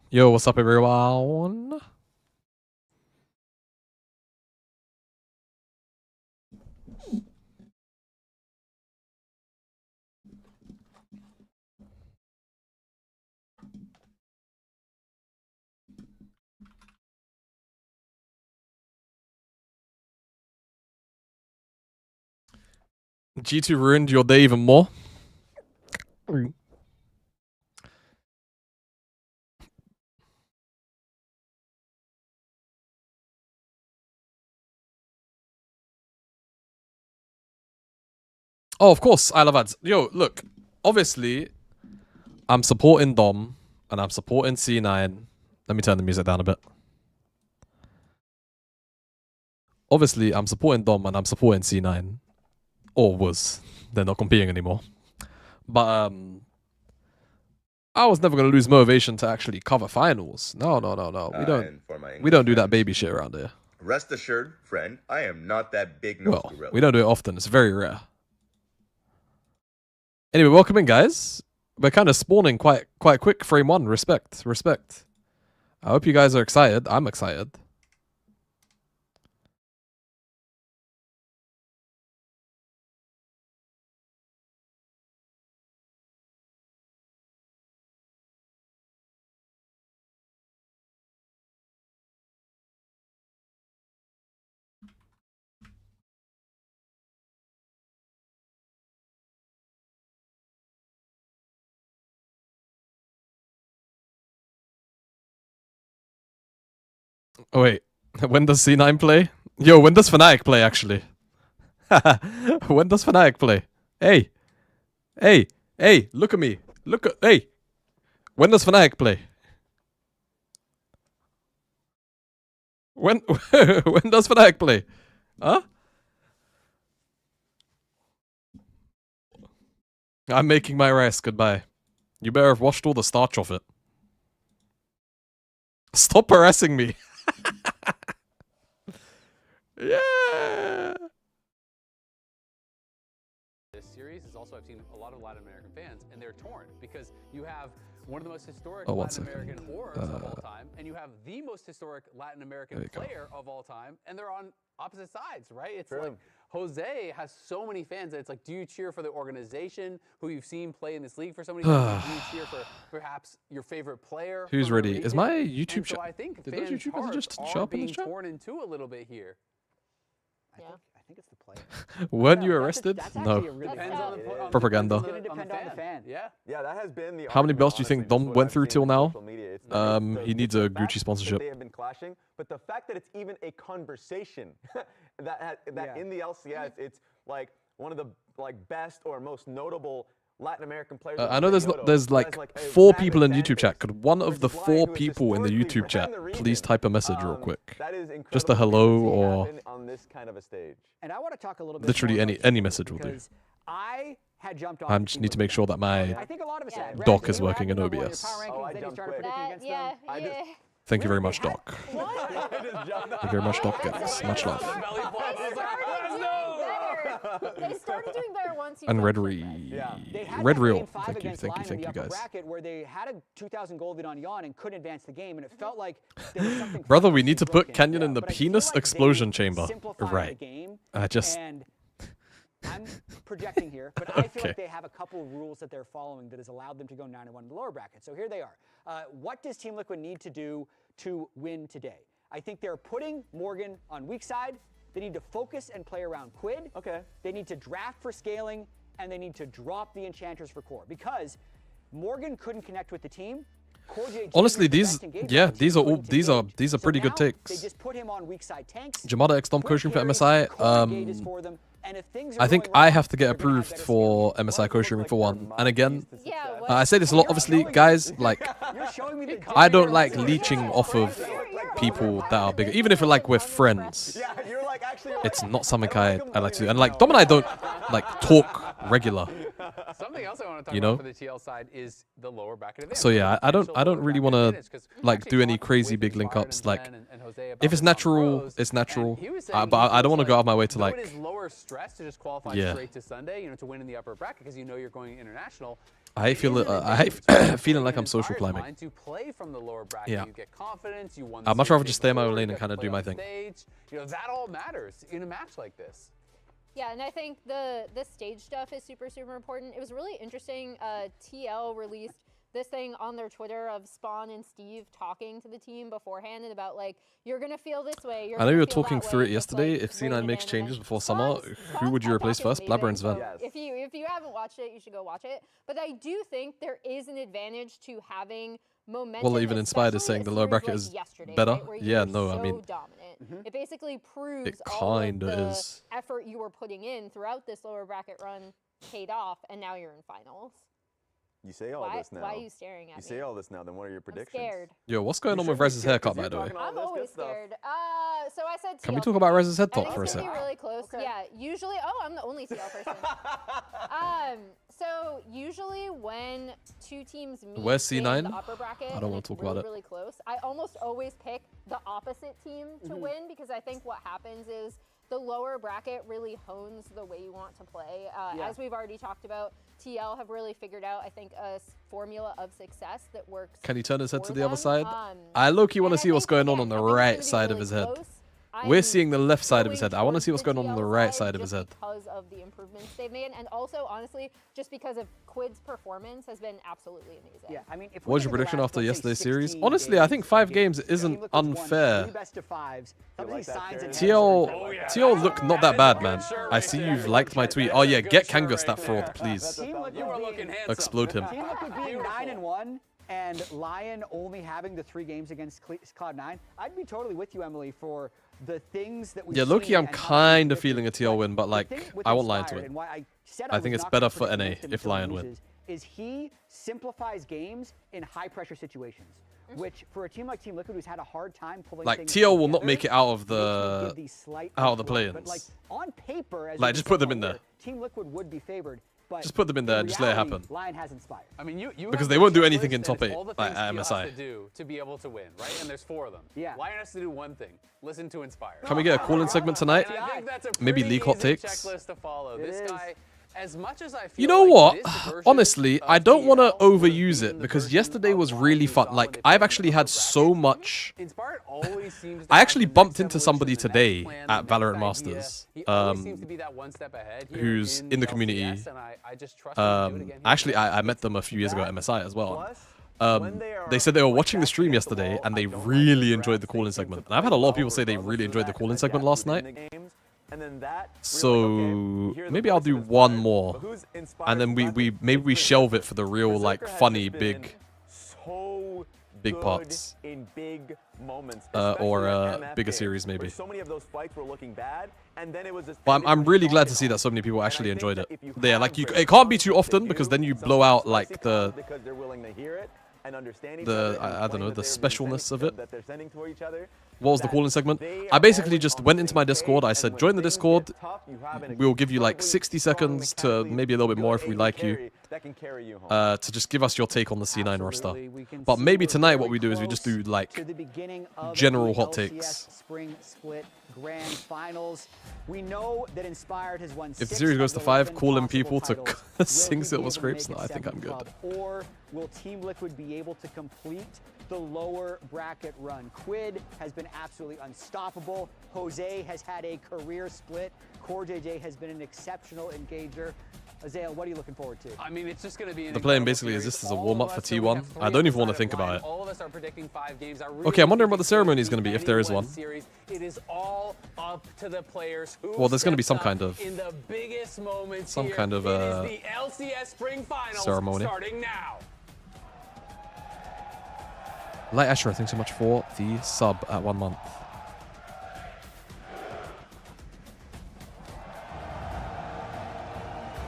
Yo, what's up, everyone? G2 ruined your day even more. Oh, of course, I love ads. Yo, look, obviously, I'm supporting Dom, and I'm supporting C9. Let me turn the music down a bit. Obviously, I'm supporting Dom, and I'm supporting C9. Or was. They're not competing anymore. But, I was never going to lose motivation to actually cover finals. No. We don't do that baby shit around here. Rest assured, friend, I am not that big nose gorilla. We don't do it often. It's very rare. Anyway, welcome in, guys. We're kind of spawning quite quick. Frame 1. Respect. I hope you guys are excited. I'm excited. Oh, wait. When does C9 play? Yo, when does Fnatic play, actually? When does Fnatic play? Hey, look at me. Hey. When does Fnatic play? When does Fnatic play? Huh? I'm making my rice. Goodbye. You better have washed all the starch off it. Stop harassing me. Yeah. This series is also, I've seen a lot of Latin American fans, and they're torn because you have one of the most historic Latin American horrors of all time, and you have the most historic Latin American player of all time, and they're on opposite sides, right? It's like Jose has so many fans that it's like, do you cheer for the organization who you've seen play in this league for so many times? Do you cheer for perhaps your favorite player? Who's ready? Is my YouTube so I think did those YouTube messages just show up in the chat? Torn in two a little bit here. I think it's the player. Weren't you arrested? No. Propaganda. It's going to depend on the fan. Yeah, that has been the. How many belts do you think Dom went through till now? He needs a Gucci sponsorship. They have been clashing, but the fact that it's even a conversation that in the LCS, it's like one of the best or most notable Latin American players. I know there's like 4 people in YouTube chat. Could one of the 4 people in the YouTube chat please type a message real quick? Just a hello or on this kind of a stage. And I want to talk a little bit literally any message will do. I had jumped off. I just need to make sure that my I think a lot of us had. dock is working in OBS. Thank you very much, Doc. Thank you very much, Doc, guys. Much love. They started doing better once. And Red Real. Thank you, guys. Where they had a 2,000 gold lead on LYON and couldn't advance the game, and it felt like there was something. Brother, we need to put Canyon in the penis explosion chamber. Right. I'm projecting here, but I feel like they have a couple of rules that they're following that has allowed them to go 9-1 in the lower bracket. So here they are. What does Team Liquid need to do to win today? I think they're putting Morgan on weak side. They need to focus and play around Quid. Okay. They need to draft for scaling, and they need to drop the enchanters for core because Morgan couldn't connect with the team. Honestly, these are pretty good takes. They just put him on weak side tanks. Jamada X Dom coaching for MSI. I think I have to get approved for MSI co-streaming for one. And again, I say this a lot, obviously, guys, like, I don't like leeching off of people that are bigger. Even if we're friends, it's not something I like to do. And like, Dom and I don't like talk regular. Something else I want to talk about for the TL side is the lower bracket advantage. So yeah, I don't really want to like do any crazy big link ups. Like, if it's natural, it's natural. But I don't want to go out of my way to like. Lower stress to just qualify straight to Sunday, to win in the upper bracket because you're going international. I hate feeling like I'm social climbing. To play from the lower bracket, Yeah. you get confidence. You won. I'd much rather just stay in my own lane and kind of do my thing. You know, that all matters in a match like this. Yeah, and I think the stage stuff is super, super important. It was really interesting. TL released this thing on their Twitter of Spawn and Steve talking to the team beforehand and about like, you're gonna feel this way. I know you were talking through it yesterday. If C9 makes changes before summer, who would you replace first? Blabber and Sven. If you haven't watched it, you should go watch it. But I do think there is an advantage to having momentum. Well, even Inspired is saying the lower bracket is better. Right, yeah, no, I mean, dominant. It basically proves it all of kinda the is. effort you were putting in throughout this lower bracket run paid off, and now you're in finals. You say all this now. Why are you staring at me? You say all this now, then what are your predictions? I'm scared. Yo, what's going on with Rez's haircut, by the way? I'm always scared. So I said TL. Can we talk about Rez's head top for a It's sec? gonna be really close. Okay. Yeah, usually, I'm the only TL person. So usually when two teams meet Where's C9? in the upper bracket, I don't want to talk about it. Really close. I almost always pick the opposite team to win because I think what happens is the lower bracket really hones the way you want to play. As we've already talked about, TL have really figured out, I think, a formula of success that works. Can he turn his head to the other them. side? I low-key want to see what's going on the right side of his head. We're seeing the left side of his head. I want to see what's going on the right side of his head. Because of the improvements they've made, and also, honestly, just because of Quid's performance has been absolutely amazing. Yeah, I mean, what was your prediction after yesterday's series? Honestly, I think 5 games isn't unfair. TL look not that bad, man. I see you've liked my tweet. Oh yeah, get Kangas that fraud, please. Explode him. Team Liquid being 9-1 and LYON only having the 3 games against Cloud9, I'd be totally with you, Emily, for the things that we low-key, I'm kind of feeling a TL win, but like, I want LYON to win. I think it's better for NA if LYON win. Is he simplifies games in high-pressure situations, which for a team like Team Liquid, who's had a hard time pulling like things TL will not together, make it out of the play-ins. But like on paper, as like just put them in there. Team Liquid would be favored. But just put them in there and just let it happen. LYON has inspired. I mean, you because they won't do anything in top 8 like at MSI. To do to be able to win, right? And there's 4 of them. Yeah. LYON has to do one thing: listen to Inspire. Can we get a call-in segment tonight? And I think that's a Maybe League hot takes. checklist to follow. This guy, as much as I feel you know like what? Honestly, I don't want to overuse it because yesterday was really fun. Like, I've actually had so much. I actually bumped into somebody today at Valorant Masters, who's in the community. Actually, I met them a few years ago at MSI as well. They said they were watching the stream yesterday and they really enjoyed the call-in segment. And I've had a lot of people say they really enjoyed the call-in segment last night. So maybe I'll do one more, and then maybe we shelve it for the real like funny big parts, or bigger series maybe. But I'm really glad to see that so many people actually enjoyed it. Yeah, like it can't be too often because then you blow out like the I don't know, the specialness of it. What was the call-in segment? I basically just went into my Discord. I said, join the Discord. We'll give you like 60 seconds to maybe a little bit more if we like you. To just give us your take on the C9 roster. But maybe tonight what we do is we just do like general hot takes. Spring split grand finals. We know that Inspired has won. If the series goes to 5, call in people to sing Silver Scrapes. No, I think I'm good. Or will Team Liquid be able to complete the lower bracket run? Quid has been absolutely unstoppable. Jose has had a career split. Core JJ has been an exceptional engager. Azael, what are you looking forward to? I mean, it's just going to be the plan basically is this as a warm-up for T1. I don't even want to think about it. All of us are predicting 5 games. Okay, I'm wondering what the ceremony is going to be, if there is one. It is all up to the players who well, there's going to be some kind of in the biggest moments some kind of it is the LCS Spring Finals ceremony starting now. Light Asher, thanks so much for the sub at 1 month.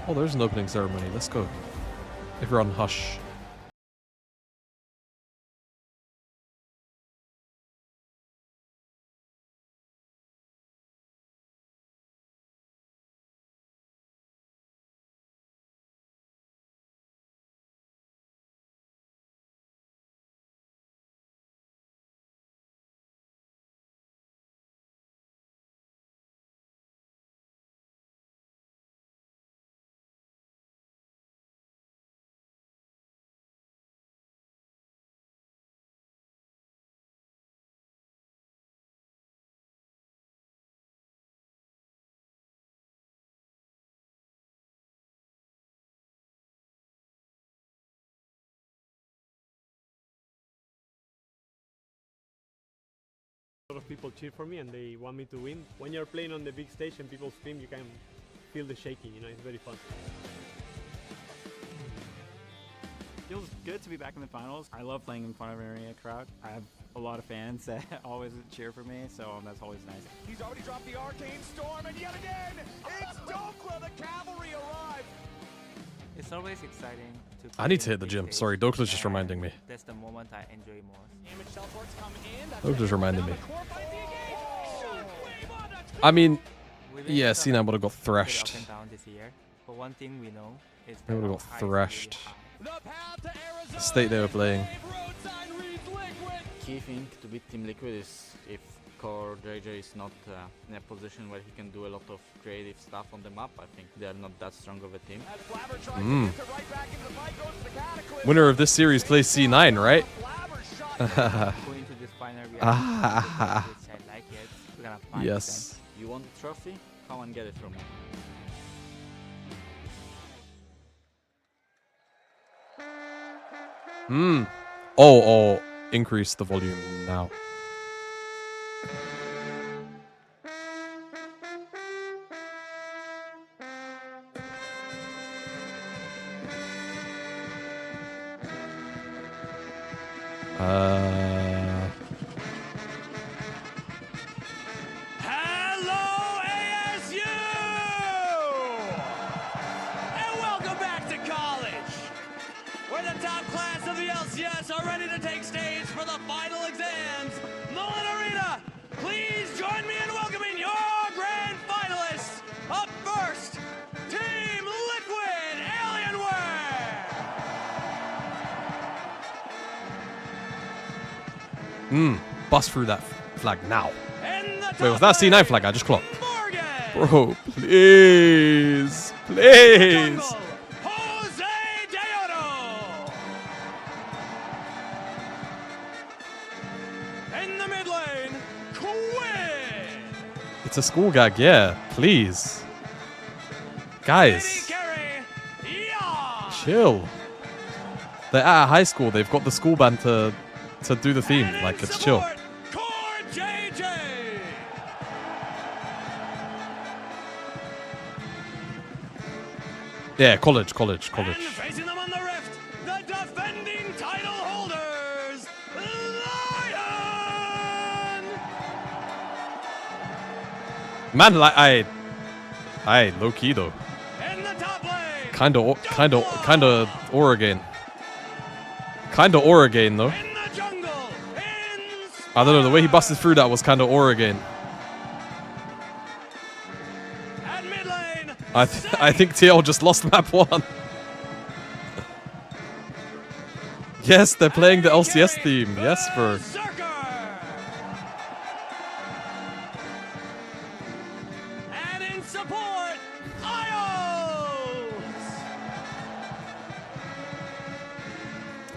Oh, there's an opening ceremony. Let's go. Everyone hush. of people cheer for me and they want me to win. When you're playing on the big stage and people scream, you can feel the shaking, you know, it's very fun. Feels good to be back in the finals. I love playing in front of an arena crowd. I have a lot of fans that always cheer for me, so that's always nice. He's already dropped the Arcane Storm, and yet again, it's Dokla, the cavalry arrived. It's always exciting to I need to hit the gym. Sorry, Dokla's just reminding me. That's the moment I enjoy most. Dokla's reminding me. I mean, yeah, C9 would have got thrashed. But one thing we know is They would have got thrashed. The state they were playing. Key thing to beat Team Liquid is if Core JJ is not in a position where he can do a lot of creative stuff on the map. I think they are not that strong of a team. Winner of this series plays C9, right? Going to this final, we are which I like it. We're gonna find Yes. them. You want the trophy? Come and get it from me. Oh, increase the volume now. Hello, ASU! And welcome back to college, where the top class of the LCS are ready to take stage for the final exams. Mullen Arena, please join me in welcoming your grand finalists. Up first, Team Liquid Alienware. Bust through that flag now. And the Wait, was that top C9 flag? I just clocked. Morgan. Bro, please. Please. Jose Deodo. In the mid lane, Quinn. It's a school gag, yeah. Please. Guys, Carey. Yeah. chill. They're at a high school. They've got the school band to do the theme. And Like, in it's chill. support, Core JJ. Yeah, college. And facing them on the rift, the defending title holders, LYON. Man, like, I low key though. In the top lane, Kinda Oregon. Kinda Oregon though. in the jungle, I don't know, the way he busted through that was kinda Oregon. at mid lane, I think TL just lost map 1. Yes, they're playing the LCS theme. Yes, bro. Berserker. And in support, IOs.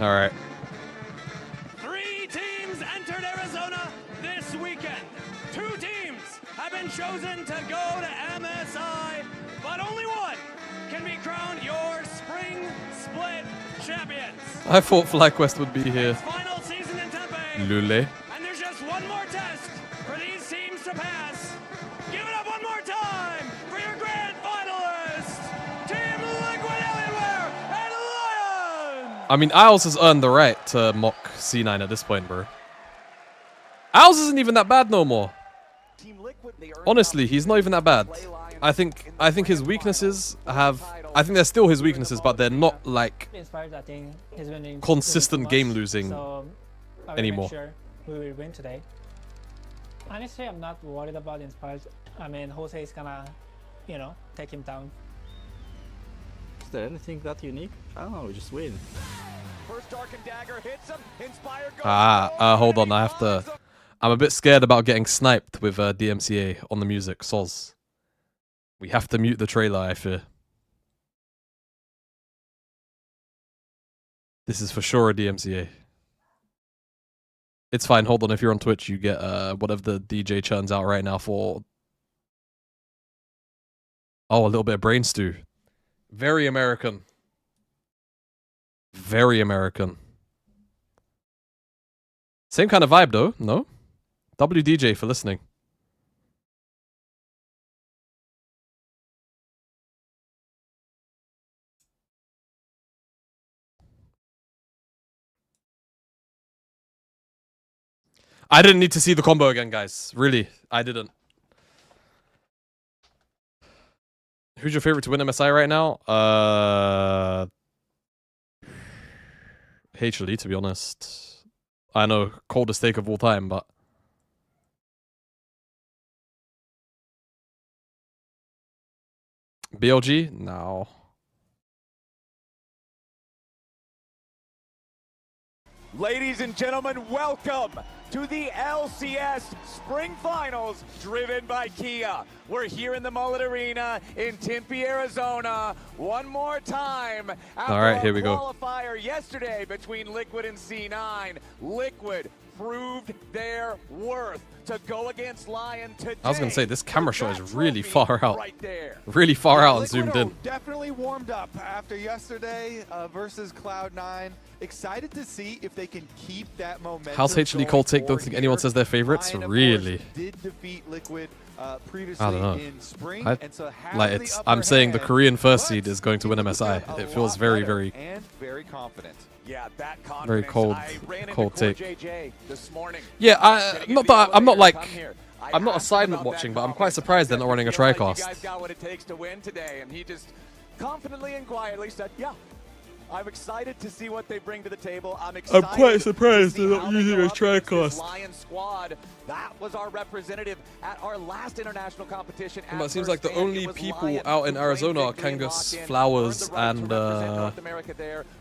Alright. 3 teams entered Arizona this weekend. 2 teams have been chosen to go to MSI, but only one can be crowned your spring split champions. I thought FlyQuest would be here. Final season in Tempe. Lule. And there's just one more test for these teams to pass. Give it up one more time for your grand finalists, Team Liquid Alienware and LYON. I mean, Isles has earned the right to mock C9 at this point, bro. Isles isn't even that bad no more. Honestly, he's not even that bad. I think his weaknesses have... I think they're still his weaknesses, but they're not, like, Inspired, I think he's winning consistent game losing so I will anymore. Make sure we will win today. Honestly, I'm not worried about Inspired. I mean, Jose is gonna, you know, take him down. Is there anything that unique? I don't know, we just win. First Darkened Dagger hits him. Inspired goes Hold on, I have to... I'm a bit scared about getting sniped with DMCA on the music, soz. We have to mute the trailer, I fear. This is for sure a DMCA. It's fine, hold on, if you're on Twitch, you get whatever the DJ churns out right now for... Oh, a little bit of brain stew. Very American. Very American. Same kind of vibe, though, no? WDJ for listening. I didn't need to see the combo again, guys. Really, I didn't. Who's your favorite to win MSI right now? HLE, to be honest. I know, coldest take of all time, but... BLG? No. Ladies and gentlemen, welcome to the LCS Spring Finals, driven by Kia. We're here in the Mullet Arena in Tempe, Arizona. One more time. All right, here we go. Qualifier yesterday between Liquid and C9. Liquid proved their worth to go against LYON today. I was going to say, this camera shot is really far out. Right there. Really far out and zoomed in. Definitely warmed up after yesterday versus Cloud9. Excited to see if they can keep that momentum. How's HLE cold take? Don't think anyone says their favorites. Really? Did defeat Liquid previously I don't know. in spring, and so I'm saying the Korean first seed is going to win MSI. It feels very, very confident. Yeah, that confidence. Very cold take. JJ this morning. Yeah, I'm not assignment watching, but I'm quite surprised they're not running a TriCast. You guys got what it takes to win today, and he just confidently and quietly said, "Yeah, I'm excited to see what they bring to the table. I'm quite surprised they're not using a TriCast." LYON squad. That was our representative at our last international competition. But it seems like the only people out in Arizona are Kangas, Flowers, and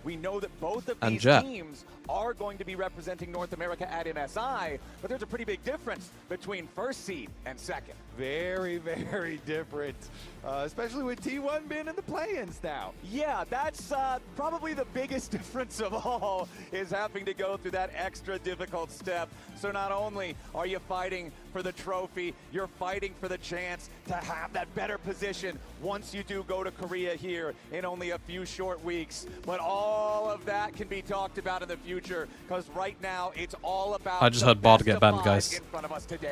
we know that both of these Jet. teams are going to be representing North America at MSI, but there's a pretty big difference between first seed and second. Very, very different, especially with T1 being in the play-ins now. Yeah, that's probably the biggest difference of all, is having to go through that extra difficult step. So not only are you fighting for the trophy, you're fighting for the chance to have that better position once you do go to Korea here in only a few short weeks. But all of that can be talked about in the future, because right now it's all about. I just heard Bard get banned, guys.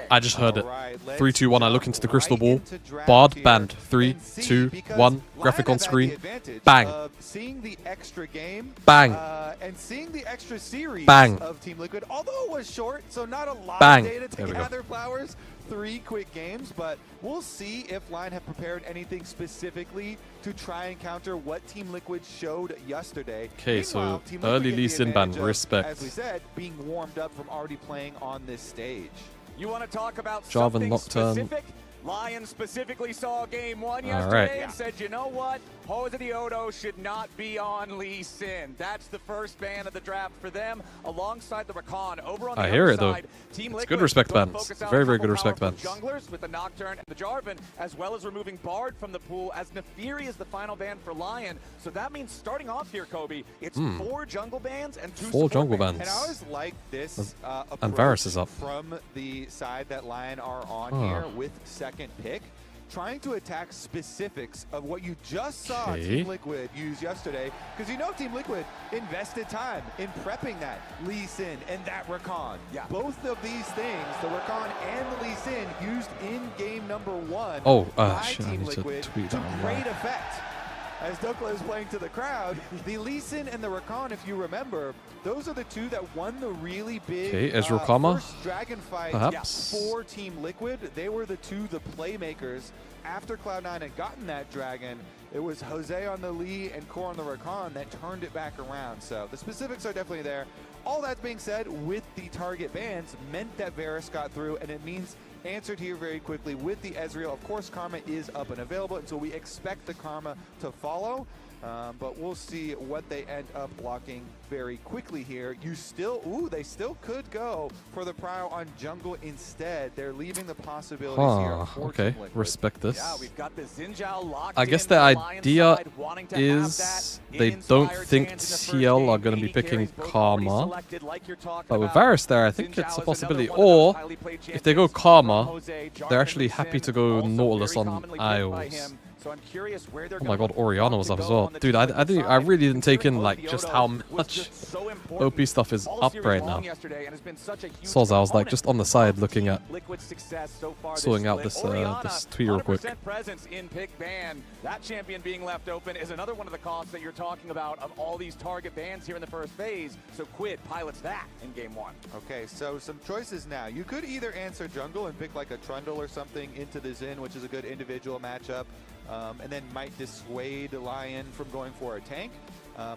I just heard it. 3, 2, 1. I look into the crystal ball. Bard banned. 3, 2, 1. Graphic on screen. Bang. Seeing the extra game. Bang. And seeing the extra series Bang. of Team Liquid, although it was short, so not a lot Bang. of data to gather. Flowers, 3 quick games, but we'll see if LYON have prepared anything specifically to try and counter what Team Liquid showed yesterday. Okay, so early Lee Sin ban, respect. As we said, being warmed up from already playing on this stage. You want to talk about Jarvan something Nocturne. specific? LYON specifically saw game 1 yesterday and said, you know what? Jose Diodo should not be on Lee Sin. That's the first ban of the draft for them, alongside the Rakan. Over on the I hear other it though. side, Team It's Liquid good respect will bans. focus out Very, a very couple good respect powerful bans. junglers with the Nocturne and the Jarvan, as well as removing Bard from the pool, as Nefiri is the final ban for LYON. So that means starting off here, Kobe, it's 4 jungle bans and 2 4 jungle bans. bans. And I always like this And Varus is up. from the side that LYON are on here with second pick, trying to attack specifics of what you just saw Team Liquid use yesterday, because you know Team Liquid invested time in prepping that Lee Sin and that Rakan. Yeah. Both of these things, the Rakan and the Lee Sin, used in game number 1 by shit, I Team need to Liquid tweet to that great effect. As Dokla is playing to the crowd, the Lee Sin and the Rakan, if you remember, those are the 2 that won the really big Ezreal Karma, first dragon fight perhaps? for Team Liquid. They were the 2, the playmakers. After Cloud9 had gotten that dragon, it was Jose on the Lee and Core on the Rakan that turned it back around. So the specifics are definitely there. All that being said, with the target bans, meant that Varus got through, and it means answered here very quickly with the Ezreal. Of course, Karma is up and available, and so we expect the Karma to follow. But we'll see what they end up blocking very quickly here. You still, they still could go for the Prio on jungle instead. They're leaving the possibilities here. Okay, respect this. Yeah, we've got the Xinjiao locked I guess in, the idea side wanting to is have they that don't Inspire think change in the first TL game. are going to be 80 picking carries, both already Karma. selected, like you're talking But with about. Varus there, I think Xinjiao it's a is possibility. another one of those Or highly played if they go champions. Karma, Jose, they're Jarvan, actually Lee happy Sin, to go also Nautilus very on commonly picked by Isles. him So I'm curious where they're Oh my god, Orianna was up as well. Dude, I really didn't take in like just how much OP stuff is up right now. Soz, I was like just on the side looking at sorting out this tweet real quick. Presence in pick ban. That champion being left open is another one of the costs that you're talking about of all these target bans here in the first phase. So Quid pilots that in game 1. Okay, so some choices now. You could either answer jungle and pick like a Trundle or something into the Xin, which is a good individual matchup. And then might dissuade LYON from going for a tank.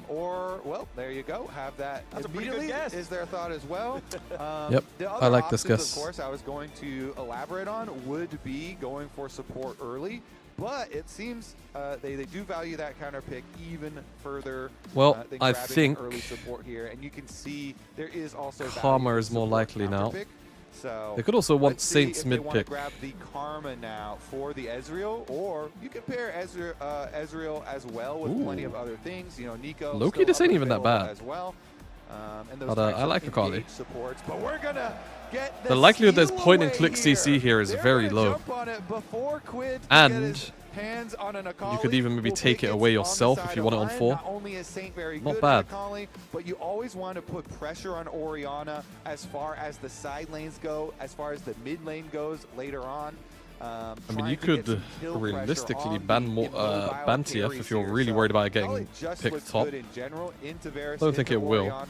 Or, well, there you go. Have that That's immediately, a pretty good guess. is their thought as well. Yep, the I other like this options, guess. Of course, I was going to elaborate on would be going for support early. But it seems they do value that counter pick even further. Well, than I grabbing think early support here. And you can see there is also Karma is more likely now. pick. So They could also want let's see Saints if mid they want to pick. grab the Karma now for the Ezreal, or you can pair Ezreal as well with plenty of other things. You know, Nico. Low-key, this ain't even that bad. As well. And those But types I of like Akali. engaged supports, but we're gonna get The likelihood there's steal point and away click CC here is They're very gonna low. jump on it before Quid can And get his hands on an Akali. you could even maybe We'll take pick it away on the yourself if side you of want it on Lion. 4. Not only is Saint very Not good bad. at Akali, but you always want to put pressure on Orianna as far as the side lanes go, as far as the mid lane goes later on. I mean, you could realistically ban TF if you're really worried about it getting picked top. Don't think it will.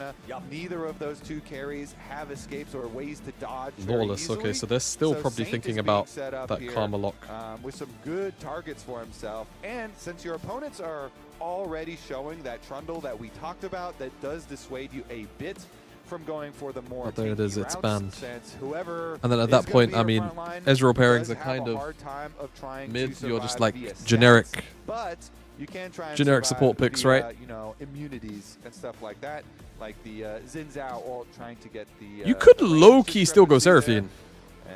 Neither of those two carries have escapes or ways to dodge. Lawless, okay, so they're still probably thinking about that Karma lock. With some good targets for himself. And since your opponents are already showing that Trundle that we talked about that does dissuade you a bit from going for the more But there it is, it's banned. Whoever And then at that point, I mean, Ezreal pairings are kind of mid. You're just like generic, but you can try and generic survive support picks, right? You know, immunities and stuff like that, like the Xin Zhao ult trying to get the. You could low-key still go Seraphine.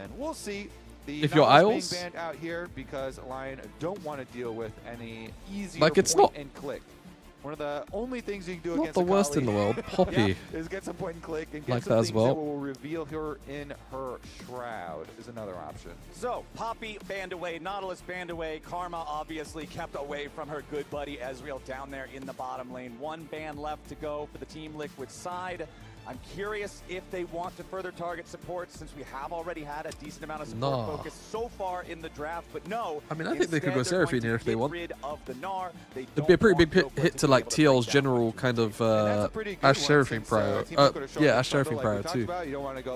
And we'll see. If you're Isles, being banned out here because LYON don't want to deal with any easier like it's point not and click. One of the only things you can do not against the worst Akali in the world. Poppy, is get some point and click and get like some that as things well. that will reveal her in her shroud is another option. So, Poppy banned away, Nautilus banned away, Karma obviously kept away from her good buddy Ezreal down there in the bottom lane. One ban left to go for the Team Liquid side. I'm curious if they want to further target support since we have already had a decent amount of support focus so far in the draft, but no. I mean, I think they could go Seraphine here if they want. It'd be a pretty big hit to like TL's general kind of Ashe Seraphine prior. Yeah, Ashe Seraphine prior too.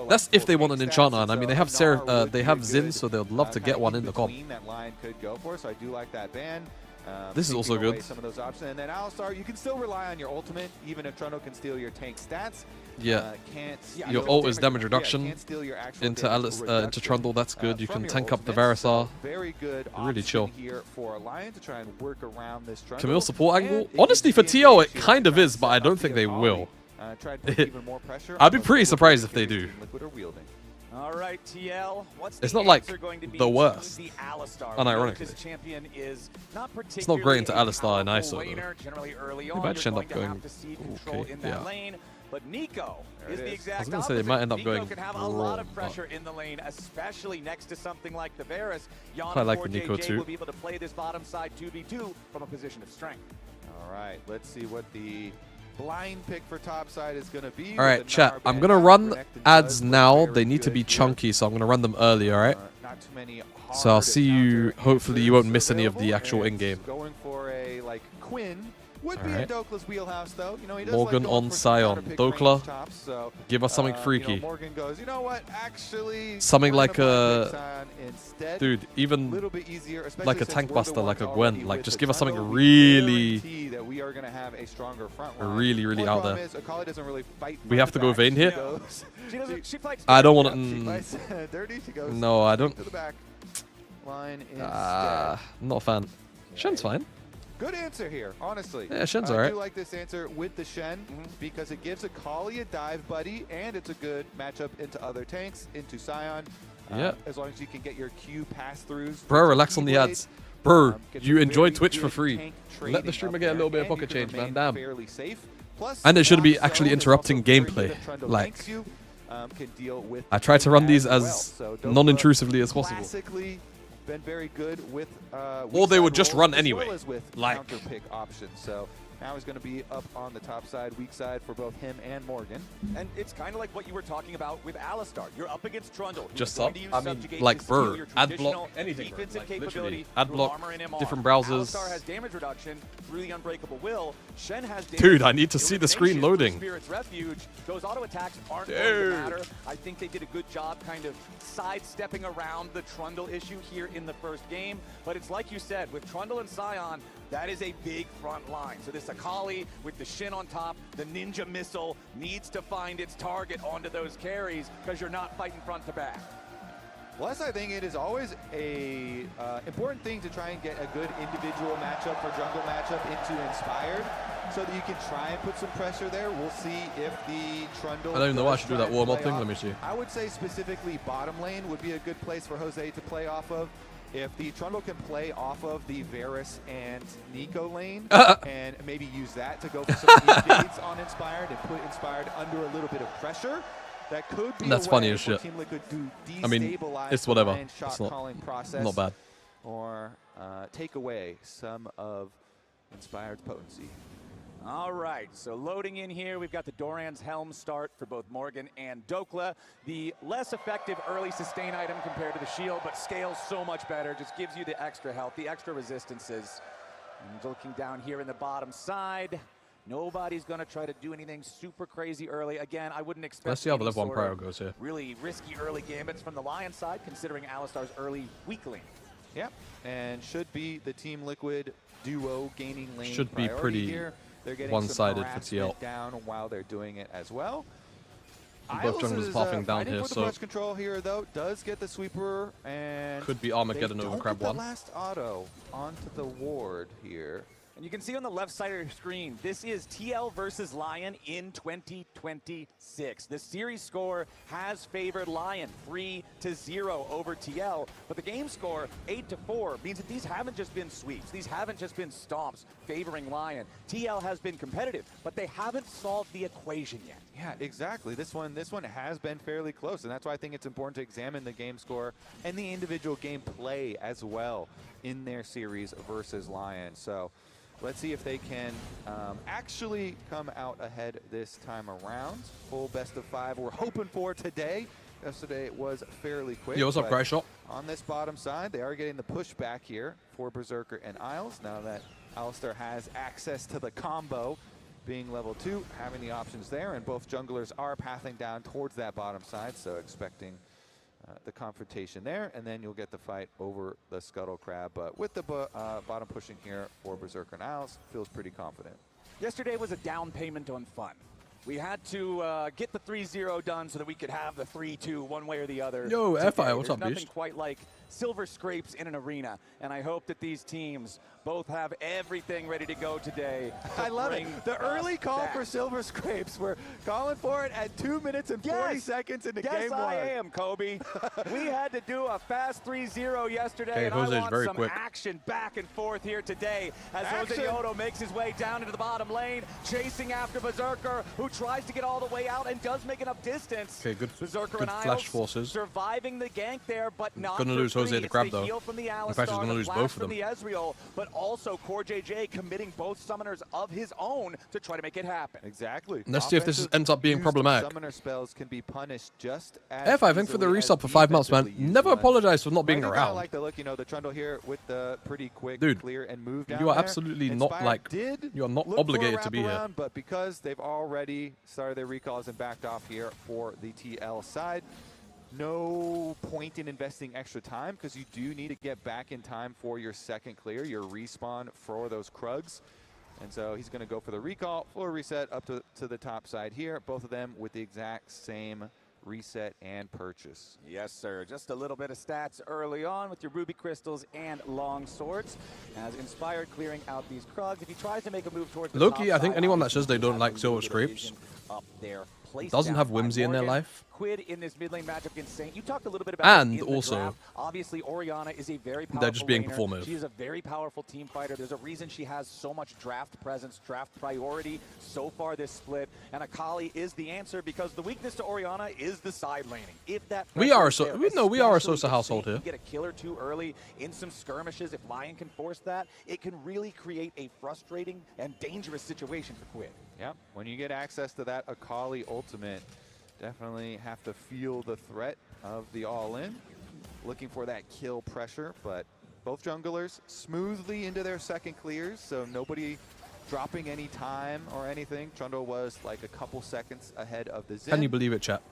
That's if they want an enchanter. And I mean, they have Xin, so they would love to get one in the comp. That line could go for, so I do like that ban. This is also good. Some of those options, and then Alistar, you can still rely on your ultimate, even if Trundle can steal your tank stats. Yeah, your ult is damage reduction into Trundle. That's good. You can tank up the Varusar. Very good. Really chill. Here for LYON to try and work around this Trundle. Camille support angle. Honestly, for TL, it kind of is, but I don't think they will. I'd be pretty surprised if they do. All right, TL. What's it's the not like going to be the worst, the Alistar? unironically. This champion is not it's not great into Alistar in ISO, laner, generally early though. on, They might just end you're up going going... to have to see control in that lane. But Nico is the exact I was going to say opposite. they might end up Nico going can have a lot of pressure in the lane, especially next to something like the Varus. I like the Nico JJ too. will be able to play this bottom side 2v2 from a position of strength. All right, let's see what the blind pick for top side is going to be. All right, chat. I'm going to run ads now. They need to be chunky, so I'm going to run them early, all right? Not too many so I'll see you. Hopefully, you won't miss any of the actual in-game. Going for a, like, Quinn. Would be in Dokla's wheelhouse, though. You know, he does Morgan like on Sion. Dokla, so, give us something freaky. You know, Morgan goes, you know what, actually... Something like a... Dude, even easier, like a tank buster, like a Gwen. Like, just give us something really... that we are going to have a stronger front line. Really out there. Is, Akali doesn't really fight we have to go Vayne here? I don't want to... dirty. She goes no, I don't... To the back line not a fan. Shen's fine. Good answer here, honestly. Yeah, Shen's I alright. do like this answer with the Shen because it gives Akali a dive buddy, and it's a good matchup into other tanks, into Sion. Yeah. As long as you can get your Q pass-throughs. Bro, relax on the ads. Bro, you enjoy Twitch for free. Let the streamer get a little bit of pocket change, man. Damn. And it should be actually interrupting gameplay. Like, I try to run these as non-intrusively as possible. been very good with or they would just run as anyway. well as with counter pick options. So now he's going to be up on the top side, weak side for both him and Morgan. And it's kind of like what you were talking about with Alistar. You're up against Trundle. Just up. I mean, like, bro, ad block, anything, bro. Like, literally, ad block, different browsers. Alistar has damage reduction through the Unbreakable Will. Shen has damage. Dude, I need to see the screen loading. Spirit's Refuge. Those auto attacks aren't going to matter. I think they did a good job kind of sidestepping around the Trundle issue here in the first game. But it's like you said, with Trundle and Sion, that is a big front line. So this Akali with the Shin on top, the Ninja Missile needs to find its target onto those carries because you're not fighting front to back. Plus, I think it is always a important thing to try and get a good individual matchup or jungle matchup into Inspired, so that you can try and put some pressure there. We'll see if the Trundle. I don't even know why I should do that warm-up thing. Let me see. I would say specifically bottom lane would be a good place for Jose to play off of. If the Trundle can play off of the Varus and Nico lane and maybe use that to go for some evades on Inspired and put Inspired under a little bit of pressure, that could be That's a funny way as for shit. Team Liquid to I mean, destabilize it's whatever. the shot calling process, not bad. or take away some of Inspired's potency. All right, so loading in here, we've got the Doran's Helm start for both Morgan and Dokla. The less effective early sustain item compared to the shield, but scales so much better, just gives you the extra health, the extra resistances. And looking down here in the bottom side, nobody's going to try to do anything super crazy early. Again, I wouldn't expect Let's see how the level 1 prior goes here. Really risky early gambits from the LYON side, considering Alistar's early weak lane. Yep, and should be the Team Liquid duo gaining lane Should be priority pretty here. They're getting one-sided some for TL. down while they're doing it as well. Both junglers popping down here, for the so brush control here though. Does get the sweeper and could be Armageddon over Crab the 1. last auto onto the ward here. And you can see on the left side of your screen, this is TL versus LYON in 2026. The series score has favored LYON 3-0 over TL, but the game score 8-4 means that these haven't just been sweeps. These haven't just been stomps favoring LYON. TL has been competitive, but they haven't solved the equation yet. Yeah, exactly. This one has been fairly close, and that's why I think it's important to examine the game score and the individual game play as well in their series versus LYON. So let's see if they can actually come out ahead this time around. Full best of 5 we're hoping for today. Yesterday it was fairly quick. Yo, what's up, Cry Shot? On this bottom side, they are getting the pushback here for Berserker and Isles. Now that Alistar has access to the combo, being level 2, having the options there, and both junglers are pathing down towards that bottom side, so expecting the confrontation there, and then you'll get the fight over the Scuttle Crab. But with the bottom pushing here for Berserker and Isles, feels pretty confident. Yesterday was a down payment on fun. We had to get the 3-0 done so that we could have the 3-2 one way or the other. Yo, today. FI, what's There's up, nothing beast? quite like silver scrapes in an arena, and I hope that these teams both have everything ready to go today. I love it. The early call for silver scrapes. We're calling for it at 2 minutes and 40 seconds into game 1. Yes, I am, Kobe. We had to do a fast 3-0 yesterday, Okay, and Jose's I want very some quick. action back and forth here today as Jose Yoto makes his way down into the bottom lane, chasing after Berserker, who tries to get all the way out and does make enough distance. Okay, good, Berserker good and flash Isles forces. surviving the gank there, but not Gonna for lose Jose free. the It's grab, the though. heal from the Alistar, In fact, he's gonna the lose flash both of from them. the Ezreal, but also Core JJ committing both summoners of his own to try to make it happen. Exactly. Let's see if this ends up being Used problematic. Summoner spells can be punished just as F5, thanks for the easily resub as for 5 months, man. defensively used Never ones. apologize for not being I do kinda around. like the look, you know, the Trundle here with the pretty quick Dude, clear and move down you are there. absolutely not Inspired like, did you are not look for a obligated to be here. wraparound, but because they've already started their recalls and backed off here for the TL side, no point in investing extra time because you do need to get back in time for your second clear, your respawn for those Krugs. And so he's going to go for the recall, full reset up to the top side here. Both of them with the exact same reset and purchase. Yes, sir. Just a little bit of stats early on with your Ruby Crystals and Long Swords. As Inspired clearing out these Krugs. If he tries to make a move towards the Loki, top I think side, anyone that obviously says they don't has like a silver little bit of scrapes vision up there. Placed doesn't down have by whimsy in their Morgan. life. Quid in this mid lane matchup against Saint. You talked a little bit about and it in also, the draft. Obviously, Orianna is a very powerful they're just being laner. performative. She is a very powerful team fighter. There's a reason she has so much draft presence, draft priority so far this split. And Akali is the answer because the weakness to Orianna is the side laning. If that we are a especially Sosa household here. Get a kill or two early in some skirmishes. If LYON can force that, it can really create a frustrating and dangerous situation for Quid. Yep. When you get access to that Akali ultimate, definitely have to feel the threat of the all-in. Looking for that kill pressure, but both junglers smoothly into their second clears, so nobody dropping any time or anything. Trundle was like a couple seconds ahead of the Zen. Can you believe it, chat?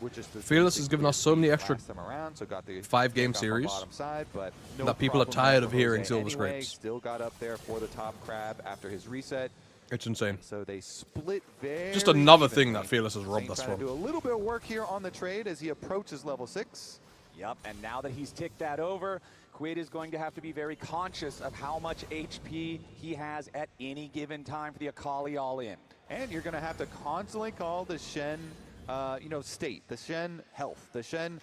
Which is Fearless has given us so many extra around, so got the 5-game series side, but no that people are tired of hearing Jose silver anyway. scrapes. Still got up there for the top crab after his reset. It's insane. So they split very Just another evenly. thing that Fearless has robbed us Trying from. to do a little bit of work here on the trade as he approaches level 6. Yep, and now that he's ticked that over, Quid is going to have to be very conscious of how much HP he has at any given time for the Akali all-in. And you're going to have to constantly call the Shen, state, the Shen health, the Shen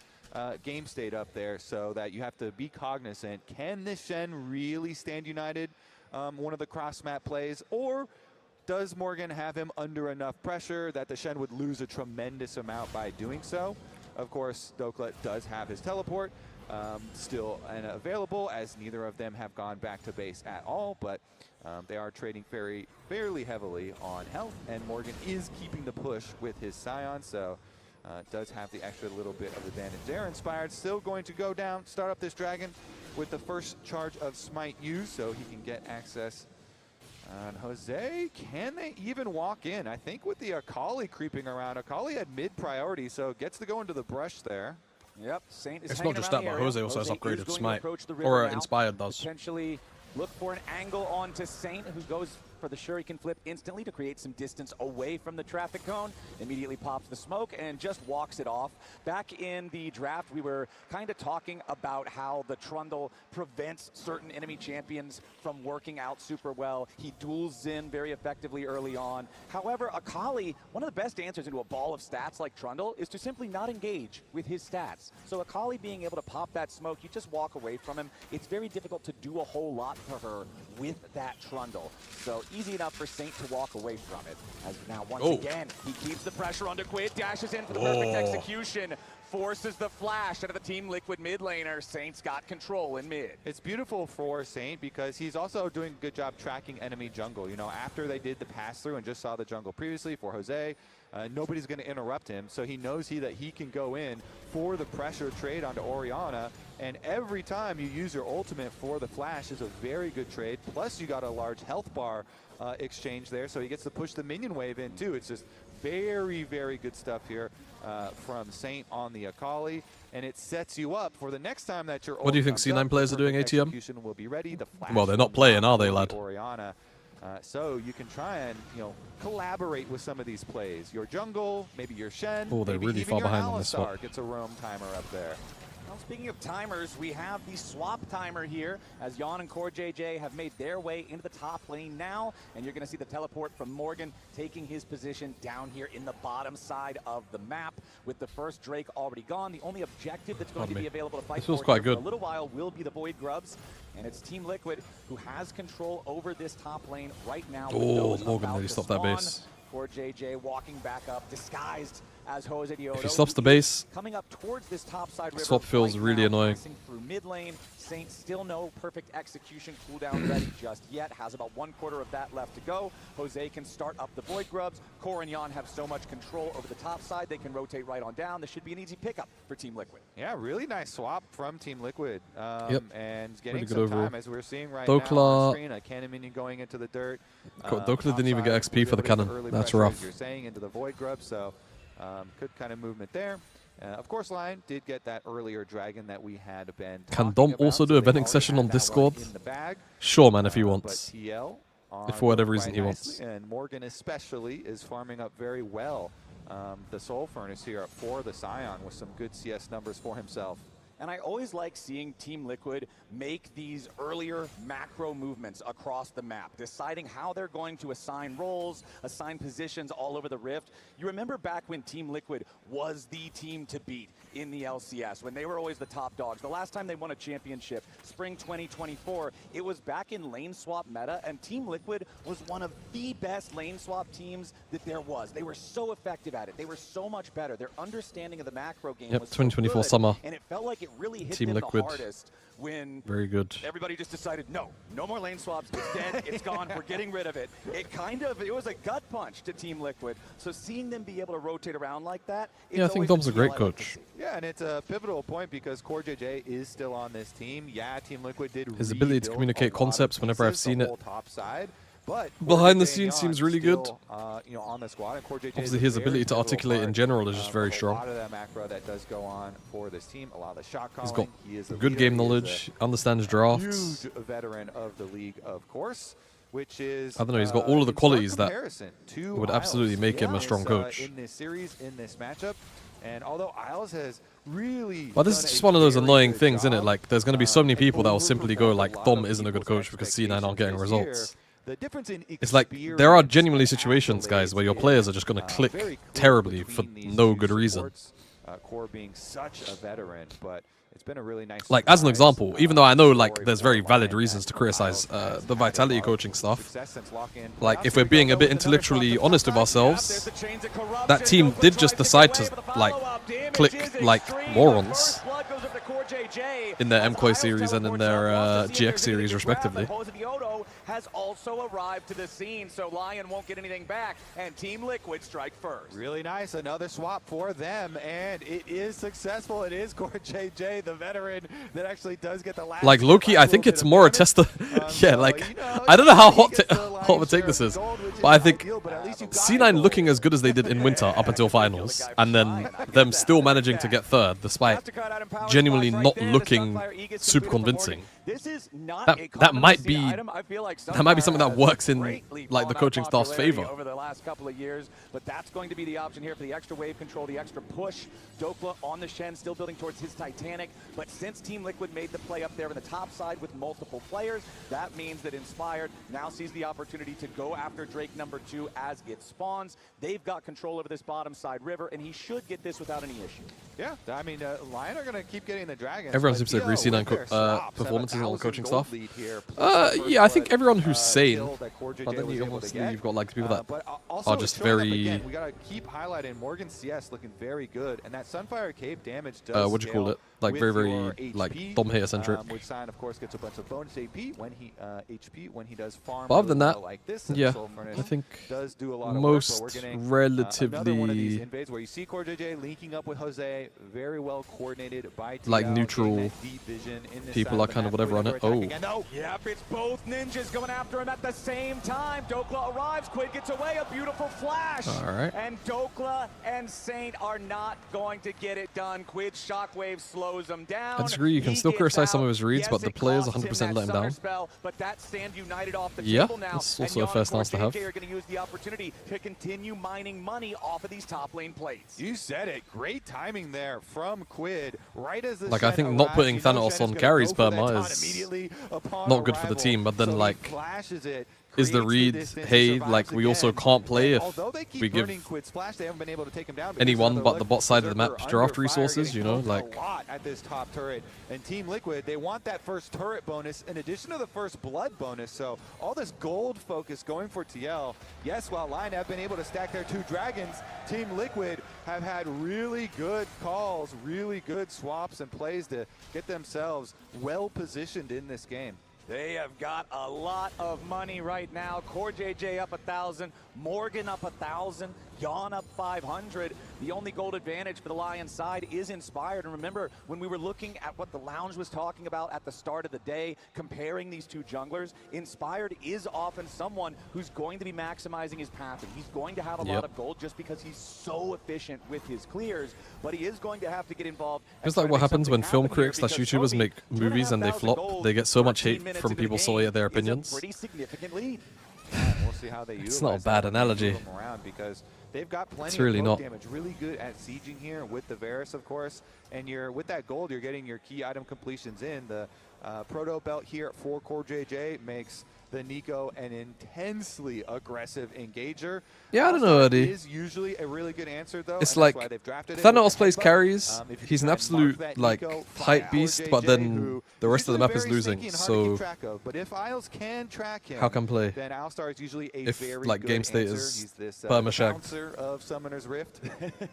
game state up there, so that you have to be cognizant. Can this Shen really stand united one of the cross-map plays, or does Morgan have him under enough pressure that the Shen would lose a tremendous amount by doing so? Of course, Doklet does have his teleport still available, as neither of them have gone back to base at all, but they are trading fairly heavily on health, and Morgan is keeping the push with his Scion, so does have the extra little bit of advantage there. Inspired still going to go down, start up this dragon with the first charge of Smite used, so he can get access. And Jose, can they even walk in? I think with the Akali creeping around, Akali had mid priority, so gets to go into the brush there. Yep, Saint is It's not just that, but Jose also has upgraded Smite, or Inspired does. Potentially look for an angle onto Saint, who goes for the Shuriken flip instantly to create some distance away from the traffic cone. Immediately pops the smoke and just walks it off. Back in the draft, we were kind of talking about how the Trundle prevents certain enemy champions from working out super well. He duels Xin very effectively early on. However, Akali, one of the best answers into a ball of stats like Trundle is to simply not engage with his stats. So Akali being able to pop that smoke, you just walk away from him. It's very difficult to do a whole lot for her with that Trundle. So easy enough for Saint to walk away from it. As now, once again, he keeps the pressure onto Quid, dashes in for the perfect execution, forces the flash out of the Team Liquid mid laner. Saint's got control in mid. It's beautiful for Saint because he's also doing a good job tracking enemy jungle. You know, after they did the pass through and just saw the jungle previously for Jose, nobody's going to interrupt him, so he knows that he can go in for the pressure trade onto Orianna, and every time you use your ultimate for the flash is a very good trade, plus you got a large health bar exchange there, so he gets to push the minion wave in too. It's just very, very good stuff here from Saint on the Akali, and it sets you up for the next time that your What do you think C9 players are doing, ATM? Will be ready. The flash Well, they're not playing, are they, lad? Orianna. So you can try and, collaborate with some of these plays. Your jungle, maybe your Shen. Oh, they're really far behind on this swap. Gets a roam timer up there. Well, speaking of timers, we have the swap timer here as LYON and Core JJ have made their way into the top lane now, and you're going to see the teleport from Morgan taking his position down here in the bottom side of the map with the first Drake already gone. The only objective that's going to be available to fight for a little while will be the Void Grubs, and it's Team Liquid who has control over this top lane right now. Oh, Morgan really stopped that base. Core JJ walking back up, disguised as Jose Diodo. If he stops the base, coming up towards this top side river, swap feels really annoying. passing through mid lane. Saint still no perfect execution cooldown ready just yet. Has about 1/4 of that left to go. Jose can start up the Void Grubs. Core and LYON have so much control over the top side, they can rotate right on down. This should be an easy pickup for Team Liquid. Yeah, really nice swap from Team Liquid. And getting really good some overall. time, as we're seeing right now on screen. A cannon minion going into the dirt. Dokla didn't even get XP for the cannon. That's rough. You're saying into the Void Grub, so good kind of movement there. Of course, LYON did get that earlier dragon that we had been Can talking Dom about, also do so a they vending already session had on that Discord? one in the bag. Sure, man, if he But wants. TL If for whatever reason quite he wants. nicely, and Morgan especially is farming up very well. The Soul Furnace here for the Scion with some good CS numbers for himself. And I always like seeing Team Liquid make these earlier macro movements across the map, deciding how they're going to assign roles, assign positions all over the Rift. You remember back when Team Liquid was the team to beat in the LCS, when they were always the top dogs. The last time they won a championship, spring 2024, it was back in lane swap meta, and Team Liquid was one of the best lane swap teams that there was. They were so effective at it. They were so much better. Their understanding of the macro game was 2024 so good, summer. and it felt like it really hit Team them Liquid. the hardest when Very good. everybody just decided, no more lane swaps, it's dead, it's gone, we're getting rid of it. It was a gut punch to Team Liquid. So seeing them be able to rotate around like that, Yeah, I think Dom's a great coach. Yeah, and it's a pivotal point because Core JJ is still on this team. Yeah, Team Liquid did His ability to communicate concepts whenever I've seen it top side, but behind the scenes seems really good. You know, on the squad, and Core JJ Obviously, his ability to articulate in general is just very strong. A lot of that macro that does go on for this team. A lot of the shot calling. He's got He is a good leader. game He is knowledge, understands drafts. Huge veteran of the league, of course. Which is, I don't know, he's got all of the qualities that to would absolutely make him a strong coach. in this series, in this matchup. And although Isles has really But this is just one of those annoying things, isn't it? Like, there's going to be so many people that will simply go like, Dom isn't a good coach because C9 aren't getting results. It's like, there are genuinely situations, guys, where your players are just going to click terribly for no good reason. Core being such a veteran, but it's been a really nice. Like, as an example, even though I know, like, there's very valid reasons to criticize the Vitality coaching stuff, like, if we're being a bit intellectually honest with ourselves, that team did just decide to, like, click like morons in their MKOI series and in their GX series, respectively. Has also arrived to the scene, so LYON won't get anything back, and Team Liquid strike first. Really nice, another swap for them, and it is successful. It is Core JJ, the veteran, that actually does get the last. Like, Loki, I think it's more a test of, yeah, like, I don't know how hot of a take this is, but I think C9 looking as good as they did in winter up until finals, and then them still managing to get third, despite genuinely not looking super convincing. That might be something that works in like the coaching staff's favor. Over the last couple of years, but that's going to be the option here for the extra wave control, the extra push. Dokla on the Shen, still building towards his Titanic, but since Team Liquid made the play up there in the top side with multiple players, that means that Inspired now sees the opportunity to go after Drake #2 as it spawns. They've got control over this bottom side river, and he should get this without any issue. Yeah, I mean, LYON are going to keep getting the Dragons. Everyone seems to agree C9 performances on the coaching staff. Yeah, I think everyone who's sane, but then you've got like people that are just very. We got to keep highlighting Morgan CS looking very good, and that Sunfire Cape damage does. What'd you call it? Like very like Dom hater centric. Which Sign, of course, gets a bunch of bonus AP when he HP when he does farm. But other than that, like this, yeah, I think does do a lot of most work, relatively another one of these invades where you see Core JJ linking up with Jose, very well coordinated by TL, like neutral people are kind of whatever on it. Oh. Yep, it's both ninjas going after him at the same time. Dokla arrives, Quid gets away, a beautiful flash. All right. And Dokla and Saint are not going to get it done. Quid's shockwave slows him down. I disagree. You can still criticize some of his reads, but the players 100% let him down. Spell, but that stand united off the yeah, table now, that's also a fair stance to have. Are going to use the opportunity to continue mining money off of these top lane plates. You said it. Great timing there from Quid. Right as the like, I think not putting Thanatos on carries perma is not good for the team, but then like is the read, hey, like we also can't play if we give anyone but the bot side of the map draft resources, you know, like. At this top turret, and Team Liquid, they want that first turret bonus in addition to the first blood bonus. So all this gold focus going for TL. Yes, while LYON have been able to stack their 2 dragons, Team Liquid have had really good calls, really good swaps and plays to get themselves well positioned in this game. They have got a lot of money right now. Core JJ up 1,000, Morgan up 1,000, LYON up 500. The only gold advantage for the LYON side is Inspired. And remember, when we were looking at what the Lounge was talking about at the start of the day, comparing these 2 junglers, Inspired is often someone who's going to be maximizing his pathing. He's going to have a lot of gold just because he's so efficient with his clears, but he is going to have to get involved. It's like what happens when film critics / YouTubers make movies and they flop. They get so much hate from people solely at their opinions. We'll see how they It's not a bad analogy. Because they've got plenty It's really of not. damage. Really good at sieging here with the Varus, of course. And with that gold, you're getting your key item completions in. The Proto Belt here for Core JJ makes the Nico an intensely aggressive engager. Yeah, I don't know, Eddie. Is usually a really good answer, though. It's and like that's why they've drafted it Thanos with plays the headbutt. carries. He's an try and absolute mark that like Nico, hype Core beast, JJ, but then who the rest of the usually map is very losing. sneaky and hard to keep So track of. But if Isles can track him, how can play? then Alistar is usually a If very like good game state answer. is He's this perma-shagged. bouncer of Summoner's Rift.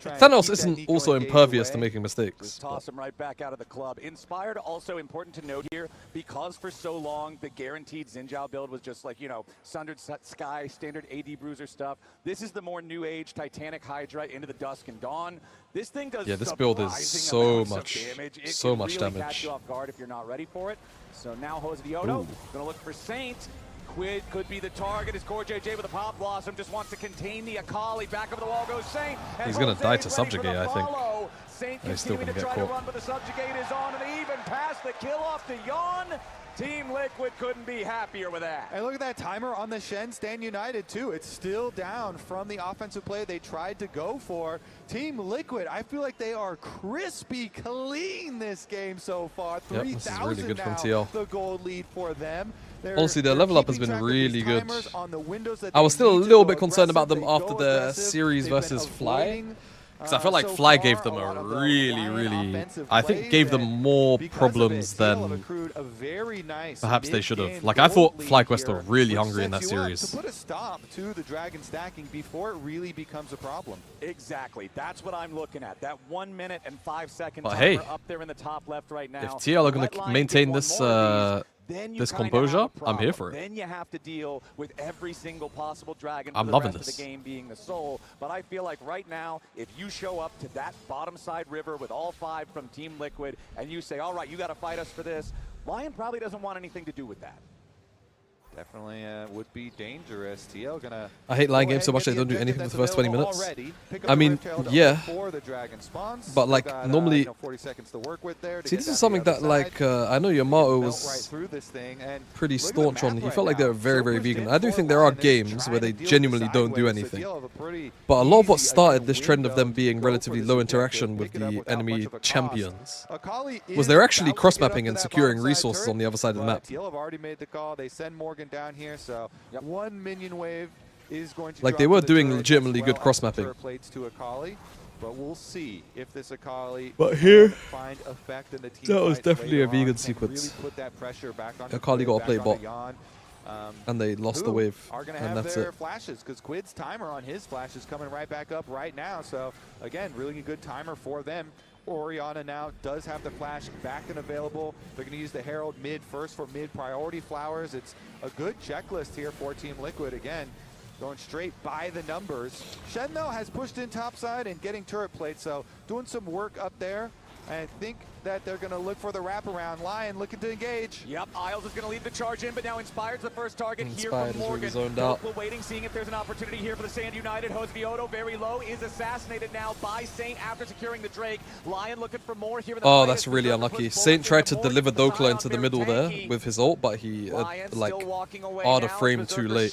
Thanos isn't also impervious to making mistakes. Just toss him right back out of the club. Inspired, also important to note here, because for so long the guaranteed Xinjiao build was just like, you know, Sundered Sky, standard AD Bruiser stuff. This is the more new age Titanic Hydra into the Dusk and Dawn. This thing does this build is so much damage. It so can much really damage. catch you off guard if you're not ready for it. So now Hosvioto gonna look for Saint. Quid could be the target as Core JJ with a Pop Blossom just wants to contain the Akali. Back over the wall goes Saint. He's gonna die to Subjugate, I think. Saint He's still continuing gonna to get try to caught. run, but the Subjugate is on, and they even pass the kill off to LYON. Team Liquid couldn't be happier with that. And look at that timer on the Shen Stand United, too. It's still down from the offensive play they tried to go for. Team Liquid, I feel like they are crispy clean this game so far. Yep, this is really 3,000 good from now, TL. the gold lead for them. Honestly, their level up has been really good. On the windows that I was they still a need to little go bit concerned about them aggressive, after they the go aggressive. series They've been versus Fly. avoiding, Because I felt like so Fly far, gave them lot a of the really, Lion really... offensive I think plays, gave them and more because of problems it, TL than have accrued a very nice perhaps they should have. mid-game Like, I thought gold FlyQuest lead were here, really which hungry in that sets you up series. to put a stop to the Dragon stacking before it really becomes a problem. Exactly. That's what I'm looking at. That 1 minute and 5 second But timer hey, up there in the top left right now. if TL are going Let to Lion maintain get this one more of these, then you this kinda have composure, a I'm problem. here for it. Then you have to deal with every single possible dragon I'm for the loving rest this. of the game being the soul. But I feel like right now, if you show up to that bottom side river with all 5 from Team Liquid and you say, all right, you got to fight us for this, Lion probably doesn't want anything to do with that. Definitely would be dangerous. TL gonna. I hate Lion games so much they don't do anything for the first 20 minutes. I mean, yeah. But like normally, 40 seconds to work with there. see, this is something that like I know Yamato was pretty staunch on. He felt like they were very, very vegan. I do think there are games where they genuinely don't do anything. But a lot of what started this trend of them being relatively low interaction with the enemy champions was they're actually cross-mapping and securing resources on the other side of the map. TL have already made the call. They send Morgan down here, so one minion wave is going to Like drop they to were the doing turret legitimately as good well. cross-mapping. Turret plates to Akali, but we'll see if this Akali But here, find effect in the team that was fights definitely a later on, vegan can sequence. really put that pressure back on Akali got a play back bot, onto LYON. and they lost the Who wave, are going to and have that's their it. flashes because Quid's timer on his flash is coming right back up right now. So again, really good timer for them. Orianna now does have the flash back and available. They're going to use the Herald mid first for mid priority flowers. It's a good checklist here for Team Liquid. Again, going straight by the numbers. Shen, though, has pushed in topside and getting turret plates, so doing some work up there. I think that they're going to look for the wraparound. Lion looking to engage. Yep, Isles is going to lead the charge in, but now Inspired's the first target here Inspired from is Morgan. really zoned out. Vocal waiting, seeing if there's an opportunity here for the Sand United. Hosvioto very low, is assassinated now by Saint after securing the Drake. Lion looking for more here. Oh, that's really unlucky. Saint tried to deliver Dokla into the middle there with his ult, but he like the frame too late.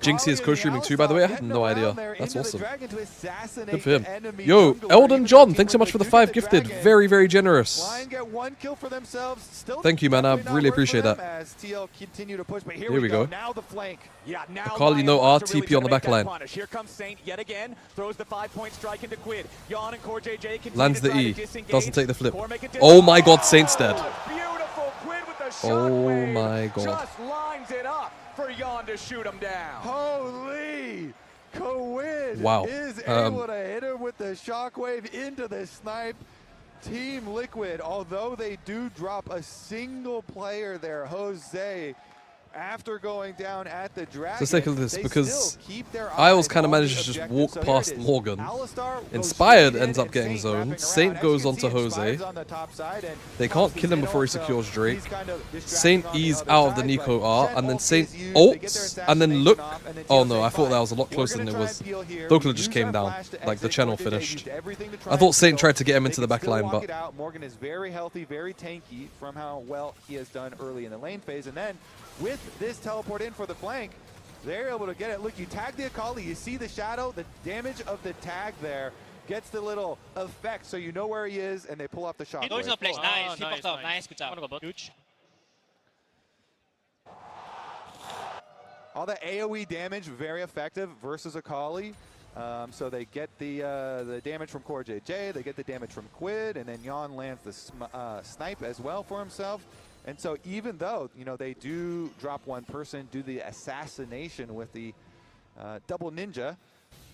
Jinxie is co-streaming too, by the way. I had no idea. That's awesome. Good for him. Yo, Elden John, thanks so much for the 5 gifted. Very, very generous. Lion get 1 kill for themselves. Still Thank you, man. I really appreciate that. As TL continue to push, but Here we go. Now the flank. Yeah, now Akali no RTP on the back line. Here comes Saint yet again. Throws the 5-point strike into Quid. LYON and Core JJ continue Lands to the try E. to disengage. Doesn't take the flip. Core make it Oh my god, Saint's dead. Beautiful Quid with the Oh shockwave. my god. Just lines it up for LYON to shoot him down. Holy! Quid Wow. is able to hit him with the shockwave into the snipe. Team Liquid, although they do drop a single player there, Jose, after going down at the Dragon, Let's take a look at this, they because still keep their Isles eyes kind of on managed the to just objective. walk So here past it is. Morgan. Alistar goes Inspired straight in ends up and getting Saint zoned. wrapping Saint around. goes As you onto can see, Jose. Inspired's on the top side and They can't Foxy's kill him in before he also. secures Drake. He's kind of distracting Saint on the E's other out of the side, Nico but R, Shen and then ults Saint is used to get their ults, and then assassination look. off, and then Oh TL no, I say, thought that was a lot "Fine, closer we're than it gonna was. try and peel here." Dokla We just use came our down, flash to like the exit. channel Core JJ finished. used everything to try I and thought Saint peel. tried to get him They into the can back still line, walk but it out. Morgan is very healthy, very tanky from how well he has done early in the lane phase, and then with this teleport in for the flank, They're able to get it. Look, you tag the Akali, you see the shadow, the damage of the tag there gets the little effect so you know where he is, and they pull off the shot. Nice, he popped up. Nice, good job. Huge. All the AoE damage, very effective versus Akali. So they get the damage from Core JJ, they get the damage from Quid, and then Yon lands the snipe as well for himself. And so even though, you know, they do drop one person, do the assassination with the double ninja,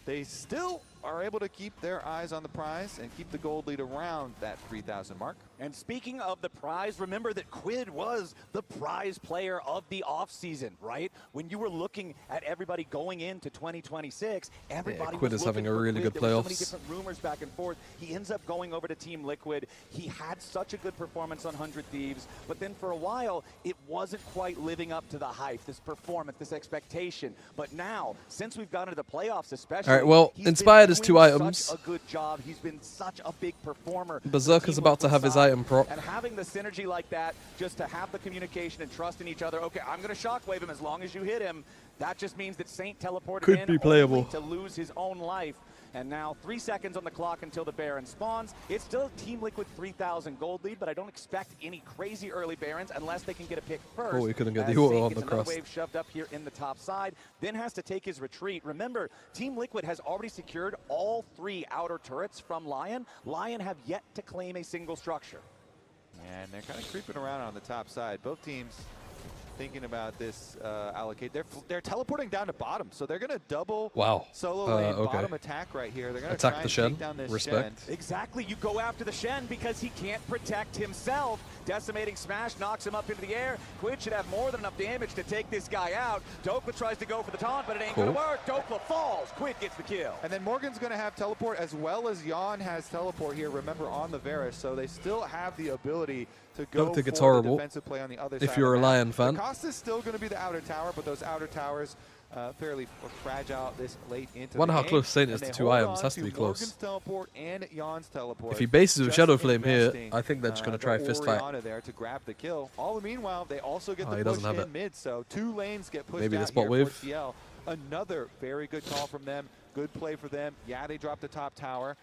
they still are able to keep their eyes on the prize and keep the gold lead around that 3,000 mark. And speaking of the prize, remember that Quid was the prize player of the offseason, right? When you were looking at everybody going into 2026, everybody Quid was is having a looking for really Quid. good There were so playoffs. many different rumors back and forth. He ends up going over to Team Liquid. He had such a good performance on 100 Thieves, but then for a while, it wasn't quite living up to the hype, this performance, this expectation. But now, since we've gotten to the playoffs especially, All right, well, Inspired is 2 items. such a good job. He's been such a big performer. Berserker's about to have his item prop. And having the synergy like that, just to have the communication and trust in each other. Okay, I'm going to shockwave him as long as you hit him. That just means that Saint teleported Could in be playable. only to lose his own life. And now 3 seconds on the clock until the Baron spawns. It's still Team Liquid 3,000 gold lead, but I don't expect any crazy early Barons unless they can get a pick first. Oh, he couldn't get as the auto Saint on gets the another crust. wave shoved up here in the top side, then has to take his retreat. Remember, Team Liquid has already secured all 3 outer turrets from LYON. LYON have yet to claim a single structure. And they're kind of creeping around on the top side. Both teams thinking about this allocate. They're teleporting down to bottom, so they're going to double solo lane bottom attack right here. They're going to attack try the and Shen. take down this Respect. Shen. Exactly, you go after the Shen because he can't protect himself. Decimating Smash knocks him up into the air. Quid should have more than enough damage to take this guy out. Dokla tries to go for the taunt, but it ain't gonna work. Dokla falls. Quid gets the kill. And then Morgan's going to have teleport as well as Yon has teleport here, remember, on the Varus. So they still have the ability to go Don't think it's for the horrible defensive play on the other if side you're of a the map. LYON fan. The cost is still going to be the outer tower, but those outer towers fairly fragile this late into Wonder the how game. close Saint is And to they 2 hold items. on Has to be close. Morgan's teleport and Yon's teleport. If he bases with Just Shadow Flame here, investing, I think they're just going to try the fist fight. Orianna there to grab the kill. All the meanwhile, they also get Oh, the he push doesn't have in it. mid, so 2 lanes get pushed Maybe out the spot here wave. for TL. Another very good call from them. Good play for them. Yeah, they dropped the top tower.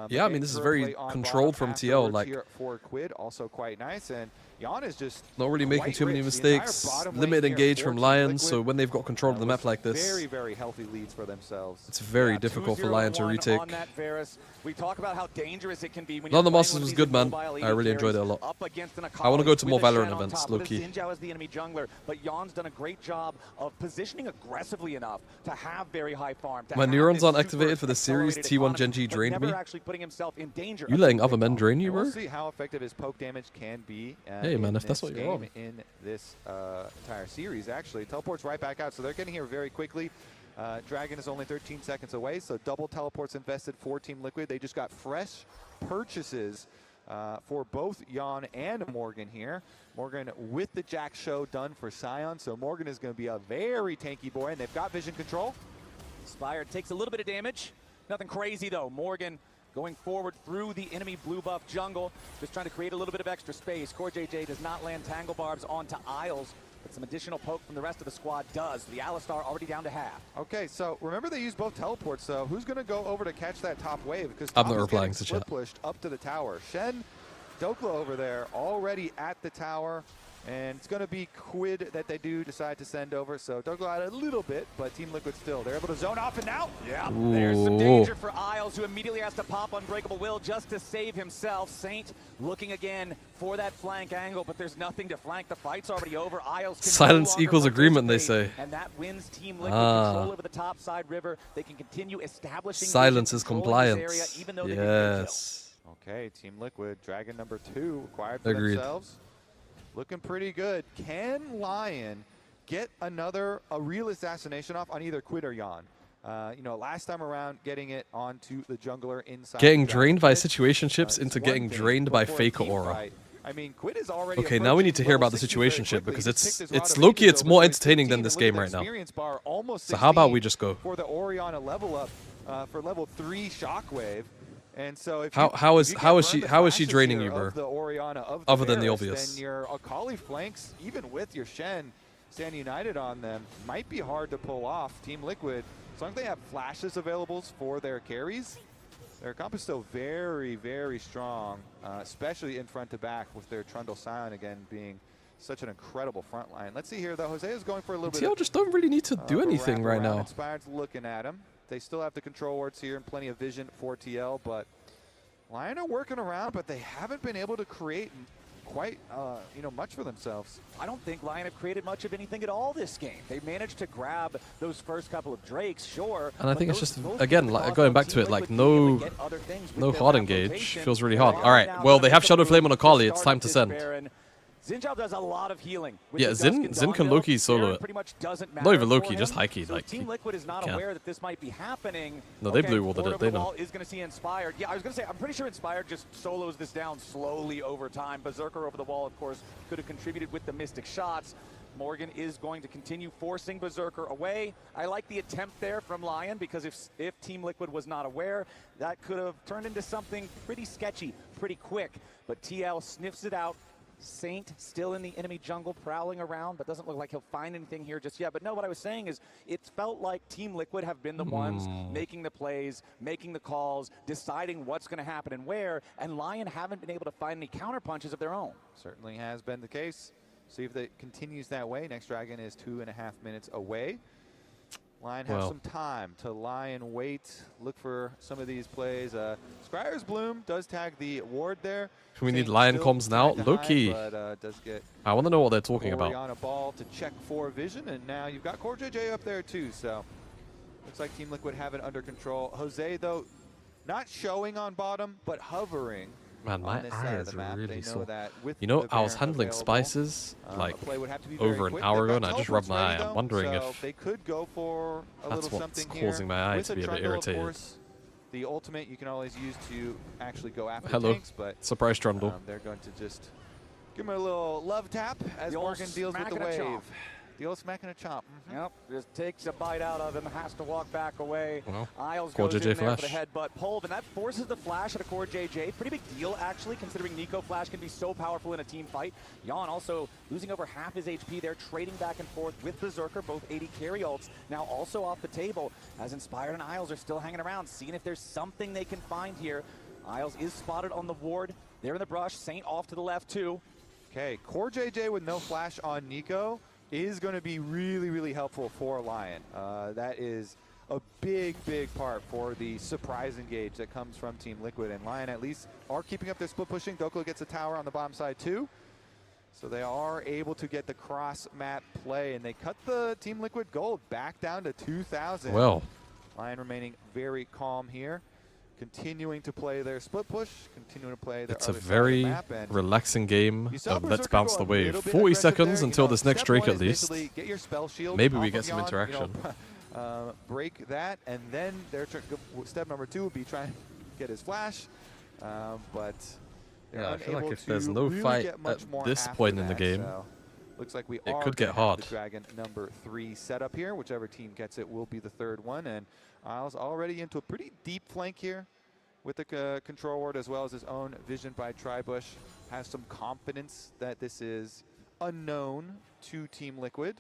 Yeah, I mean, this is very controlled from TL. Like, here for Quid, also quite nice. And Yon is just not really making quite too many rich. The entire mistakes. bottom lane Limited here engage for from Team LYON, Liquid, so when they've got control of the map like this, very, very healthy leads for themselves. it's very difficult for LYON to retake. On that Varus. We talk about how dangerous it can be when None of the you're Masters playing was with good, these man. mobile I really AD enjoyed it a carries lot. up against an I want to go to with more a Shen Valorant on events, top, with a low-key. Xin as the enemy jungler, but Yon's done a great job of positioning aggressively enough to have very high farm. My neurons aren't activated for the series. T1 Genji drained me. Never actually putting himself in danger. You letting other men drain you, We'll bro? see how effective his poke damage can be. Hey, man, in if that's this what you're game, on. in this entire series, actually. Teleports right back out, so they're getting here very quickly. Dragon is only 13 seconds away, so double teleports invested for Team Liquid. They just got fresh purchases for both Yon and Morgan here. Morgan with the Jack show done for Sion, so Morgan is going to be a very tanky boy, and they've got vision control. Inspired takes a little bit of damage. Nothing crazy, though. Morgan going forward through the enemy blue buff jungle, just trying to create a little bit of extra space. Core JJ does not land Tangle Barbs onto Isles, but some additional poke from the rest of the squad does. The Alistar already down to half. Okay, so remember they use both teleports, so who's going to go over to catch that top wave? Because I'm not replying to chat. Pushed up to the tower. Shen, Dokla over there already at the tower, and it's going to be Quid that they do decide to send over. So Dokla out a little bit, but Team Liquid still. They're able to zone off and now. Yeah, there's some danger for Isles, who immediately has to pop Unbreakable Will just to save himself. Saint looking again for that flank angle, but there's nothing to flank. The fight's already over. Isles can Silence no equals agreement, they say. And that wins Team Liquid control over the top side river. They can continue establishing Silence is control in compliance. this area, even though they didn't get killed. Yes. Okay, Team Liquid, Dragon number 2 acquired for Agreed. themselves. Looking pretty good. Can LYON get a real assassination off on either Quid or Yon? You know, last time around, getting it onto the jungler inside. Getting drained by situationships into getting drained by before a fake team aura. fight. I mean, Quid is already Okay, now we need to hear about the approaching level 60 situationship very because quickly. it's low-key, it's more entertaining than this game right now. Experience bar almost So how about 16 we just go? for the Orianna level up for level 3 Shockwave. And so if How is she flashes draining here you, bro? of the Orianna, of Other than the Varus, obvious. then your Akali flanks, even with your Shen, Stand United on them might be hard to pull off. Team Liquid, as long as they have flashes available for their carries, their comp is still very, very strong, especially in front to back with their Trundle Silent again being such an incredible front line. Let's see here, though. Jose is going for a little bit. TL just don't really need to do anything right now. Inspired's looking at him. They still have the control wards here and plenty of vision for TL, but LYON are working around, but they haven't been able to create quite much for themselves. I don't think LYON have created much of anything at all this game. They managed to grab those first couple of Drakes, sure. And I think it's just, again, like, going back to it, like, no hard engage feels really hard. All right, well, they have Shadow Flame on Akali. It's time to send. Zinjao does a lot of healing. Yeah, Zin can Loki solo it. Not even Loki, just Heike. Like, Team Liquid is not aware that this might be happening. No, they blue walled it. They know. Is going to see Inspired. Yeah, I was going to say, I'm pretty sure Inspired just solos this down slowly over time. Berserker over the wall, of course, could have contributed with the Mystic shots. Morgan is going to continue forcing Berserker away. I like the attempt there from LYON, because if Team Liquid was not aware, that could have turned into something pretty sketchy, pretty quick. But TL sniffs it out. Saint still in the enemy jungle prowling around, but doesn't look like he'll find anything here just yet. But no, what I was saying is it felt like Team Liquid have been the ones making the plays, making the calls, deciding what's going to happen and where, and LYON haven't been able to find any counter punches of their own. Certainly has been the case. See if it continues that way. Next Dragon is 2.5 minutes away. LYON have some time to lie and wait, look for some of these plays. Scryer's Bloom does tag the ward there. We need LYON comms now. Loki. Does get I want to know what they're talking about. On a ball to check for vision, and now you've got Core JJ up there too. So looks like Team Liquid have it under control. Jose, though, not showing on bottom, but hovering. Man, my eyes are really sore. You know, I was handling spices like over an hour ago, and I just rubbed my eye. I'm wondering if they could go for a that's little what's something causing my eye to be a bit irritated. Of course, the ultimate you can always use to actually go after Hello. tanks, but Surprise Trundle. they're going to just give him a little love tap as Morgan deals with the wave. The old smack and a chop. Yep, just takes a bite out of him, has to walk back away. Well, Isles Core goes JJ in there flash. for the headbutt. Pulve, and that forces the flash at a Core JJ. Pretty big deal, actually, considering Nico Flash can be so powerful in a team fight. LYON also losing over half his HP there, trading back and forth with Berserker, both 80 carry ults, now also off the table, as Inspired and Isles are still hanging around, seeing if there's something they can find here. Isles is spotted on the ward. They're in the brush. Saint off to the left, too. Okay, Core JJ with no flash on Nico is going to be really, really helpful for LYON. That is a big, big part for the surprise engage that comes from Team Liquid. And LYON at least are keeping up their split pushing. Doklo gets a tower on the bottom side too. So they are able to get the cross map play, and they cut the Team Liquid gold back down to 2,000. Well, LYON remaining very calm here. Continuing to play their split push, continuing to play their it's a very relaxing game of let's bounce the wave. 40 seconds until this next Drake at least. Get your spell shield Maybe we get some interaction. Break that, and then their step number 2 would be trying to get his flash. But yeah, I feel like if there's no fight at this point in the game, looks like it could get hard. The Dragon number 3 setup here. Whichever team gets it will be the third one. And Isles already into a pretty deep flank here with the control ward, as well as his own vision by Tribush. Has some confidence that this is unknown to Team Liquid,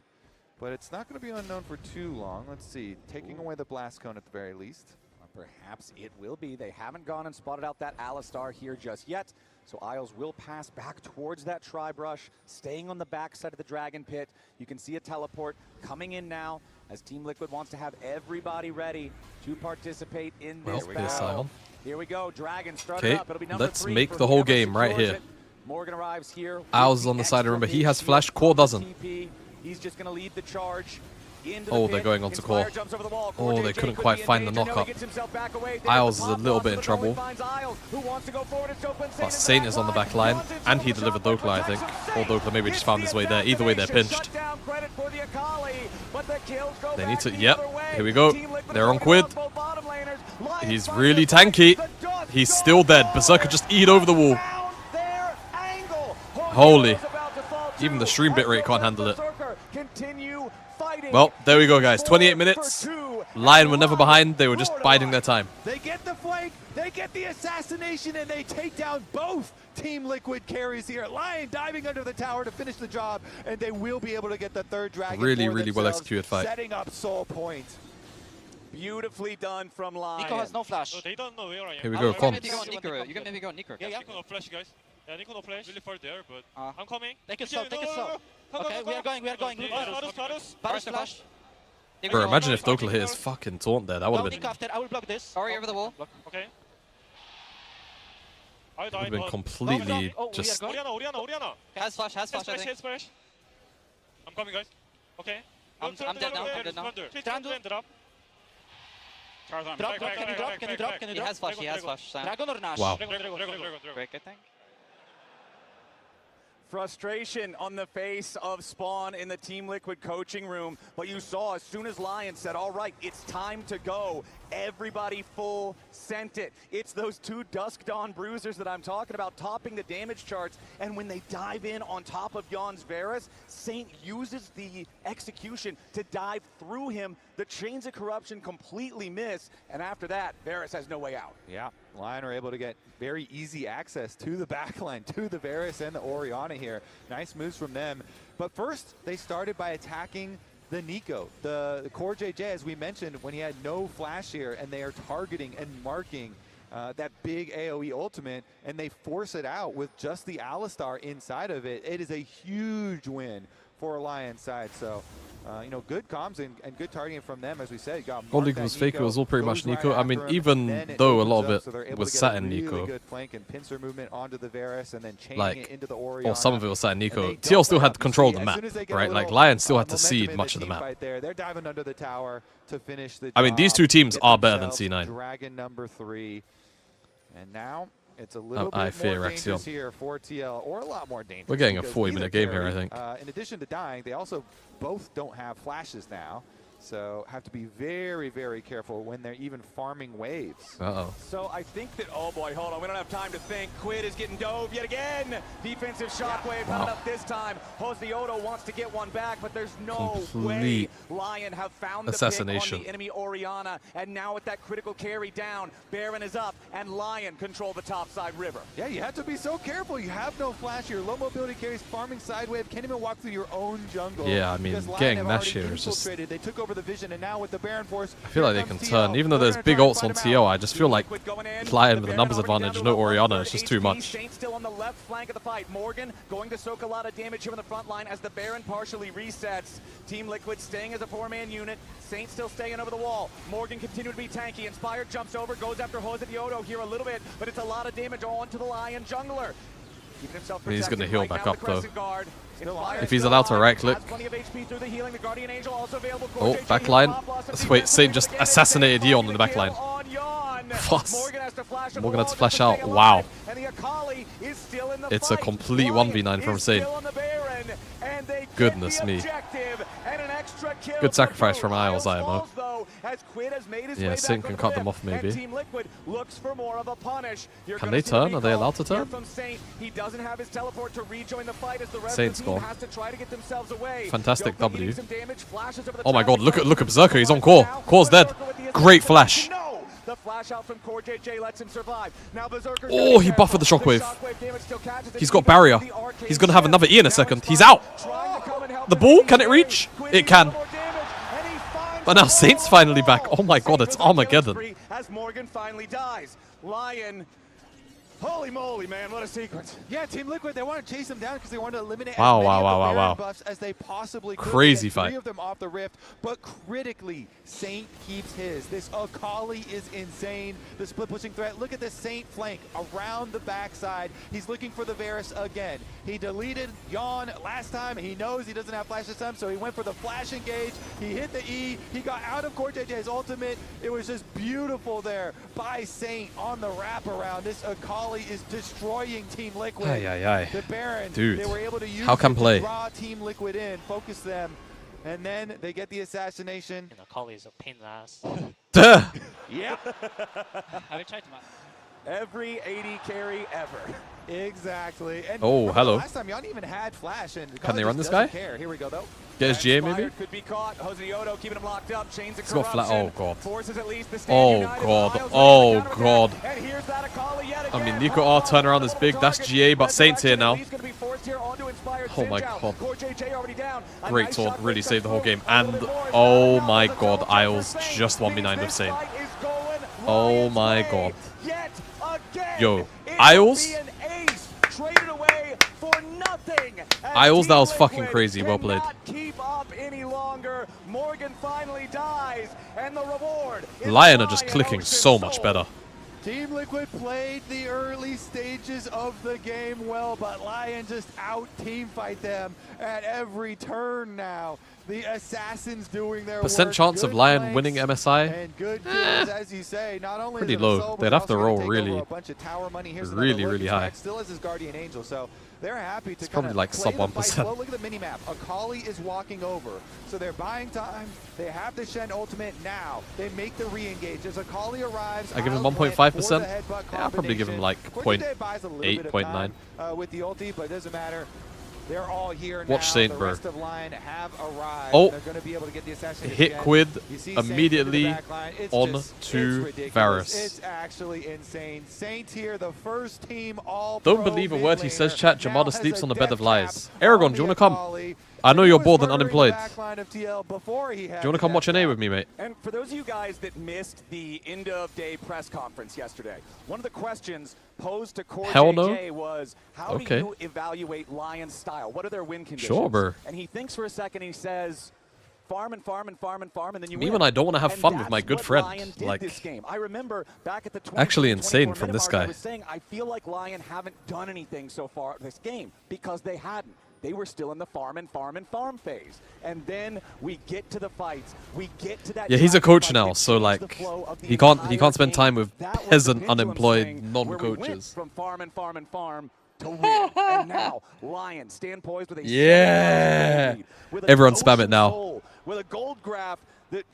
but it's not going to be unknown for too long. Let's see, taking away the blast cone at the very least. Perhaps it will be. They haven't gone and spotted out that Alistar here just yet. So Isles will pass back towards that Tri-Brush, staying on the backside of the Dragon Pit. You can see a teleport coming in now as Team Liquid wants to have everybody ready to participate in this battle. Here we go. Dragon started up. It'll be number 3. Let's make the whole game right here. Morgan arrives here. Owls on the side. Remember, he has flash. Core doesn't. He's just going to lead the charge. Oh, they're going on to Core. Oh, they couldn't quite find the knockup. Isles is a little bit in trouble. But Saint is on the back line, and he delivered Dokla, I think. Or Dokla maybe just found his way there. Either way, they're pinched. They need to, yep, here we go. They're on Quid. He's really tanky. He's still dead. Berserker just eat over the wall. Holy. Even the stream bitrate can't handle it. Well, there we go, guys. 28 minutes. LYON were never behind. They were just biding their time. They get the flank. They They get the assassination and they take down both Team Liquid carries here. LYON diving under the tower to finish the job, and they will be able to get the third dragon. Really well executed fight. Setting up Soul Point. Beautifully done from LYON. Nico has no flash. No, they don't know where I am. Here we go, comms. You can maybe go on Nico. Yeah, Nico no flash, guys. Yeah, Nico no flash. Really far there, but I'm coming. Take it slow, take it slow. Okay, we are going. Varus flash. Bro, imagine if Dokal hit his fucking taunt there. That would have been... I will block this. Sorry, over the wall. Okay. Would have been completely just... Oriana. Has flash, I think. Splash. I'm coming, guys. Okay. I'm dead now. Try to drop. Can you drop? He has flash. Dragon or Nash? Wow. Break, I think. Frustration on the face of Spawn in the Team Liquid coaching room. But you saw as soon as LYON said, all right, it's time to go, everybody full sent it. It's those two Dusk Dawn bruisers that I'm talking about topping the damage charts. And when they dive in on top of Yon's Varus, Saint uses the execution to dive through him. The Chains of Corruption completely miss. And after that, Varus has no way out. Yeah, LYON are able to get very easy access to the backline, to the Varus and the Oriana here. Nice moves from them. But first, they started by attacking the Nico, the core JJ, as we mentioned, when he had no flash here, and they are targeting and marking that big AoE ultimate, and they force it out with just the Alistar inside of it. It is a huge win for LYON's side. So, you know, good comms and good targeting from them, as we said. All League was fake, it was all pretty much Nico. I mean, even though a lot of it was sat in Nico. Good flank and pincer movement onto the Varus, and then chaining like, it into the Oriana. or some of it was sat in Nico. TL still had control of the map, right? Like, LYON still had to seed much of the map. They're diving under the tower to finish the I mean, these two teams are better than C9. Dragon number 3. And now it's a little I bit fear more dangerous Rexion. here for TL, or a lot more dangerous. We're getting a because 40-minute game here, I think. in addition to dying, they also both don't have flashes now. So have to be very, very careful when they're even farming waves. Uh-oh. So I think that, oh boy, hold on, we don't have time to think. Quid is getting dove yet again. Defensive shockwave coming up this time. Hosdioto wants to get one back, but there's no way LYON have found the pick on the enemy Oriana. And now with that critical carry down, Baron is up, and LYON control the top side river. Yeah, you have to be so careful. You have no flash here. Low mobility carries, farming side wave, can't even walk through your own jungle. Yeah, I mean, getting Nash here is just... They took over the vision, and now with the Baron force, I feel like they can turn. Even though there's big ults on TL, I just feel like LYON with a numbers advantage, no Oriana, it's just too much. Saint still on the left flank of the fight. Morgan going to soak a lot of damage here on the front line as the Baron partially resets. Team Liquid staying as a 4-man unit. Saint still staying over the wall. Morgan continuing to be tanky. Inspired jumps over, goes after Hosdioto here a little bit, but it's a lot of damage on to the LYON jungler. Keeping himself protected. He's going to heal right back now, up though. If he's allowed to right click. Oh, backline. Wait, Saint just assassinated Yeon in the backline. Morgan had to flash out. Wow. It's a complete 1v9 from Saint. Goodness me. Good sacrifice from Isles, IMO. Yeah, Saint can cut them off maybe. Can they turn? Are they allowed to turn? Saint's gone. Fantastic W. Oh my god, look at Berserker, he's on core. Core's dead. Great flash. The flash out from Core JJ lets him survive. Now Berserker's oh, he buffered the shockwave. He's got barrier. He's gonna have another E in a second. He's out. The ball, can it reach? It can. But now Saint's finally back. Oh my god, it's Armageddon. As Morgan finally dies. LYON. Holy moly, man, what a sequence. Yeah, Team Liquid, they want to chase them down because they want to eliminate wow, as many wow, of the wow. buffs as they possibly could. Crazy fight. 3 of them off the rift, but critically, Saint keeps his. This Akali is insane. The split pushing threat. Look at the Saint flank around the backside. He's looking for the Varus again. He deleted Yawn last time. He knows he doesn't have flash this time, so he went for the flash engage. He hit the E. He got out of Core JJ's ultimate. It was just beautiful there by Saint on the wraparound. This Akali is destroying Team Liquid. The Baron, dude, they were able to use how can play? Draw Team Liquid in, focus them, and then they get the assassination. Akali is a pain in the ass. Yep. Have you tried to map? Every AD carry ever. Exactly. And oh, hello. Last time LYON even had flash, and Can they run this guy? Care. Here we go though. Get his GA maybe? Could be caught. Hoseyoto keeping him locked up. Chains of He's got flat. Oh god. Forces at least the Oh god. Oh god. I mean, Nico R turnaround is big. That's GA, but Saint's here now. Oh my god. Great taunt. Really saved the whole game. And oh my god, Isles just 1v9 with Saint. Oh my god. Yo, Isles? Isles, that was fucking crazy. Well played. LYON are just clicking so much better. Team Liquid played the early stages of the game well, but LYON just out-teamfight them at every turn now. The Assassins doing their Percent work. chance of LYON winning MSI? And good kills, as you say. Not only pretty low. They'd have to roll really, really high. Still has his Guardian Angel, so they're happy to it's probably like sub 1%. Well, look at the mini-map. Akali is walking over. So they're buying time. They have the Shen ultimate now. They make the re-engage. As Akali arrives, I give him 1.5%. Yeah, I'll probably give him like 0.8, 0.9. With the ulti, but it doesn't matter. They're all here Watch now. Saint, the bro. rest of LYON have arrived. Oh, they're going to be able to get the assassin hit again. Quid You see immediately on it's to ridiculous. Varus. It's actually insane. Saint here, the first team all Don't believe a word he says, chat. Jamada sleeps on the bed of lies. Aragon, do you want to come? I know you're bored and unemployed. Do you want to come watch an A with me, mate? And for those of you guys that missed the end of day press conference yesterday, one of the questions posed to Core JJ was, how do you evaluate LYON's style? What are their win conditions? Sure, bro. And he thinks for a second, he says, farm and farm and farm and farm, and then you Me win. when I don't want to have fun with my good friend. Like, this game. I remember back at the actually insane from this guy. I was saying, I feel like LYON haven't done anything so far this game because they hadn't. They were still in the farm and farm and farm phase. And then we get to the fights. We get to that. Yeah, he's a coach now, so like he can't spend time with peasant unemployed non-coaches. From farm and farm and farm to win. And now LYON stand poised with a yeah. Everyone spam it now. With a gold graph.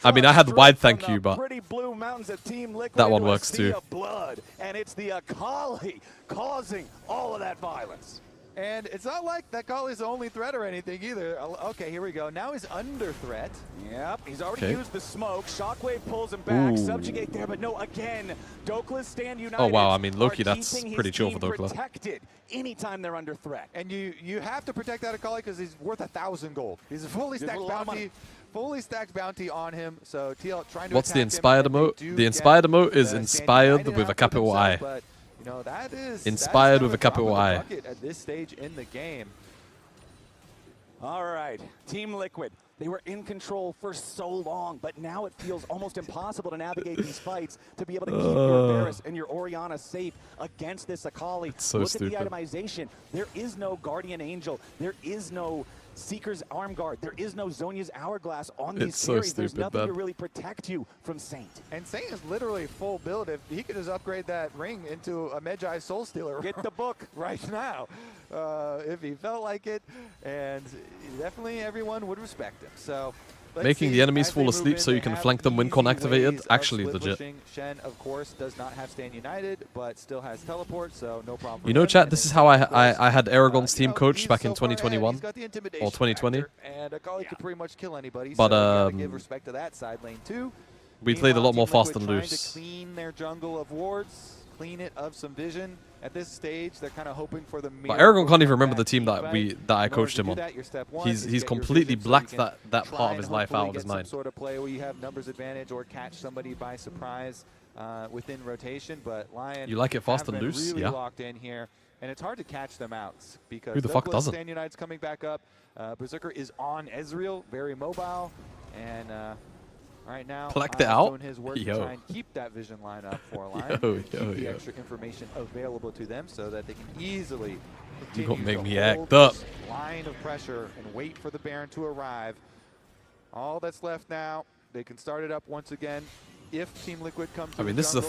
I mean, I had wide thank you, but that one works too. Blood, and it's the Akali causing all of that violence. And it's not like that Akali's the only threat or anything either. Okay, here we go. Now he's under threat. Yep, he's already used the smoke. Shockwave pulls him back. Subjugate there, but no, again, Dokla's stand united. Oh wow, I mean, Loki, that's pretty chill for Dokla. Protected anytime they're under threat. And you have to protect that Akali because he's worth 1,000 gold. He's a fully stacked bounty. Fully stacked bounty on him. So TL trying to. What's the inspired emote? The inspired emote is inspired with a capital I. You know, that is inspired with a capital I. At this stage in the game. All right, Team Liquid. They were in control for so long, but now it feels almost impossible to navigate these fights to be able to keep your Varus and your Orianna safe against this Akali. So Look stupid. at the itemization. There is no Guardian Angel. There is no Seeker's Arm Guard. There is no Zhonya's Hourglass on these series. There's nothing to really protect you from Saint. And Saint is literally full build. If he could just upgrade that ring into a Medjai Soul Stealer. Get the book right now. If he felt like it. And definitely everyone would respect him. So making the enemies fall asleep so you can flank them when con activated, actually legit. Shen, of course, does not have Stand United, but still has teleport, so no problem. You know, chat, this is how I had Aragon's team coached back in 2021 or 2020. And Akali could pretty much kill anybody, but so you gotta give respect to that side lane too. We played a lot more fast and loose. To clean their jungle of wards, clean it of some vision. At this stage, they're kind of hoping for the. But Aragon can't even remember the team that I coached him on. He's completely blacked that part of his life out of his mind. Some sort of play where you have numbers advantage or catch somebody by surprise within rotation, but LYON. You like it fast and loose, really yeah. Locked in here, and it's hard to catch them out because who the fuck doesn't? Stand United's coming back up. Berserker is on Ezreal, very mobile, and. Right now, plucked it out. Doing his work to try and keep that vision line up for LYON. Keep the extra information available to them so that they can easily continue make me hold act up. this line of pressure and wait for the Baron to arrive. All that's left now, they can start it up once again. If Team Liquid comes, I mean, this is a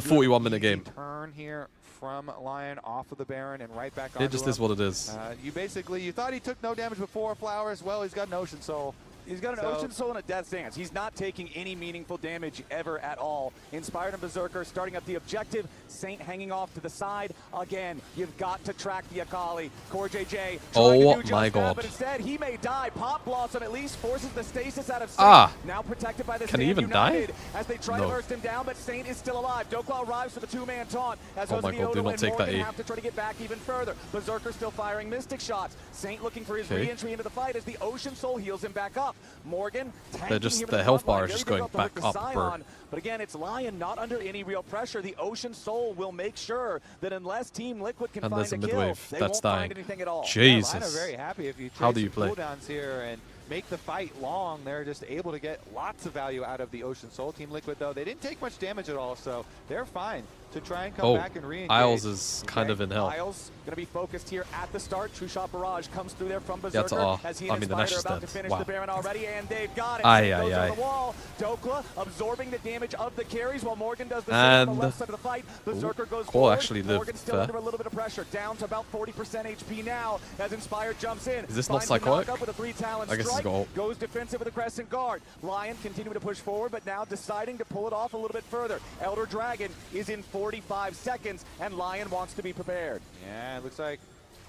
41-minute game. Turn here from LYON off of the Baron and right back on. It just is what it is. You thought he took no damage before Flowers. Well, he's got an Ocean Soul. He's got an Ocean Soul and a Death Stance. He's not taking any meaningful damage ever at all. Inspired and Berserker starting up the objective. Saint hanging off to the side. Again, you've got to track the Akali. Core JJ trying to do just that, but instead he may die. Pop Blossom at least forces the stasis out of Saint. Now protected by the Can he Stand even United die? as they try to burst him down, but Saint is still alive. Dokla arrives for the two-man taunt as Oh my God, do not take that E. have to try to get back even further. Berserker still firing Mystic shots. Saint looking for his re-entry into the fight as the Ocean Soul heals him back up. Morgan the health bar is just going back up, bro. But again, it's LYON not under any real pressure. The Ocean Soul will make sure that unless Team Liquid can And find there's a a mid-wave kill, they that's won't dying. find anything at all. Jesus. LYON are very happy if you How trade do you some play? cooldowns here and make the fight long. They're just able to get lots of value out of the Ocean Soul. Team Liquid, though, they didn't take much damage at all, so they're fine to try and come back and re-engage. Isles is kind of in hell. Isles going to be focused here at the start. True Shot Barrage comes through there from Yeah, Berserker as he and the Inspired Nash are is about dead. to finish Wow. the Baron already, and they've got it. Aye, Goes aye, on the wall. Dokla absorbing the damage of the carries while Morgan does the same on the left side of the fight. Berserker goes forward. actually lived Morgan still fair. under a little bit of pressure, down to about 40% HP now as Inspired jumps in. Is this not Finds the psychotic? knockup with a 3-talon I guess he's strike. got ult. Goes defensive with a Crescent Guard. LYON continuing to push forward, but now deciding to pull it off a little bit further. Elder Dragon is in 45 seconds, and LYON wants to be prepared. Yeah, it looks like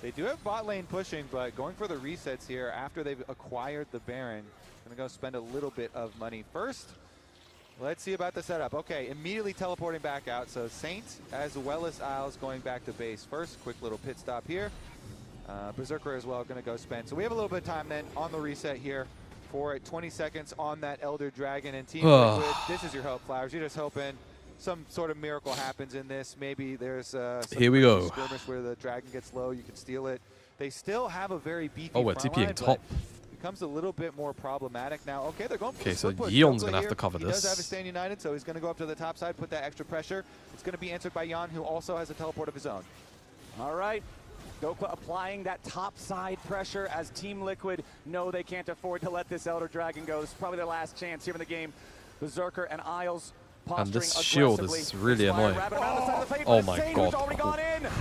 they do have bot lane pushing, but going for the resets here after they've acquired the Baron. Gonna go spend a little bit of money first. Let's see about the setup. Okay, immediately teleporting back out. So Saint as well as Isles going back to base first. Quick little pit stop here. Berserker as well gonna go spend. So we have a little bit of time then on the reset here for it. 20 seconds on that Elder Dragon and Team Liquid. This is your hope, Flowers. You're just hoping some sort of miracle happens in this. Maybe there's some Here we go. skirmish where the dragon gets low, you can steal it. They still have a very beefy we're front TPing line, top. but becomes a little bit more problematic now. Okay, they're going for Okay, the so split push. Yeon's Dokla gonna have here, to cover he does this. have a Stand United, so he's going to go up to the top side, put that extra pressure. It's going to be answered by Yon, who also has a teleport of his own. All right. Dokla applying that top side pressure as Team Liquid know they can't afford to let this Elder Dragon go. This is probably their last chance here in the game. Berserker and Isles And this shield is really annoying. Oh my God.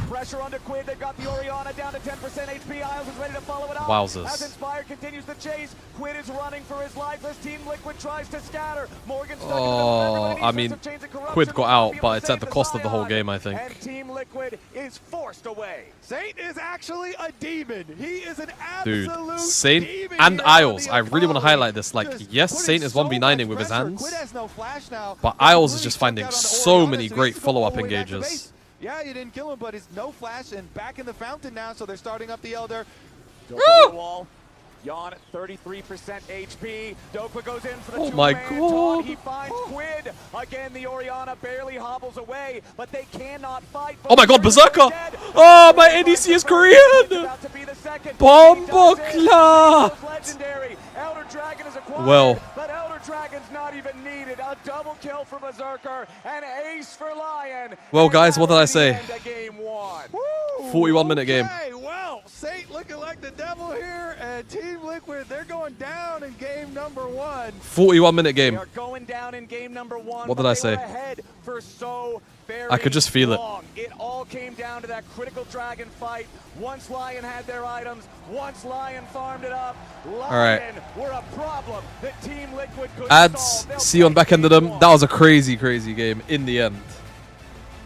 Pressure onto Quid. They've got the Orianna down to 10% HP. Isles is ready to follow it up. Wowzers. As Inspired continues the chase, Quid is running for his life as Team Liquid tries to scatter. Morgan stuck in the middle of everyone. I mean, Quid got out, but it's at the cost of the whole game, I think. And Team Liquid is forced away. Saint is actually a demon. He is an Dude, absolute Saint demon and here on Isles, the I really want to Akali. highlight this. Like, Just yes, putting Saint is so 1v9ing much with his pressure. hands, Quid has no flash now, but but Isles is really just took finding out on the so Orianna, many so he great has to go all follow-up the way back to engages. base. Yeah, you didn't kill him, but he's no flash and back in the fountain now, so they're starting up the Elder. Dokla the wall. Yon at 33% HP. Dokla goes in for the my two-man God. taunt. He finds Quid. Again, the Orianna barely hobbles away, but they cannot fight. Oh my God, Berserker! Oh, my ADC is Korean! Bombokla! Legendary. Elder Dragon is acquired, Well. but Elder Dragon's not even needed. A double kill for Berserker, an ace for LYON. Well, guys, what did I say? And a game one. 41-minute game. Hey, well, Saint looking like the devil here, and Team Liquid, they're going down in game number 1. 41-minute game. They are going down in game number 1. What did but I they say? were ahead for so very I could just feel it. long. It all came down to that critical dragon fight. Once LYON had their items, once LYON farmed it up, LYON were a problem that Team Liquid could Ads, solve. They'll Sion take backended game them. one. That was a crazy, crazy game in the end.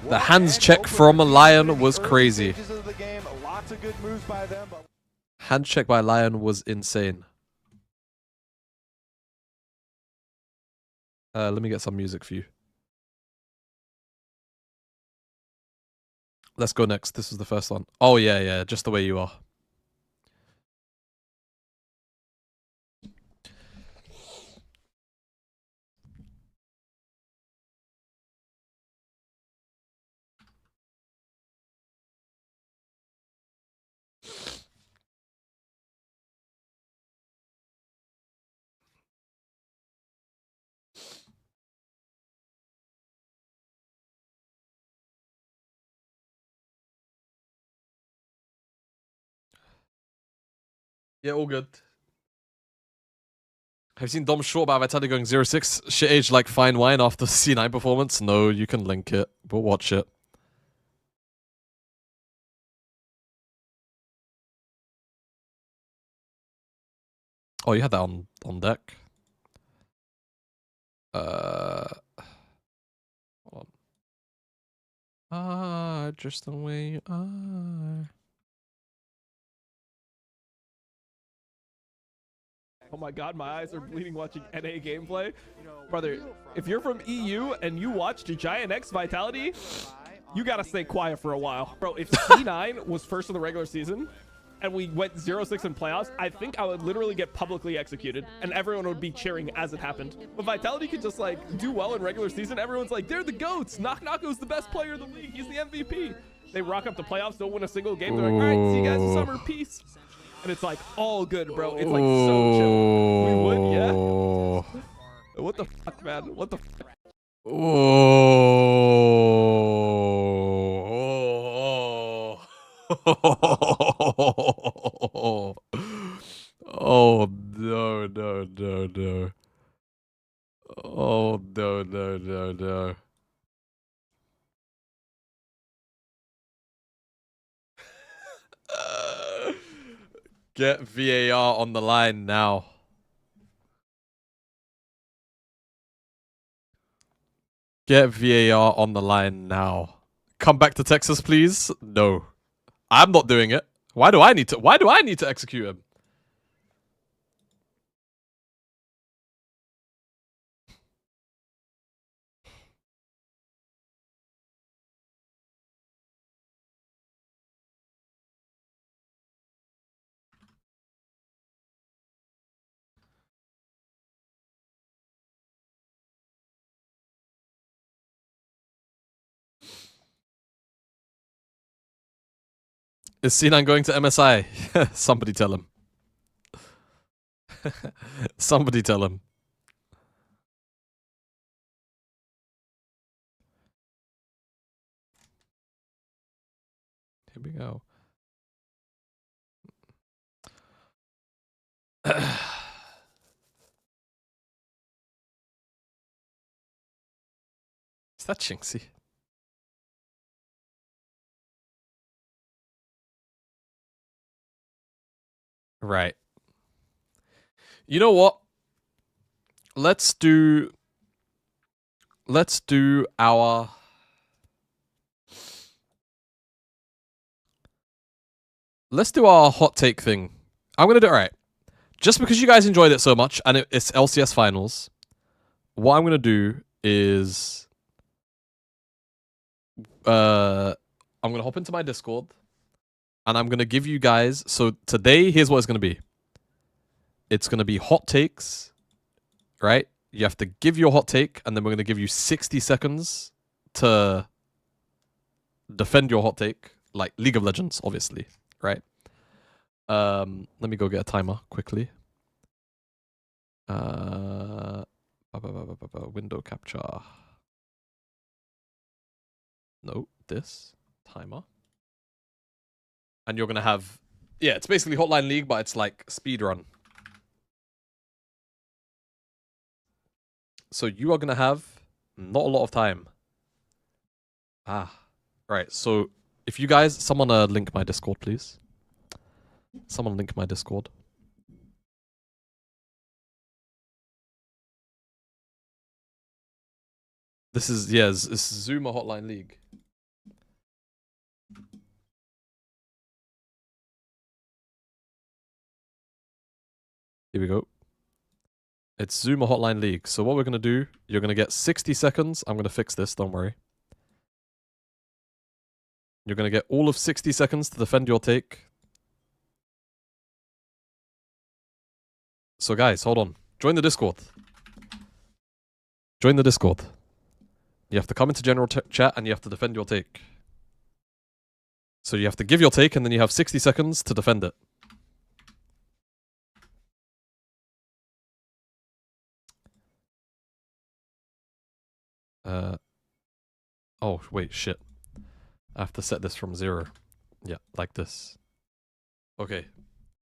The hands check from LYON was crazy. Stages of the game, lots of good moves by them, but Hand check by LYON was insane. Let me get some music for you. Let's go next. This was the first one. Oh, yeah, yeah. Just the way you are. Yeah, all good. Have you seen Dom's short about Vitality going 0-6? Shit aged like fine wine after the C9 performance? No, you can link it. We'll watch it. Oh, you had that on deck. Hold on. Just the way you are. Oh my god, my eyes are bleeding watching NA gameplay. Brother, if you're from EU and you watched Giant X Vitality, you gotta stay quiet for a while. Bro, if C9 was first in the regular season and we went 0-6 in playoffs, I think I would literally get publicly executed and everyone would be cheering as it happened. But Vitality could just like do well in regular season. Everyone's like, they're the GOATs. Knock Knocko's the best player in the league. He's the MVP. They rock up the playoffs, don't win a single game. They're like, all right, see you guys in summer. Peace. And it's like all good, bro. It's like so chill. We would, yeah. What the fuck, man? What the fuck? Oh no. Oh no. Get VAR on the line now. Get VAR on the line now. Come back to Texas, please. No. I'm not doing it. Why do I need to execute him? Is C9 going to MSI? Somebody tell him. Somebody tell him. Here we go. Is that Chinksy? Right. You know what? Let's do our hot take thing. I'm gonna do it right. Just because you guys enjoyed it so much and it's LCS finals, what I'm gonna do is I'm gonna hop into my Discord and I'm gonna give you guys, so today here's what it's gonna be. It's gonna be hot takes, right? You have to give your hot take, and then we're gonna give you 60 seconds to defend your hot take, like League of Legends, obviously, right? Let me go get a timer quickly. Window capture. No, this timer. And you're gonna have, yeah, it's basically Hotline League, but it's like speed run. So you are gonna have not a lot of time. Right. So if you guys, someone link my Discord, please. Someone link my Discord. This is, yeah, it's Zuma Hotline League. Here we go. It's Zuma Hotline League. So what we're going to do, you're going to get 60 seconds. I'm going to fix this, don't worry. You're going to get all of 60 seconds to defend your take. So guys, hold on. Join the Discord. Join the Discord. You have to come into general chat and you have to defend your take. So you have to give your take and then you have 60 seconds to defend it. Oh, wait, shit. I have to set this from 0. Yeah, like this. Okay.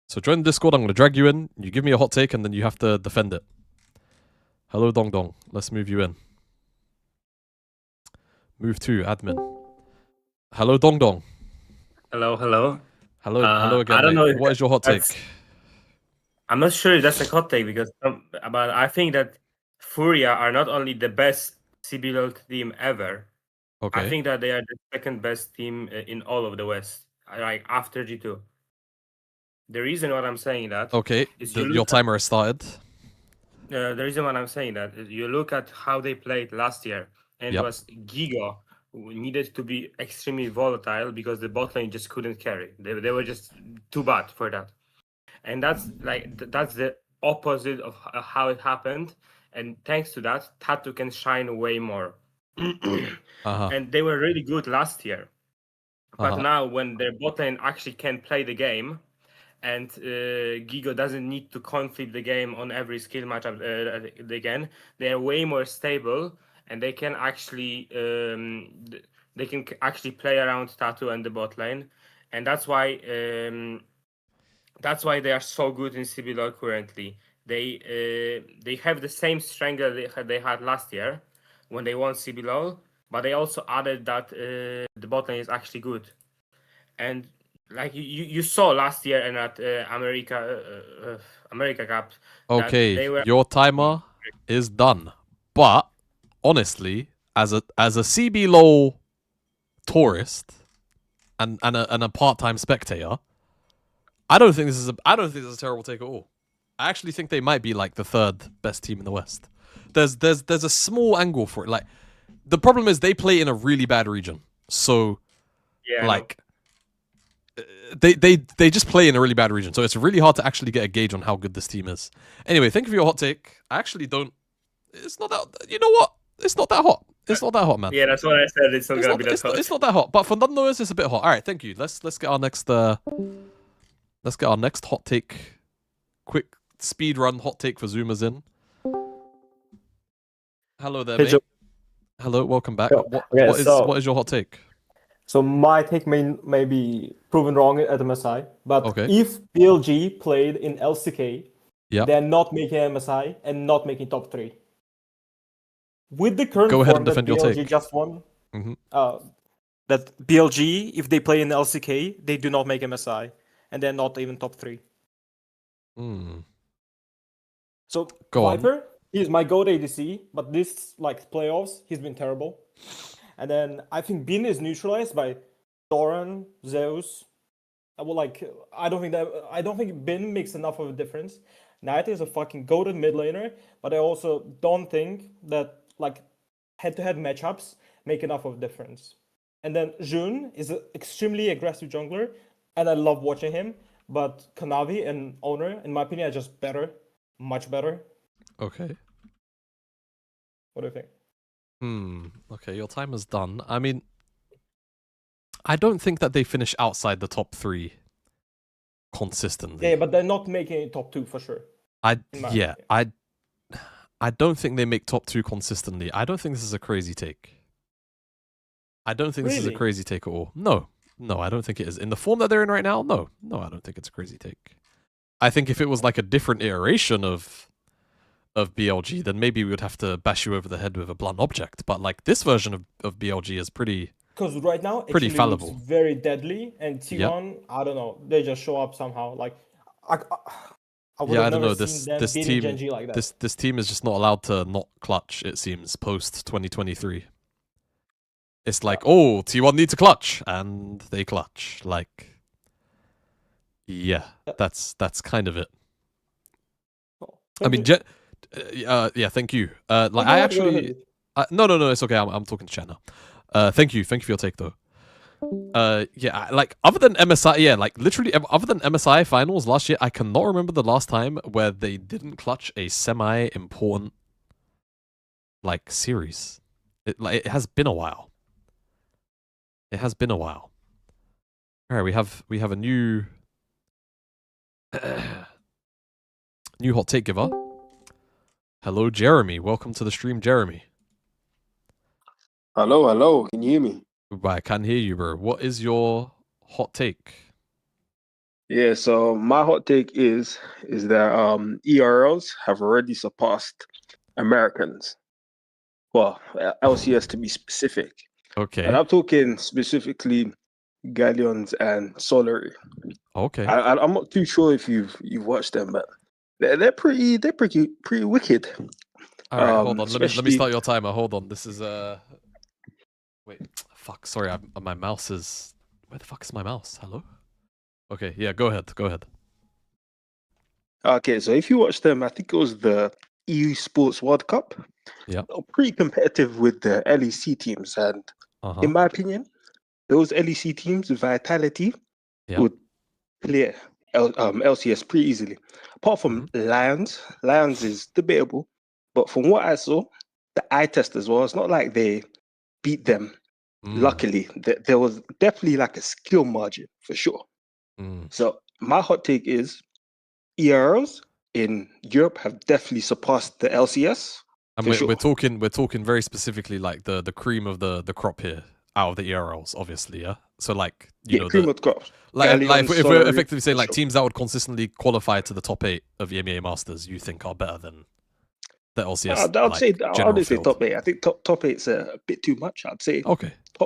So join the Discord, I'm going to drag you in. You give me a hot take and then you have to defend it. Hello, Dong Dong. Let's move you in. Move to admin. Hello, Dong Dong. Hello. Hello again. I don't know. What is your hot take? I'm not sure if that's a hot take because, but I think that Furia are not only the best CBLOL team ever. Okay. I think that they are the second best team in all of the West, like after G2. The reason why I'm saying that. Okay, your timer has started. The reason why I'm saying that is you look at how they played last year, and it was Giga who needed to be extremely volatile because the bot lane just couldn't carry. They were just too bad for that. And that's that's the opposite of how it happened. And thanks to that, Tatu can shine way more. And they were really good last year. But now when their bot lane actually can play the game, and Gigo doesn't need to conflict the game on every skill matchup again, they are way more stable, and they can actually play around Tatu and the bot lane, and that's why they are so good in CBLOL currently. They have the same strength that they had last year when they won CBLOL, but they also added that the bot lane is actually good. And like you saw last year and at America Cup. Okay, your timer is done. But honestly, as a CBLOL tourist and a part-time spectator, I don't think this is a terrible take at all. I actually think they might be like the third best team in the West. There's a small angle for it. Like the problem is they play in a really bad region. So like they just play in a really bad region. So it's really hard to actually get a gauge on how good this team is. Anyway, thank you for your hot take. I actually don't. It's not that. You know what? It's not that hot. It's not that hot, man. Yeah, that's what I said. It's not gonna be that hot. It's not that hot. But for non-knowers, it's a bit hot. All right, thank you. Let's get our next. Let's get our next hot take. Quick speed run hot take for Zoomers in. Hello there, mate. Hello, welcome back. What is your hot take? So my take may be proven wrong at MSI, but if BLG played in LCK, they're not making MSI and not making top 3. With the current form that BLG just won, that BLG, if they play in LCK, they do not make MSI, and they're not even top 3. So Viper, he's my GOAT ADC, but this playoffs, he's been terrible. And then I think Bin is neutralized by Doran, Zeus. I don't think Bin makes enough of a difference. Knight is a fucking goated mid laner, but I also don't think that head-to-head matchups make enough of a difference. And then Jun is an extremely aggressive jungler, and I love watching him. But Kanavi and Owner, in my opinion, are just better, much better. Okay. What do you think? Okay, your time is done. I mean, I don't think that they finish outside the top 3 consistently. Yeah, but they're not making it top 2 for sure. I don't think they make top 2 consistently. I don't think this is a crazy take. I don't think this is a crazy take at all. No, I don't think it is. In the form that they're in right now, no, I don't think it's a crazy take. I think if it was like a different iteration of BLG, then maybe we would have to bash you over the head with a blunt object. But like this version of BLG is pretty. Because right now, pretty fallible, looks very deadly, and T1, I don't know, they just show up somehow. Like, I I don't know. This team, Genji like that. this team is just not allowed to not clutch. It seems post 2023. It's like, oh, T1 need to clutch, and they clutch. Like, yeah, that's kind of it. I mean, yeah, thank you. Like, I actually, no, it's okay. I'm talking to chat now. Thank you for your take though. Yeah, like other than MSI, like literally other than MSI finals last year, I cannot remember the last time where they didn't clutch a semi-important like series. It has been a while. It has been a while. All right, we have a new new hot take giver. Hello, Jeremy. Welcome to the stream, Jeremy. Hello. Can you hear me? I can hear you, bro. What is your hot take? Yeah, so my hot take is that ERLs have already surpassed Americans. Well, LCS to be specific. Okay. And I'm talking specifically Galleons and Solary. Okay. I'm not too sure if you've watched them, but They're pretty wicked. All right, hold on. Let me start your timer. Hold on. This is wait, fuck. Sorry, my mouse is. Where the fuck is my mouse? Hello. Okay, yeah. Go ahead. Go ahead. Okay, so if you watch them, I think it was the EU Sports World Cup. Yeah. Pretty competitive with the LEC teams, and in my opinion, those LEC teams with Vitality would clear LCS pretty easily. Apart from Lions, Lions is debatable, but from what I saw, the eye test as well, it's not like they beat them. Luckily, there was definitely like a skill margin for sure. So my hot take is ERLs in Europe have definitely surpassed the LCS. And we're talking very specifically like the cream of the crop here out of the ERLs, obviously, yeah. So like you know, cream of the crop. Like if we're effectively saying like teams that would consistently qualify to the top 8 of EMEA Masters, you think are better than the LCS? I would say top 8. I think top 8's a bit too much. I'd say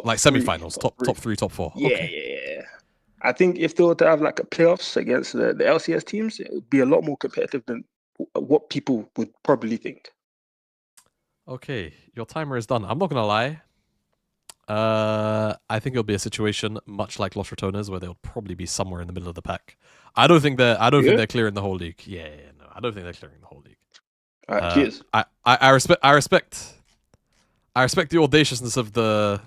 like semi-finals, top 3, top 4. Yeah. I think if they were to have like a playoffs against the LCS teams, it would be a lot more competitive than what people would probably think. Okay, your timer is done. I'm not gonna lie. I think it'll be a situation much like Los Ratones, where they'll probably be somewhere in the middle of the pack. I don't think they're clearing the whole league. No, I don't think they're clearing the whole league. All right, cheers. I respect the audaciousness of the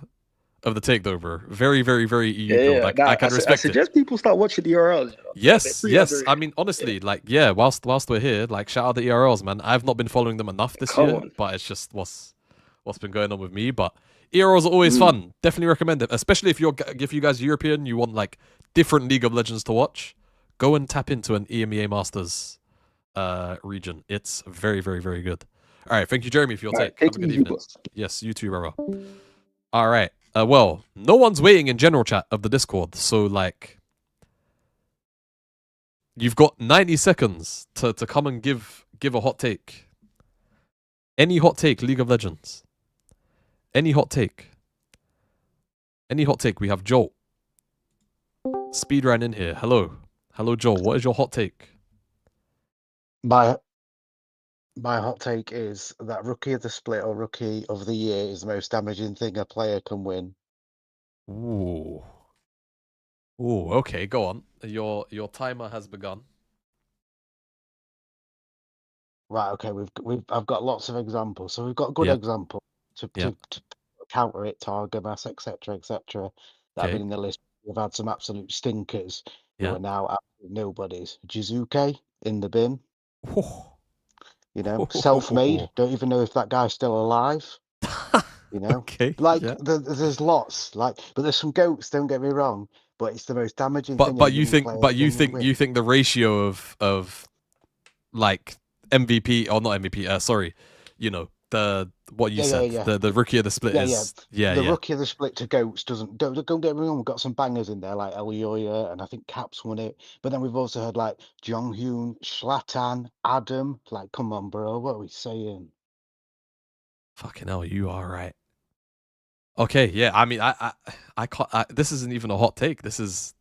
takeover. Very, very, very EU build. I can respect it. I suggest people start watching the ERLs. You know? Yes. I mean, honestly, like, whilst we're here, like, shout out the ERLs, man. I've not been following them enough this year, but it's just what's been going on with me. But ERLs are always fun. Definitely recommend it, especially if you guys are European, you want like different League of Legends to watch. Go and tap into an EMEA Masters region. It's very, very, very good. All right, thank you, Jeremy, for your take. Have a good evening. Yes, you too, brother. All right. Well, no one's waiting in general chat of the Discord, so like, you've got 90 seconds to come and give a hot take. Any hot take, League of Legends. Any hot take. We have Joel. Speedrun in here. Hello, Joel. What is your hot take? My hot take is that Rookie of the Split or Rookie of the Year is the most damaging thing a player can win. Ooh, okay, go on. Your timer has begun. Right, okay, I've got lots of examples. So we've got good examples to counter it, Targamas, etc., that have been in the list. We've had some absolute stinkers who are now absolute nobodies. Jizuke in the bin. You know, self-made. Don't even know if that guy's still alive. You know, there's lots. Like, but there's some goats. Don't get me wrong. But it's the most damaging. But you think the ratio of like MVP or not MVP? Sorry, you know what you said. The Rookie of the Split is the Rookie of the Split to goats doesn't. Don't get me wrong. We've got some bangers in there like LYON, and I think Caps won it. But then we've also had like Jonghyun, Zlatan, Adam. Like, come on, bro. What are we saying? Fucking hell, you are right. Okay, yeah. I mean, I can't. This isn't even a hot take. This has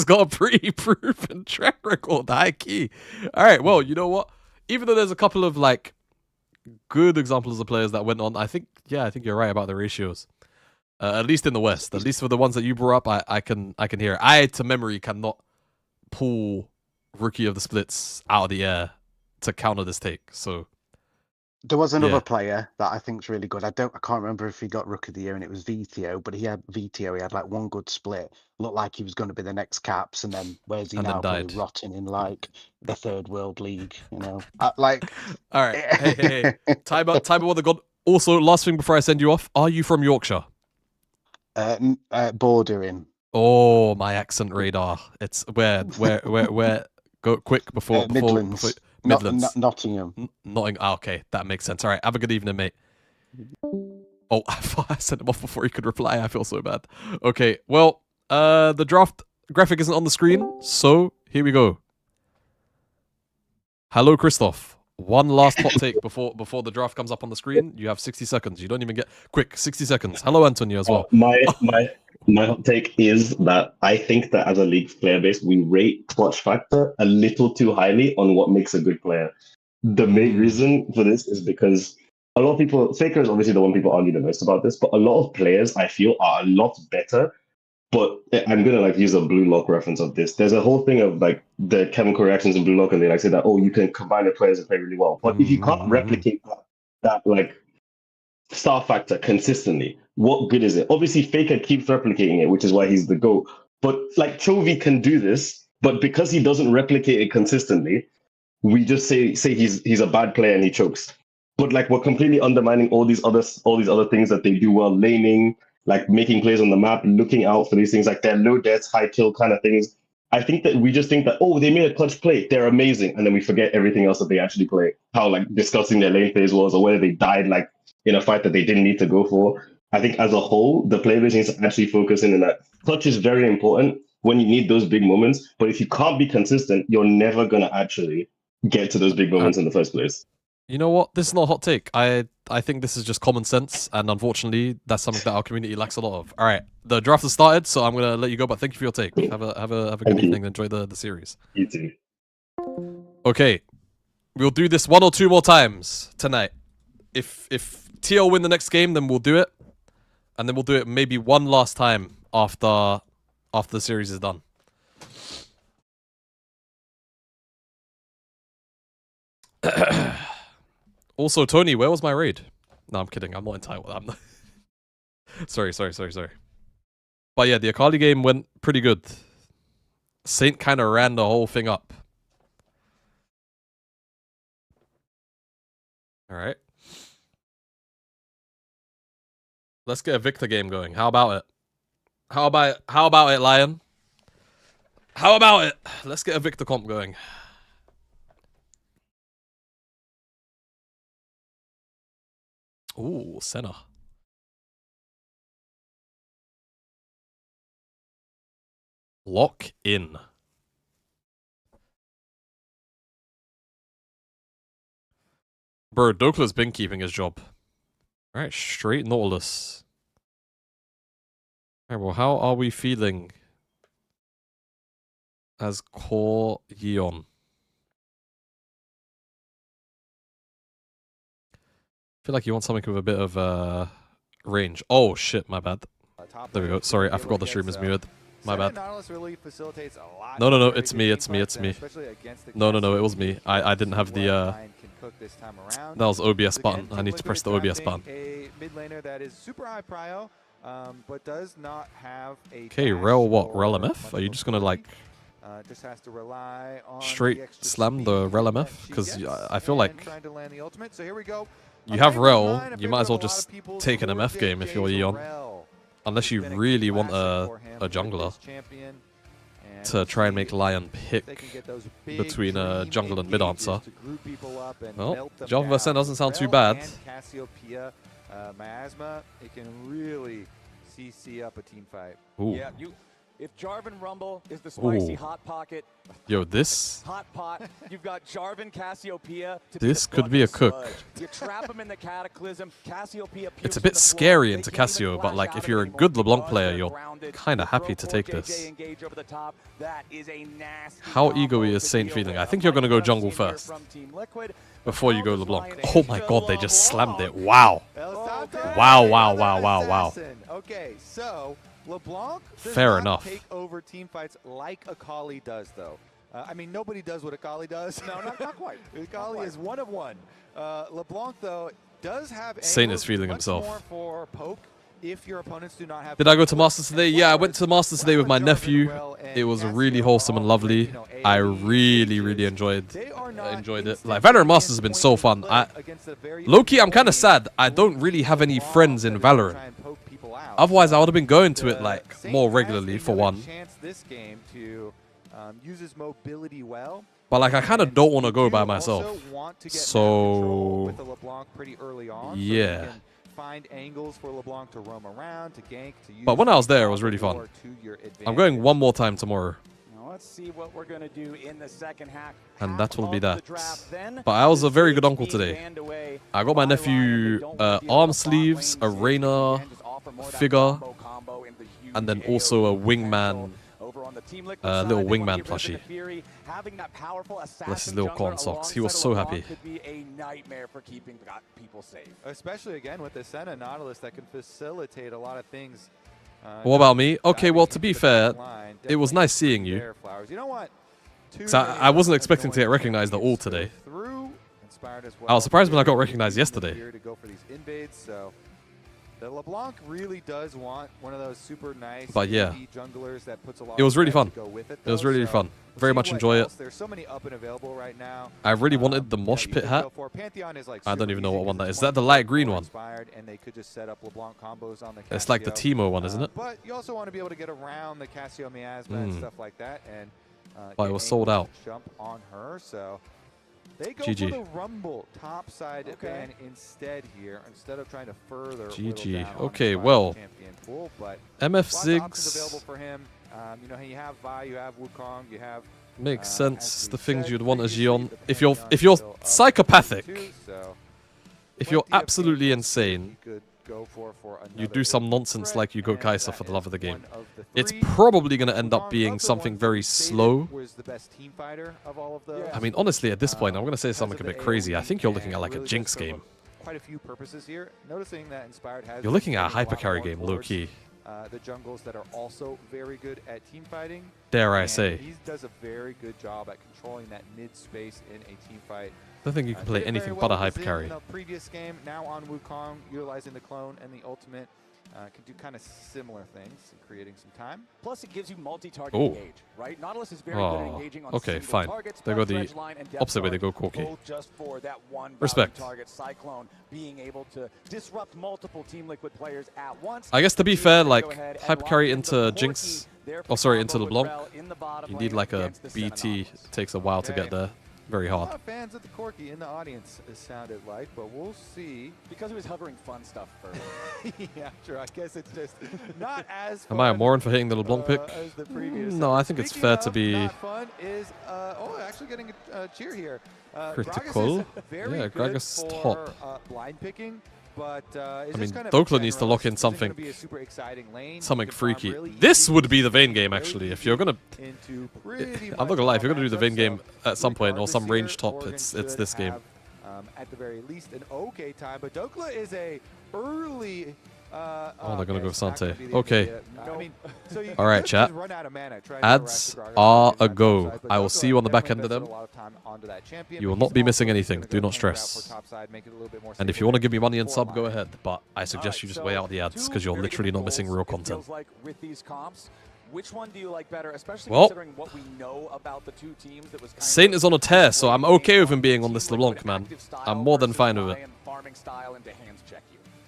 got a pretty proven track record. High key. All right. Well, you know what? Even though there's a couple of like good examples of players that went on, I think you're right about the ratios. At least in the West. At least for the ones that you brought up, I can hear it. I to memory cannot pull Rookie of the Splits out of the air to counter this take. So. There was another player that I think's really good. I can't remember if he got Rookie of the Year and it was VTO, but he had like one good split. Looked like he was going to be the next Caps, and then where's he now? Probably rotting in like the third world league, you know. Like, all right, hey, time out. What the god. Also, last thing before I send you off, are you from Yorkshire? Bordering. Oh, my accent radar. It's where? Go quick before Midlands. Midlands. Nottingham. Okay, that makes sense. All right, have a good evening, mate. Oh, I thought I sent him off before he could reply. I feel so bad. Okay, well, the draft graphic isn't on the screen, so here we go. Hello, Christoph. One last hot take before the draft comes up on the screen. You have 60 seconds. You don't even get quick 60 seconds. Hello, Antonio, as well. My hot take is that I think that as a League player base, we rate clutch factor a little too highly on what makes a good player. The main reason for this is because a lot of people, Faker is obviously the one people argue the most about this, but a lot of players I feel are a lot better. But I'm gonna use a Blue Lock reference of this. There's a whole thing of the chemical reactions in Blue Lock, and they say that you can combine the players and play really well. But if you can't replicate that star factor consistently, what good is it? Obviously, Faker keeps replicating it, which is why he's the GOAT. But Chovy can do this, but because he doesn't replicate it consistently, we just say he's a bad player and he chokes. But we're completely undermining all these other things that they do well, laning, making plays on the map, looking out for these things, they're low deaths, high kill kind of things. I think that we just think that, they made a clutch play, they're amazing, and then we forget everything else that they actually play. How disgusting their lane phase was, or whether they died in a fight that they didn't need to go for. I think as a whole, the player base needs to actually focus in on that. Clutch is very important when you need those big moments, but if you can't be consistent, you're never gonna actually get to those big moments in the first place. You know what? This is not a hot take. I think this is just common sense, and unfortunately, that's something that our community lacks a lot of. All right, the draft has started, so I'm gonna let you go. But thank you for your take. Have a good evening. Enjoy the series. You too. Okay, we'll do this one or two more times tonight. If TL win the next game, then we'll do it, and then we'll do it maybe one last time after the series is done. Also, Tony, where was my raid? No, I'm kidding. I'm not entitled. I'm not. Sorry. But yeah, the Akali game went pretty good. Saint kind of ran the whole thing up. All right. Let's get a Victor game going. How about it? How about it, Lion? How about it? Let's get a Victor comp going. Ooh, Senna. Lock in. Bro, Dokla's been keeping his job. Alright, straight Nautilus. Alright, well, how are we feeling as core LYON? I feel like you want something with a bit of range. Oh shit, my bad. There we go. Sorry, I forgot the stream is muted. My bad. No, it's me. No, it was me. I didn't have the that was OBS button. I need to press the OBS button. Okay, Rel what? Rel MF? Are you just gonna just has to rely on straight slam the Rel MF? Because I feel like so here we go. You have Rel, you might as well just take an MF game if you're LYON. Unless you really want a jungler to try and make Lion pick between a jungle and mid answer. Well, Java Versen doesn't sound too bad. Miasma, it can really CC up a team fight. Ooh. Yeah, if Jarvan Rumble is the spicy hot pocket, yo, this hot pot, you've got Jarvan Cassiopeia. This could be a cook. You trap him in the Cataclysm. Cassiopeia. It's a bit scary into Cassio, but if you're a good LeBlanc player, you're kind of happy to take this. How ego-y is Saint feeling? I think you're going to go jungle first before you go LeBlanc. Oh my god, they just slammed it. Wow. Wow. Okay, so LeBlanc does Fair not enough. take over team fights like Akali does, though. I mean, nobody does what Akali does. No, not quite. Akali is one of one. LeBlanc, though, does have Saint is feeling himself. more for poke if your opponents do not have. Did I go to Masters today? Yeah, I went to the Masters today with my nephew. It was really wholesome and lovely. I really enjoyed it. Valorant Masters has been so fun. Low-key, I'm kind of sad. I don't really have any friends in Valorant. Otherwise, I would have been going to it more regularly for one. Uses mobility well. But I kind of don't want to go by myself. So yeah. Find angles for LeBlanc to roam around, to gank, to use. But when I was there, it was really fun. I'm going one more time tomorrow. Let's see what we're going to do in the second half. And that will be that. But I was a very good uncle today. I got my nephew arm sleeves, a Reina figure, and then also a wingman, little wingman plushie. Bless his little corn socks. He was so happy. Could be a nightmare for keeping people safe. Especially again with the Senna Nautilus that can facilitate a lot of things. What about me? Okay, well, to be fair, it was nice seeing you. So I wasn't expecting to get recognized at all today. I was surprised when I got recognized yesterday. The LeBlanc really does want one of those super nice junglers that puts a lot it was really of fun. to go with it, It was really fun. Very much enjoy it. There's so many up and available right now. I really wanted the mosh pit hat. I don't even know what one that is. Is that the light green one? And they could just set up LeBlanc combos on the It's like the Teemo one, isn't it? But you also want to be able to get around the Cassio Miasma and stuff like that. And but it was sold out. Jump on her, so they go GG. for the Rumble topside ban instead here, instead of trying to further. GG. Okay, well, pool, but MF Ziggs Ziggs available for him. You know, you have Vi, you have Wukong, you have. makes sense. The things you'd want as LYON. If you're psychopathic, if you're absolutely insane, you do some nonsense like you go Kai'Sa for the love of the game. It's probably going to end up being something very slow. I mean, honestly, at this point, I'm going to say something a bit crazy. I think you're looking at like a Jinx game. Quite a few purposes here. Noticing that Inspired has. You're looking at a hyper carry game, low key. The jungles that are also very good at team fighting. Dare I say? He does a very good job at controlling that mid space in a team fight. I don't think you can play anything but a hyper carry. In the previous game, now on Wukong, utilizing the clone and the ultimate, can do kind of similar things, creating some time. Plus, it gives you multi-target engage, right? Nautilus is very good at engaging on okay, fine. They go the opposite way. They go Corki. Just for that one respect. Target Cyclone being able to disrupt multiple Team Liquid players at once. I guess to be fair, like hyper carry into Jinx, oh sorry, into LeBlanc, you need like a BT. It takes a while to get there. Very hard. A lot of fans of the Corki in the audience, it sounded like, but we'll see. Because he was hovering fun stuff first. Yeah, sure. I guess it's just not as fun. Am I a moron for hitting the LeBlanc pick? As the previous no, I think it's fair to be. Not fun is actually getting a cheer here. Critical. Very yeah, Gragas top. Blind picking. But I mean, Dokla needs to lock in something freaky. Really this would be the Vayne game, actually. If you're gonna, I'm not gonna lie. If you're gonna do the Vayne game at some point or some range top, it's this game. At the very least, an okay time. But Dokla is a early. Oh, they're gonna go Sante. Okay. I mean, so all right, chat. Ads are a go. I will see you on the back end of them. You will not be missing anything. Do not stress. And if you want to give me money and sub, go ahead. But I suggest you just weigh out the ads because you're literally not missing real content. Which one do you like better, especially well, considering what we know about the two teams? That was Saint is on a tear, so I'm okay with him being on this LeBlanc, man. I'm more than fine with it.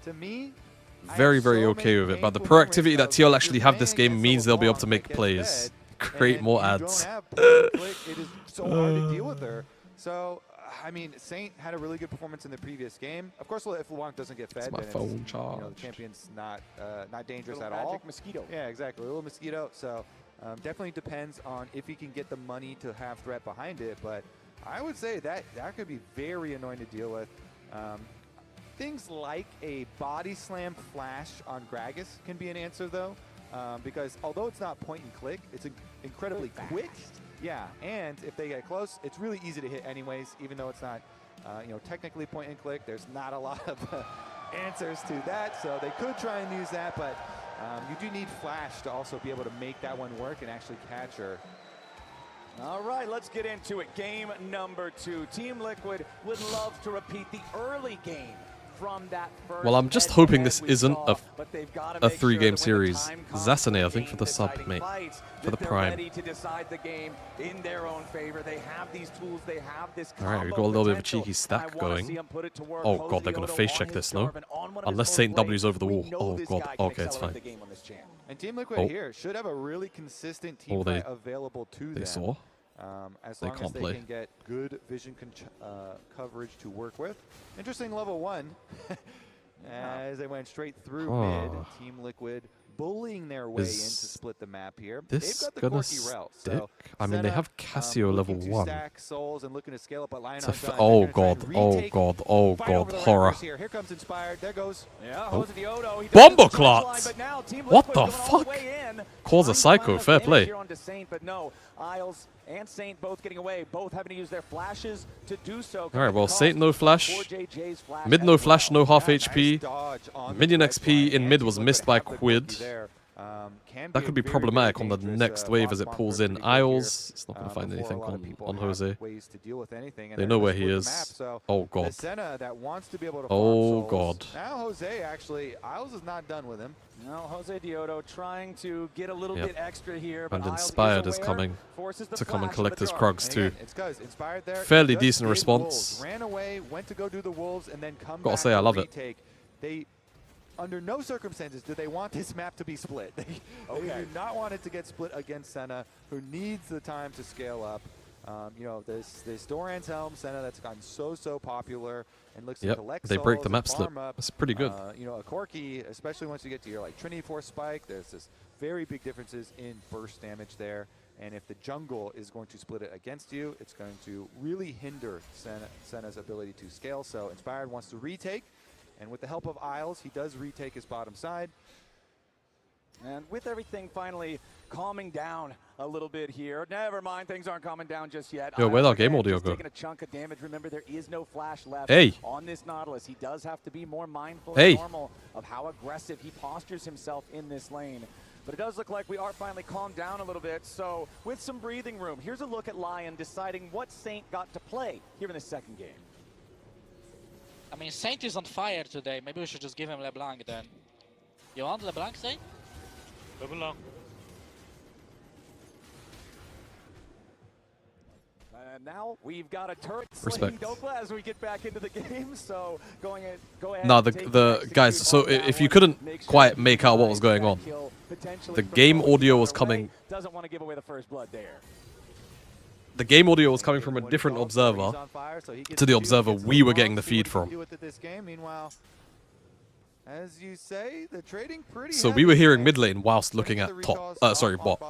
To me, very, very okay with it. But the proactivity that TL actually have this game means they'll be able to make plays, create more ads. It is so hard to deal with her. So, I mean, Saint had a really good performance in the previous game. Of course, if LeBlanc doesn't get fed, then the champion's not dangerous at all. Mosquito. Yeah, exactly. A little mosquito. So, definitely depends on if he can get the money to have threat behind it. But I would say that could be very annoying to deal with. Things like a body slam flash on Gragas can be an answer, though, because although it's not point and click, it's incredibly quick. Yeah, and if they get close, it's really easy to hit anyways, even though it's not, technically point and click. There's not a lot of answers to that, so they could try and use that, but you do need flash to also be able to make that one work and actually catch her. All right, let's get into it. Game number 2. Team Liquid would love to repeat the early game from that first. Well, I'm just hoping this isn't a 3-game series. Zasane, I think, for the sub, mate. For the prime. Ready to decide the game in their own favor. They have these tools. They have this. All right, we got a little bit of a cheeky stack going. Oh god, they're gonna face check this, no? Unless Saint W's over the wall. Oh god. Okay, it's fine. And Team Liquid here should have a really consistent team fight available to them. They saw. As long as they can get good vision coverage to work with. Interesting level 1 as they went straight through mid. Team Liquid bullying their way in to split the map here. This They've got the gonna quirky rel. stick? So I mean, they Senna, have Casio level looking to 1. stack souls and looking to scale up, but LYON It's aren't done. oh They're gonna god, try and oh retake, god, oh fight god, over the horror. Raptors here. Here comes Inspired. There goes. Yeah, Oh. Jose Diodo, he Bomber clots! What the fuck? Calls a psycho, fair play. Here onto Saint, but no, Isles and Saint both getting away, both having to use their flashes to do so. Alright, well, Saint no flash. Mid no flash, no half HP. Minion XP in mid was missed by Quid. That could be problematic on the next wave as it pulls in Isles. It's not going to find anything on Jose. They know where he is. Oh god. Oh god. Now Jose actually, Isles is not done with him. Now Jose Diodo trying to get a little bit extra here. And but Inspired is coming to come and collect his Krugs too. Fairly decent response. Ran away, went to go do the Wolves, and then come Gotta back say, I love it. retake. They, under no circumstances do they want this map to be split. They do not want it to get split against Senna, who needs the time to scale up. You know, this Doran's Helm Senna that's gotten so popular and looks to collect they break the souls map and slip. farm up. That's pretty good. You know, a Corki, especially once you get to your like Trinity Force Spike, there's this very big differences in burst damage there. And if the jungle is going to split it against you, it's going to really hinder Senna's ability to scale. So Inspired wants to retake, and with the help of Isles, he does retake his bottom side. And with everything finally calming down a little bit here, never mind, things aren't calming down just yet. Yo, where'd our game audio go? Taking a chunk of damage. Remember, there is no flash left on this Nautilus. He does have to be more mindful than normal of how aggressive he postures himself in this lane. But it does look like we are finally calmed down a little bit. So with some breathing room, here's a look at LYON deciding what Saint got to play here in the second game. I mean, Saint is on fire today. Maybe we should just give him LeBlanc then. You want LeBlanc, Saint? LeBlanc. And now we've got a turret slaying Dokla as we get back into the game. So go ahead. No, the guys. So if you couldn't quite make out what was going on, the game audio was coming. Doesn't want to give away the first blood there. The game audio was coming from a different observer to the observer we were getting the feed from. Meanwhile, as you say, the trading pretty So we were hearing mid lane whilst looking at top. Sorry, bot.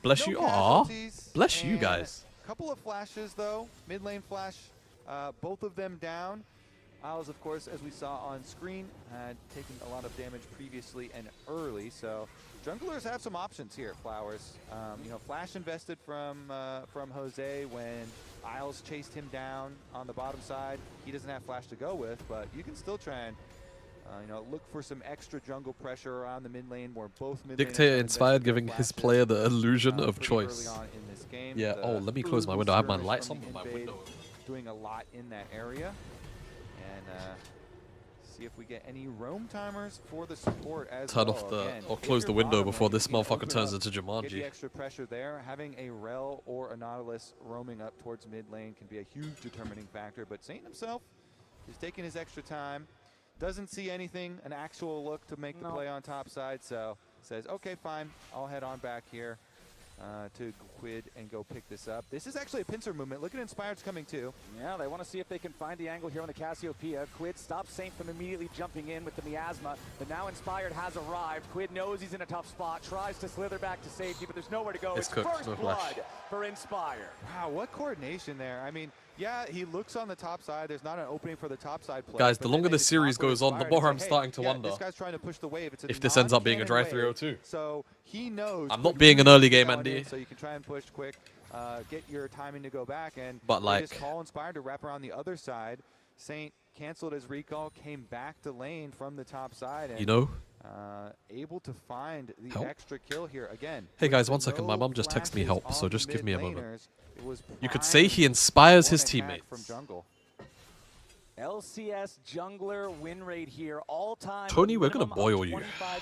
Bless you. Aww. Bless you guys. Couple of flashes though, mid lane flash, both of them down. Isles, of course, as we saw on screen, had taken a lot of damage previously and early, so junglers have some options here. Flowers, you know, flash invested from Jose when Isles chased him down on the bottom side. He doesn't have flash to go with, but you can still try and you know, look for some extra jungle pressure around the mid lane where both mid Dictator Inspired giving his player the illusion of choice. Yeah, oh, let me close my window. I have my lights on with my window. Doing a lot in that area. And see if we get any roam timers for the support as Turn well. off the, Again, or close the window before this motherfucker turns into into Get the Jumanji. extra pressure there. Having a Rel or a Nautilus roaming up towards mid lane can be a huge determining factor. But Saint himself is taking his extra time. Doesn't see anything, an actual look to make the play on top side, so says, okay, fine, I'll head on back here to Quid and go pick this up. This is actually a pincer movement. Look at Inspired's coming too. Yeah, they want to see if they can find the angle here on the Cassiopeia. Quid stops Saint from immediately jumping in with the miasma, but now Inspired has arrived. Quid knows he's in a tough spot, tries to slither back to safety, but there's nowhere to go. It's cooked, first no blood flash. for Inspired. Wow, what coordination there. I mean, yeah, he looks on the top side. There's not an opening for the top side play. Guys, the longer this series goes on, the more I'm starting to wonder this guy's trying to push the wave. It's if this ends up being a dry 302. So he knows. I'm not being an early game Andy. So you can try and push quick, get your timing to go back, and but like, just call Inspired to wrap around the other side. Saint canceled his recall, came back to lane from the top side, and you know, able to find the extra kill here again. Hey guys, 1 second. My mom just texted me help, so just give me a moment. You could say he inspires his teammates. LCS jungler win rate here, all-time. Tony, we're gonna boil you.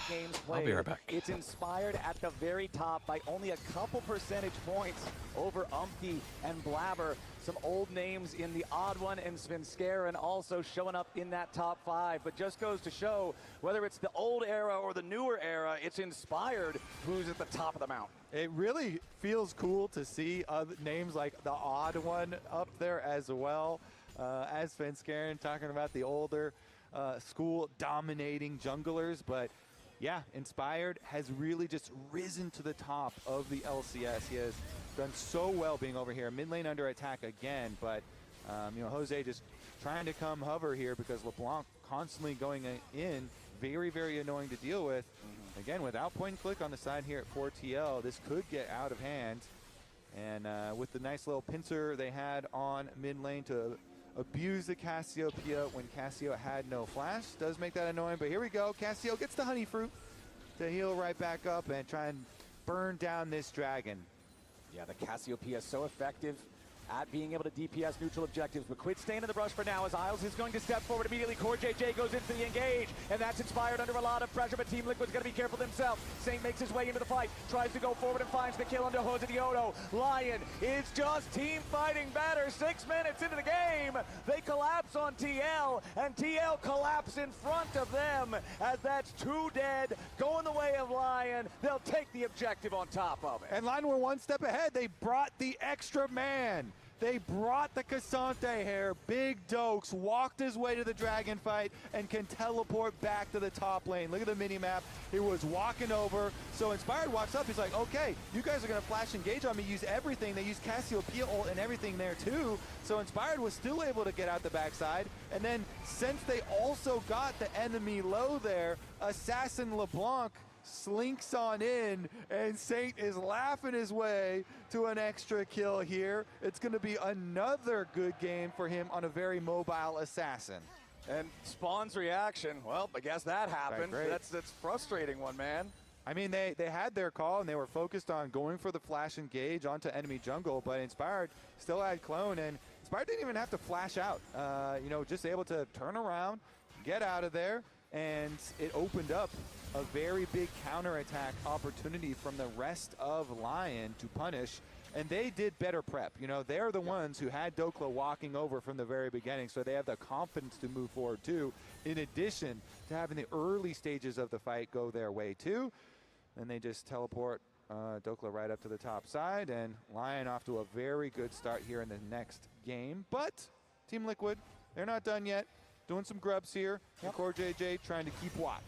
Games I'll be right back. It's Inspired at the very top by only a couple percentage points over Umpty and Blabber. Some old names in the odd one and Svenskeren also showing up in that top 5. But just goes to show whether it's the old era or the newer era, it's Inspired who's at the top of the mountain. It really feels cool to see other names like the odd one up there as well. As Svenskeren talking about the older school dominating junglers, but yeah, Inspired has really just risen to the top of the LCS. He has done so well being over here. Mid lane under attack again, but you know, Jose just trying to come hover here because LeBlanc constantly going in. Very, very annoying to deal with. Again, without point and click on the side here at 4TL, this could get out of hand. And with the nice little pincer they had on mid lane to abuse the Cassiopeia when Cassio had no flash, does make that annoying. But here we go. Cassio gets the honey fruit to heal right back up and try and burn down this dragon. Yeah, the Cassiopeia is so effective at being able to DPS neutral objectives, but quit staying in the brush for now as Isles is going to step forward immediately. Core JJ goes into the engage, and that's Inspired under a lot of pressure, but Team Liquid's going to be careful themselves. Saint makes his way into the fight, tries to go forward and finds the kill under Jose Diodo. Lion is just team fighting better. 6 minutes into the game, they collapse on TL, and TL collapse in front of them as that's 2 dead, going the way of Lion. They'll take the objective on top of it. And Lion were 1 step ahead. They brought the extra man. They brought the Cassante here. Big Dokes walked his way to the dragon fight and can teleport back to the top lane. Look at the mini-map. He was walking over. So Inspired walks up. He's like, okay, you guys are going to flash engage on me, use everything. They use Cassiopeia ult and everything there too. So Inspired was still able to get out the backside. And then since they also got the enemy low there, Assassin LeBlanc slinks on in, and Saint is laughing his way to an extra kill here. It's going to be another good game for him on a very mobile assassin. And Spawn's reaction, well, I guess that happened. Right, that's frustrating one, man. I mean, they had their call, and they were focused on going for the flash engage onto enemy jungle, but Inspired still had clone, and Inspired didn't even have to flash out. You know, just able to turn around, get out of there, and it opened up a very big counterattack opportunity from the rest of Lion to punish, and they did better prep. You know, they're the ones who had Dokla walking over from the very beginning, so they have the confidence to move forward too, in addition to having the early stages of the fight go their way too. And they just teleport Dokla right up to the top side, and Lion off to a very good start here in the next game. But Team Liquid, they're not done yet. Doing some grubs here, and Core JJ trying to keep watch.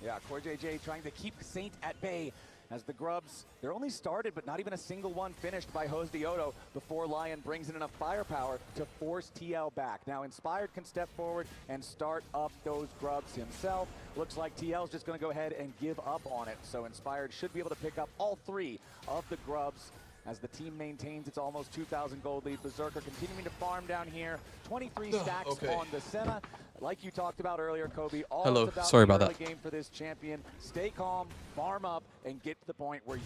Yeah, Core JJ trying to keep Saint at bay as the grubs, they're only started, but not even a single one finished by Jose Diodo before Lion brings in enough firepower to force TL back. Now Inspired can step forward and start up those grubs himself. Looks like TL's just going to go ahead and give up on it. So Inspired should be able to pick up all 3 of the grubs as the team maintains its almost 2,000 gold lead. Berserker continuing to farm down here. 23 stacks on the Senna. Like you talked about earlier, Kobe, all about sorry about the that. game for this champion. Stay calm, farm up, and get to the point where you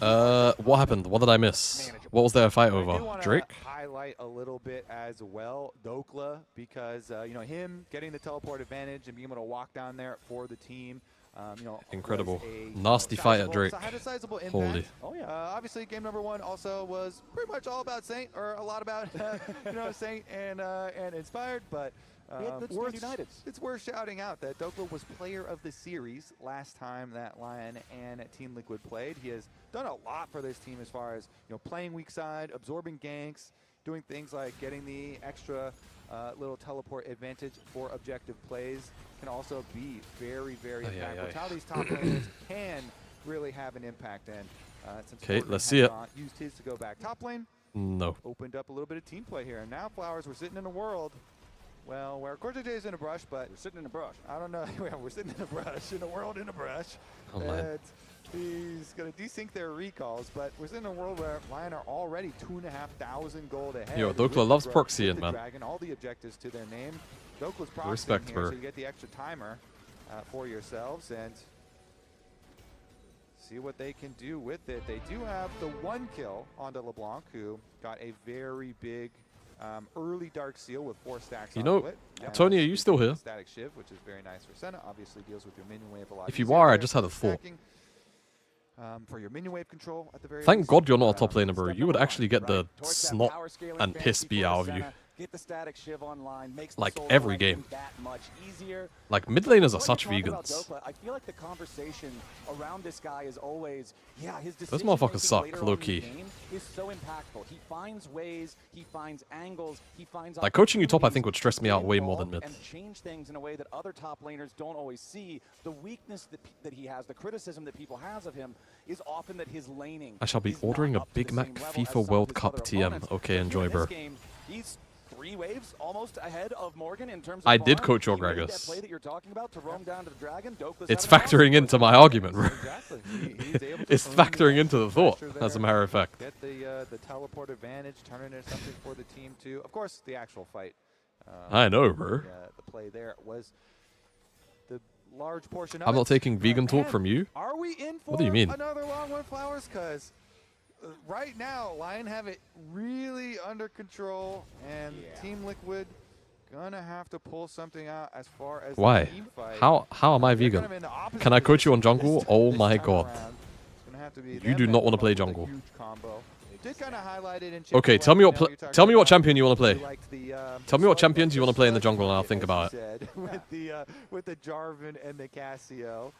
what happened? What did I miss? What was there a fight over? Drake? Highlight a little bit as well, Dokla, because you know, him getting the teleport advantage and being able to walk down there for the team. You know, incredible. Nasty fight at Drake. Had a sizable impact. Holy. Oh yeah. Obviously, game number 1 also was pretty much all about Saint, or a lot about you know, Saint and Inspired. But it's worth shouting out that Dokla was player of the series last time that Lion and Team Liquid played. He has done a lot for this team as far as, you know, playing weak side, absorbing ganks, doing things like getting the extra little teleport advantage for objective plays. Can also be very, very impactful. How these top laners can really have an impact. And okay, let's see it. Used his to go back top lane. No. Opened up a little bit of team play here. And now Flowers, we're sitting in a world, well, where Core JJ is in a brush, but we're sitting in a brush. I don't know. We're sitting in a brush, in a world in a brush. Oh, man. He's going to desync their recalls, but we're in a world where Lion are already 2,500 gold ahead. Yo, Dokla loves proxying, man. Dragon, all the objectives to their name. Dokla's proxying Respect, here, so you get the extra timer for yourselves and see what they can do with it. They do have the 1 kill onto LeBlanc, who got a very big early Dark Seal with 4 stacks onto it. Tony, are you still here? Static Shiv, which is very nice for Senna. Obviously deals with your minion wave a lot. If you are, I just had a thought. For your minion wave control at the very Thank least. God you're not a top laner, bro. You would actually get the snot and piss beat out of you. Get the Static Shiv online, makes like the every game. that much much easier. Like, mid laners are such vegans. I feel like the conversation around this guy is always, yeah, his Those motherfuckers suck, later on in low-key. the game is so impactful. He finds ways, he finds angles, he finds Like, coaching you top, I think, would stress me out way more than mid. and change things in a way that other top laners don't always see. The weakness that he has, the criticism that people has of him, is often that his laning. I shall be ordering a Big Mac FIFA World Cup TM. Okay, enjoy, bro. He's 3 waves almost ahead of Morgan in terms of I did farm. coach He made Orgragus. that play that you're talking about to roam down to the dragon. Doke was It's having a factoring into my argument, bro. Exactly. He's able to It's earn factoring the into the thought, pressure as a there, matter of fact. Get the teleport advantage, turn it into something for the team too. Of course, the actual fight. I know, bro. The play there was the large portion. I'm not taking vegan talk from you. Are we in for What do you mean? another long one, Flowers? Because right now, LYON have it really under control, and Team Liquid gonna have to pull something out as far as Why? the team fight. How am I vegan? Can I coach you on jungle? Oh my god. You do not want to play jungle. Okay, tell me what champion you want to play. Tell me what champions you want to play in the jungle, and I'll think about it. with the Jarvan and the Cassio,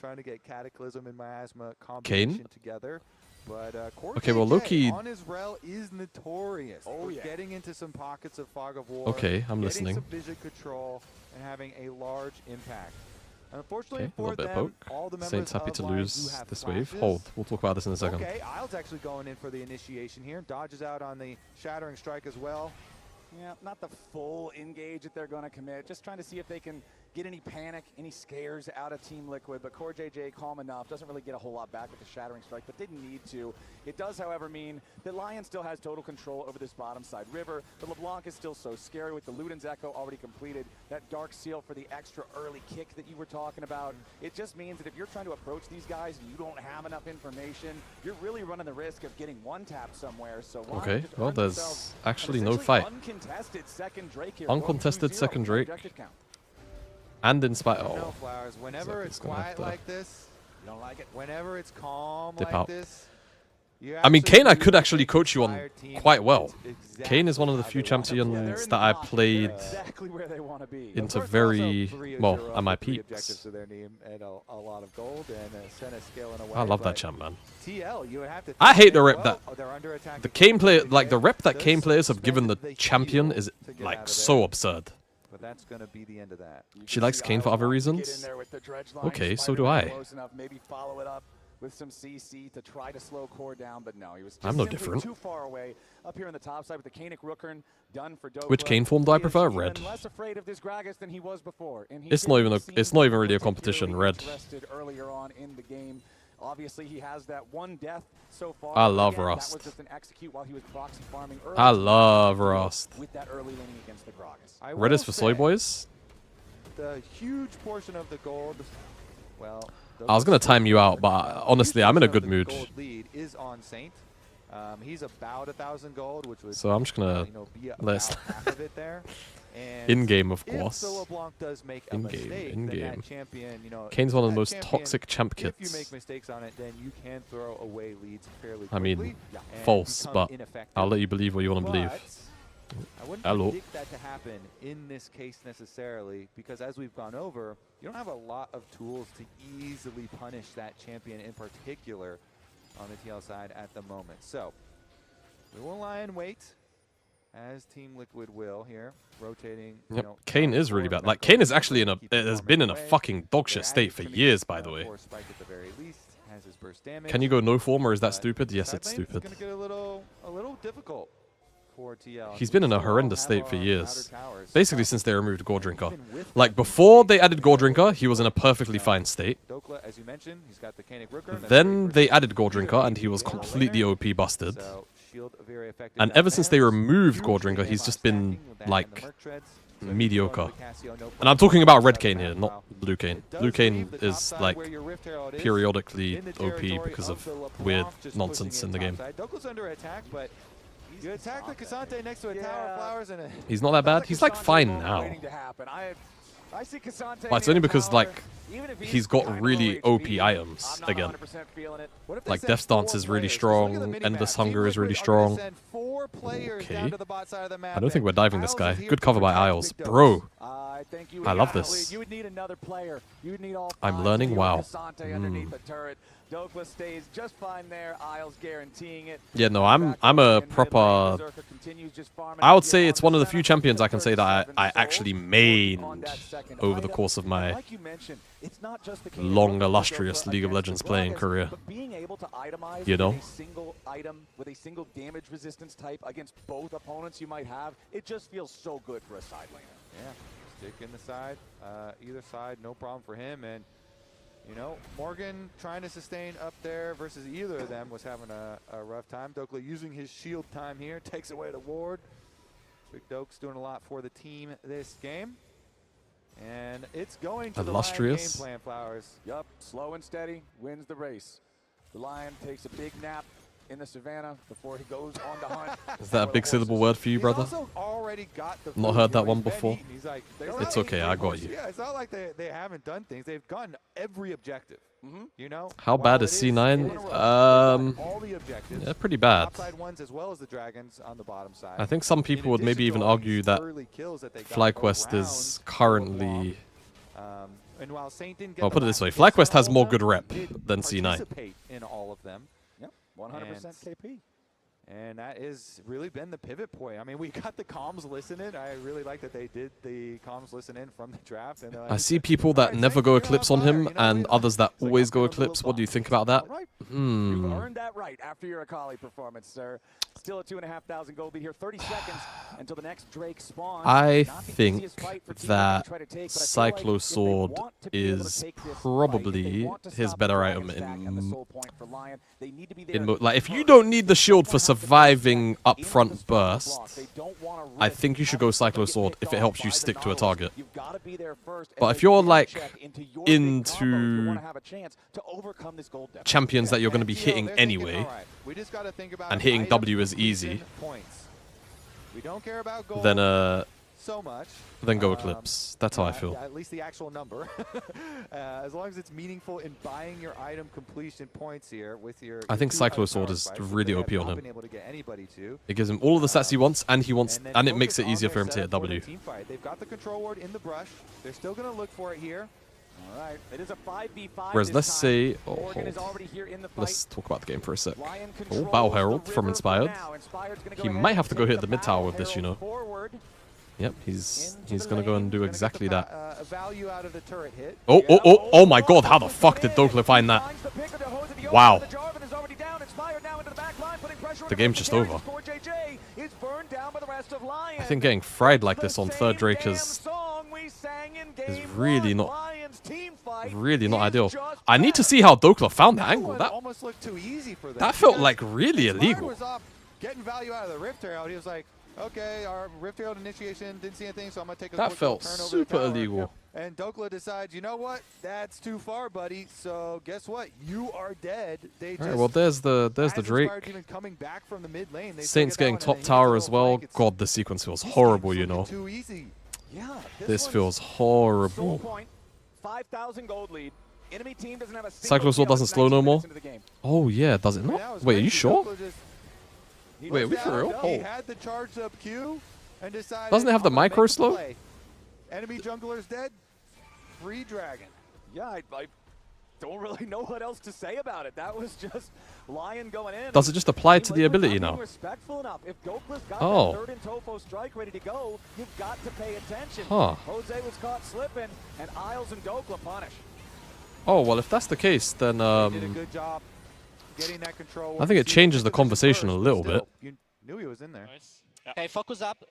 trying to get Cataclysm and Miasma Kane? combination together. But Okay, well, Loki. on his rel is notorious for getting into some pockets of Fog of War. Okay, I'm listening. Getting some vision control and having a large impact. Unfortunately Okay, a for little bit of them, poke. all the members Saints happy of to LYON lose do have this wave. flashes. Hold. We'll talk about this in a second. Okay, Isles actually going in for the initiation here. Dodges out on the Shattering Strike as well. Yeah, not the full engage that they're going to commit. Just trying to see if they can get any panic, any scares out of Team Liquid. But Core JJ calm enough. Doesn't really get a whole lot back with the Shattering Strike, but didn't need to. It does, however, mean that LYON still has total control over this bottom side river. The LeBlanc is still so scary with the Luden's Echo already completed. That Dark Seal for the extra early kick that you were talking about. It just means that if you're trying to approach these guys and you don't have enough information, you're really running the risk of getting one tap somewhere. So Okay, just well, earned there's themselves actually an no essentially fight. Uncontested second Drake here. Uncontested second Drake. And Inspire. Oh. Flowers. Whenever it's quiet like this, you don't like it. Whenever it's calm Dip like out. this, I mean, Kane I could actually coach you on quite well. Kane is one of the few champions that I played exactly where they want to be. into very, well, at my peaks. I love that champ, man. I hate the rep that the Kane player, like the rep that Kane players have given the champion is like so absurd. But that's going to be the end of that. She likes Kane for other reasons. Okay, so do I. Maybe follow it up with some CC to try to slow Core down, but no, he was I'm no simply different. too far away. Up here on the top side with the Kainic Rookern done for Dokla. Which Kane form do I prefer? Red. Less afraid of this Gragas than he was before. And It's not even really a competition. Red. Earlier on in the game. Obviously, he has that one death so far. I love Again, Rust. That was just an execute while he was proxy farming early. I love Rust. With that early laning against the Gragas. Red is for soy boys. The huge portion of the gold, well, I was gonna time you out, but honestly, I'm in a good mood. gold lead is on Saint. He's about 1,000 gold, which would So I'm just gonna be about let's half of it there. And in game, of if course. the LeBlanc does make a In mistake, game, then in that game. champion, Kane's one of the that most champion, toxic champ If you kits. make mistakes on it, then you can throw away leads fairly I quickly. mean, and false, become but ineffective. I'll let you believe what you want to believe. I wouldn't Hello. predict that to happen in this case necessarily, because as we've gone over, you don't have a lot of tools to easily punish that champion in particular on the TL side at the moment. So we will lie and wait, as Team Liquid will here, rotating. Yep. You know, Kane is really bad. Like Kane is actually in a has been in a fucking dogshit state for years, by the way. Spike at the very least, has his burst damage. Can you go no form, or is that stupid? Yes, it's Side lane is stupid. gonna get a little difficult for TL. He's been in a horrendous state for years. Basically since they removed Gore Drinker. Like before they added Gore Drinker, he was in a perfectly fine state. Dokla, as you mentioned, he's got the Kainic Rookern, Then they added Gore Drinker and he was completely OP busted. And ever since they removed Gore Drinker, he's just been like mediocre. And I'm talking about Red Kane here, not Blue Kane. Blue Kane is like periodically OP because of weird nonsense in the game. Dokla's under attack, but you attack the Cassante next to a tower of flowers and He's not that bad. He's like fine now. I see Cassante But it's only because like he's got really OP items again. Like Death Stance is really strong, Endless Hunger is really strong. Okay. I don't think we're diving this guy. Good cover by Isles. Bro. I love this. You would need another player. You would need all I'm learning. Wow. Underneath the turret. Dokla stays just fine there. Isles guaranteeing it. Yeah, no, I'm a proper. I would say it's one of the few champions I can say that I actually mained over the course of my long, illustrious League of Legends playing career. Being able to itemize you know, with a single item with a single damage resistance type against both opponents you might have, it just feels so good for a side laner. Yeah, stick in the side, either side, no problem for him. And you know, Morgan trying to sustain up there versus either of them was having a rough time. Dokla using his shield time here, takes away the ward. Big Doke's doing a lot for the team this game. And it's going to the LYON game plan, Flowers. Yup, slow and steady wins the race. The Lion takes a big nap in the savannah before he goes on the hunt. Is that a big syllable word for you, brother? Not heard that one before. Like, it's okay, I got you. Yeah, it's not like they haven't done things. They've gotten every objective. You know. How bad is C9? Yeah, pretty bad. Ones as well as the dragons on the bottom side. I think some people would maybe even argue that FlyQuest is currently. I'll put it this way: FlyQuest has more good rep than C9. In all of them. Yep, 100% KP. And that has really been the pivot point. I mean, we got the comms listening. I really like that they did the comms listening from the draft. And I see people that never go Eclipse on him and others that always go Eclipse. What do you think about that? You've earned that right after your Akali performance, sir. Still a 2,500 gold lead here. 30 seconds until the next Drake spawns. I think that Cyclo Sword is probably his better item in like, if you don't need the shield for surviving upfront burst, I think you should go Cyclo Sword if it helps you stick to a target. But if you're like into champions that you're going to be hitting anyway, and hitting W is easy, then go Eclipse. That's how I feel. At least the actual number. As long as it's meaningful in buying your item completion points here with your. I think Cyclo Sword is really OP on him. It gives him all of the stats he wants, and it makes it easier for him to hit W. They've got the control ward in the brush. They're still going to look for it here. All right, it is a 5v5. Whereas let's say, let's talk about the game for a sec. Oh, Battle Herald from Inspired. He might have to go hit the mid tower with this, you know. Yep, he's gonna go and do exactly that. Oh my God! How the fuck did Dokla find that? Wow. The game's just over. I think getting fried like this on third Drake is really not ideal. I need to see how Dokla found that angle. That felt like really illegal. Getting value out of the Rift Herald, he was like, okay, our Rift Herald initiation didn't see anything, so I'm gonna take a that felt super illegal. And Dokla decides, you know what? That's too far, buddy. So guess what? You are dead. They All right, well, there's the Drake. Even coming back from the mid lane, Saints getting top tower as well. God, this sequence feels horrible, you know. Too easy. Yeah, this feels horrible. 5,000 gold lead. Enemy team doesn't have a Cyclo Sword doesn't slow no more. Oh yeah, does it not? Wait, are you sure? Wait, are we for real? He had the charged up Q and decided. Doesn't it have the micro slow? Enemy jungler's dead. Free dragon. Yeah, I don't really know what else to say about it. That was just Lion going in. Does it just apply to the ability now? Respectful enough. If Dokla's got that third and Tofo strike ready to go, you've got to pay attention. Huh. Jose was caught slipping, and Isles and Dokla punish. Oh well, if that's the case, then did a good job getting that control. I think it changes the conversation a little bit. You knew he was in there. Nice. Okay, focus up.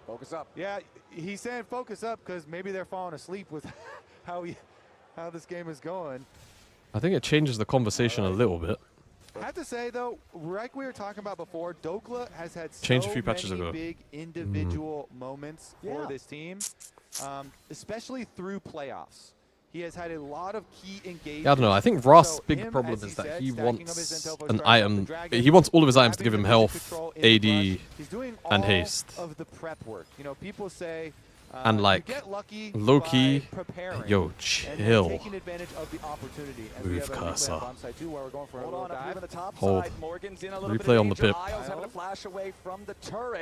Focus up. Yeah, he's saying focus up because maybe they're falling asleep with how this game is going. I think it changes the conversation a little bit. I have to say though, like we were talking about before, Dokla has had changed a few patches ago. Big individual moments for this team, especially through playoffs. He has had a lot of key engagements. Yeah, I don't know. I think Ross' big problem is that he wants an item. He wants all of his items to give him health, AD, and haste. Of the prep work. You know, people say. And like, low-key, yo, chill. Move cursor. Hold. Replay on the pip.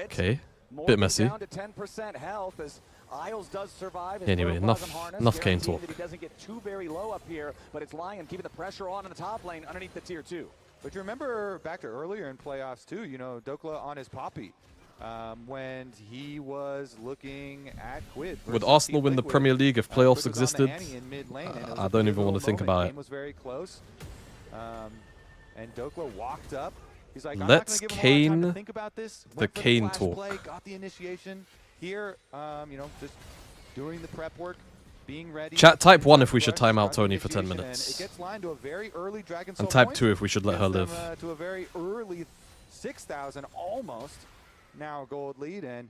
Okay. Bit messy. Down to 10% health as Isles does survive. Anyway, enough Kane talk. That he doesn't get too very low up here, but it's LYON keeping the pressure on in the top lane underneath the tier 2. But you remember back to earlier in playoffs too, you know, Dokla on his Poppy when he was looking at Quid. Would Arsenal win the Premier League if playoffs existed? I don't even want to think about it. Game was very close, and Dokla walked up. He's like, let's Kane to think about this. the Kane talk. Play, got the initiation here, you know, just doing the prep work, being ready. Chat, type 1 if we should time out Tony for 10 minutes. It gets lined to a very early Dragon and type 2 if we should let her live. To a very early 6,000 almost now gold lead, and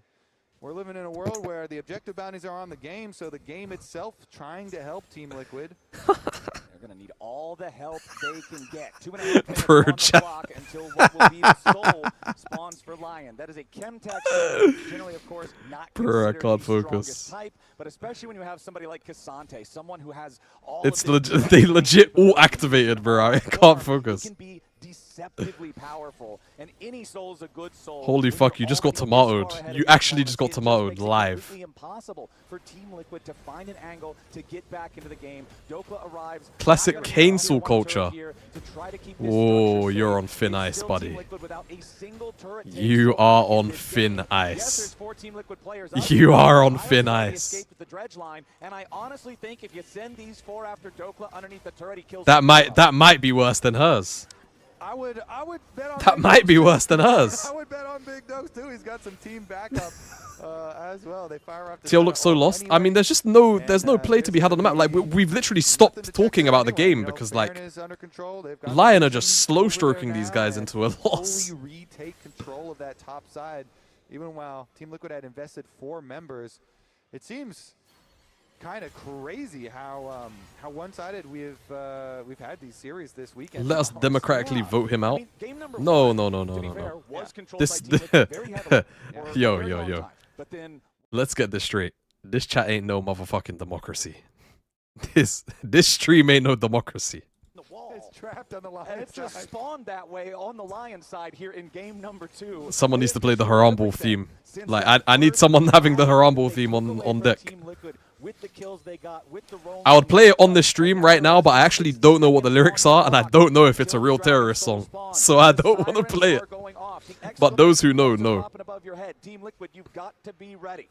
we're living in a world where the objective bounties are on the game, so the game itself trying to help Team Liquid. They're going to need all the help they can get. 2.5 minutes Per on the clock until what will be the soul spawns for LYON. That is a Chemtech soul, generally, of course, not considered the strongest type, but especially when you have somebody like Cassante, someone who has all it's they legit all activated, bro. I can't focus. Can be deceptively powerful, and any soul is a good soul. Holy fuck, you just got tomatoed. You actually just got tomatoed live. It's impossible for Team Liquid to find an angle to get back into the game. Dokla arrives. Classic Cancel culture. Whoa, you're on thin ice, buddy. You are on thin ice. You are on thin ice. That might be worse than hers. I would bet on that might be worse than hers. I would bet on Big Dogs too. He's got some team backup as well. They fire up. TL looks so lost. I mean, there's just no play to be had on the map. Like we've literally stopped talking about the game because like LYON are just slow stroking these guys into a loss. Retake control of that top side, even while Team Liquid had invested 4 members. It seems kind of crazy how one-sided we've had these series this weekend. Let us democratically vote him out. No. This yo. Let's get this straight. This chat ain't no motherfucking democracy. This stream ain't no democracy. It's trapped on the LYON side. It's just spawned that way on the LYON side here in game number 2. Someone needs to play the Harambe theme. Like I need someone having the Harambe theme on deck. I would play it on this stream right now, but I actually don't know what the lyrics are, and I don't know if it's a real terrorist song, so I don't want to play it. But those who know, know. Team Liquid, you've got to be ready.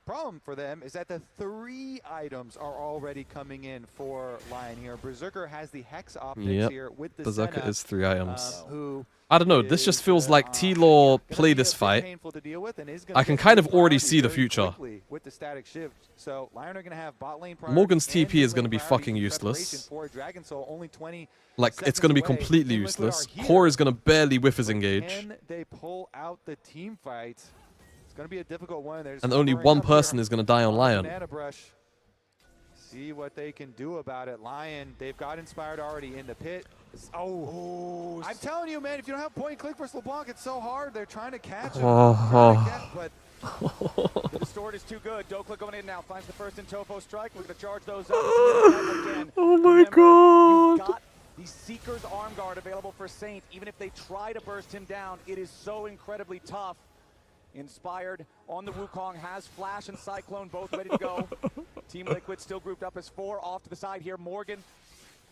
Problem for them is that the 3 items are already coming in for LYON here. Berserker has the Hex optics here with the Berserker is 3 items. I don't know, this just feels like TLAW play this fight. I can kind of already see the future. Morgan's TP is going to be fucking useless. Like, it's going to be completely useless. Core is going to barely whiff his engage. Can they pull out the team fight? It's going to be a difficult one. And only one person is going to die on LYON. See what they can do about it. LYON, they've got Inspired already in the pit. Oh, I'm telling you, man, if you don't have point click for LeBlanc, it's so hard. They're trying to catch him. But the distort is too good. Dokla going in now. Finds the first in Tofo strike. We're going to charge those up. Oh my god. You've got the Seeker's arm guard available for Saint. Even if they try to burst him down, it is so incredibly tough. Inspired on the Wukong, has Flash and Cyclone both ready to go. Team Liquid still grouped up as 4 off to the side here. Morgan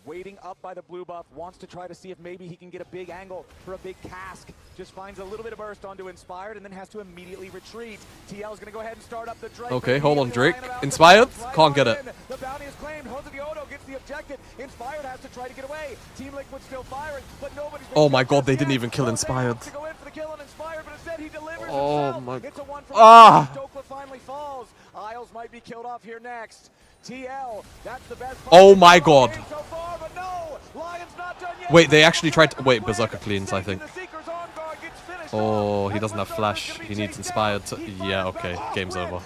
waiting up by the blue buff, wants to try to see if maybe he can get a big angle for a big cask. Just finds a little bit of burst onto Inspired and then has to immediately retreat. TL is going to go ahead and start up the Drake. Okay, hold on, Drake. Inspired? Can't get it. The bounty is claimed. Jose Diodo gets the objective. Inspired has to try to get away. Team Liquid still firing, but nobody's... Oh my god, they didn't even kill Inspired. Oh my god. Dokla finally falls. Isles might be killed off here next. TL, that's the best. Oh my god. So far, but no. LYON's not done yet. Wait, they actually tried to... Wait, Berserker cleans, I think. Oh, he doesn't have Flash. He needs Inspired to... Yeah, okay. Game's over.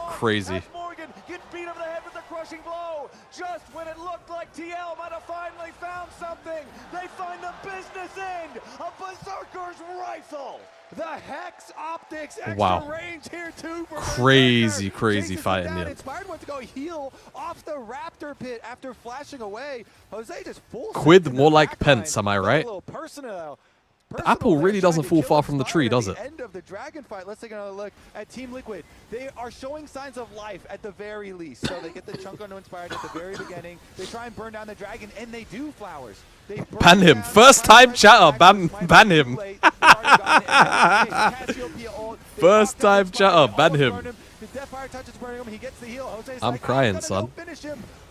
Crazy. Morgan gets beat over the head with a crushing blow. Just when it looked like TL might have finally found something, they find the business end of Berserker's rifle. The Hex optics extra range here too for crazy fight in the end. Inspired went to go heal off the Raptor pit after flashing away. Jose just full Quid more like Pence, am I right? A little personal. The apple really doesn't fall far from the tree, does it? End of the dragon fight. Let's take another look at Team Liquid. They are showing signs of life at the very least. So they get the chunk onto Inspired at the very beginning. They try and burn down the dragon, and they do, Flowers. They ban him. First time chatter. Ban him. First time chatter. Ban him. I'm crying, son.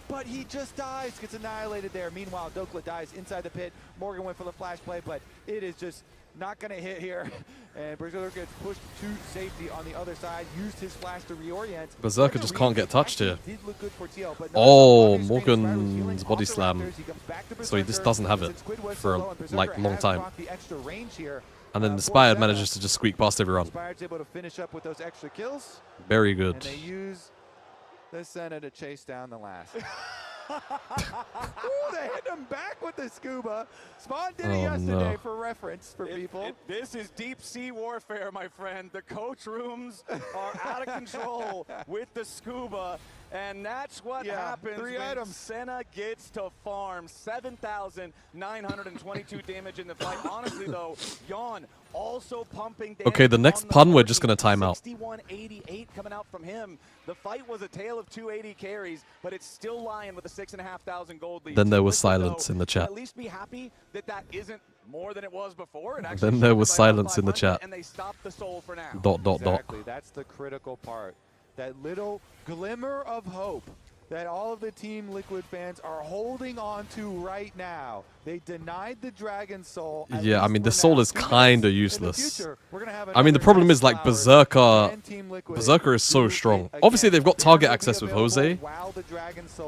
But he just dies, gets annihilated there. Meanwhile, Dokla dies inside the pit. Morgan went for the flash play, but it is just not going to hit here. And Berserker gets pushed to safety on the other side, used his flash to reorient. Berserker just can't get touched here. Oh, Morgan's body slam. So he just doesn't have it for a long time. And then Inspired manages to just squeak past everyone. Inspired's able to finish up with those extra kills. Very good. And they use the Senna to chase down the last. Ooh, they hit him back with the scuba. Spawn did it yesterday for reference for people. This is deep sea warfare, my friend. The coach rooms are out of control with the scuba. And that's what happens when Senna gets to farm. 7,922 damage in the fight. Honestly, though, LYON also pumping damage. Okay, the next pun, we're just going to time out. 6188 coming out from him. The fight was a tale of 280 carries, but it's still lying with a 6,500 gold lead. Then there was silence in the chat. At least be happy that that isn't more than it was before. It Then there was silence in the chat. And they stopped the soul for now. Exactly, that's the critical part. That little glimmer of hope that all of the Team Liquid fans are holding on to right now. They denied the Dragon Soul. Yeah, I mean, the soul is kind of useless. I mean, the problem is, like, Berserker is so strong. Obviously, they've got target access with Jose,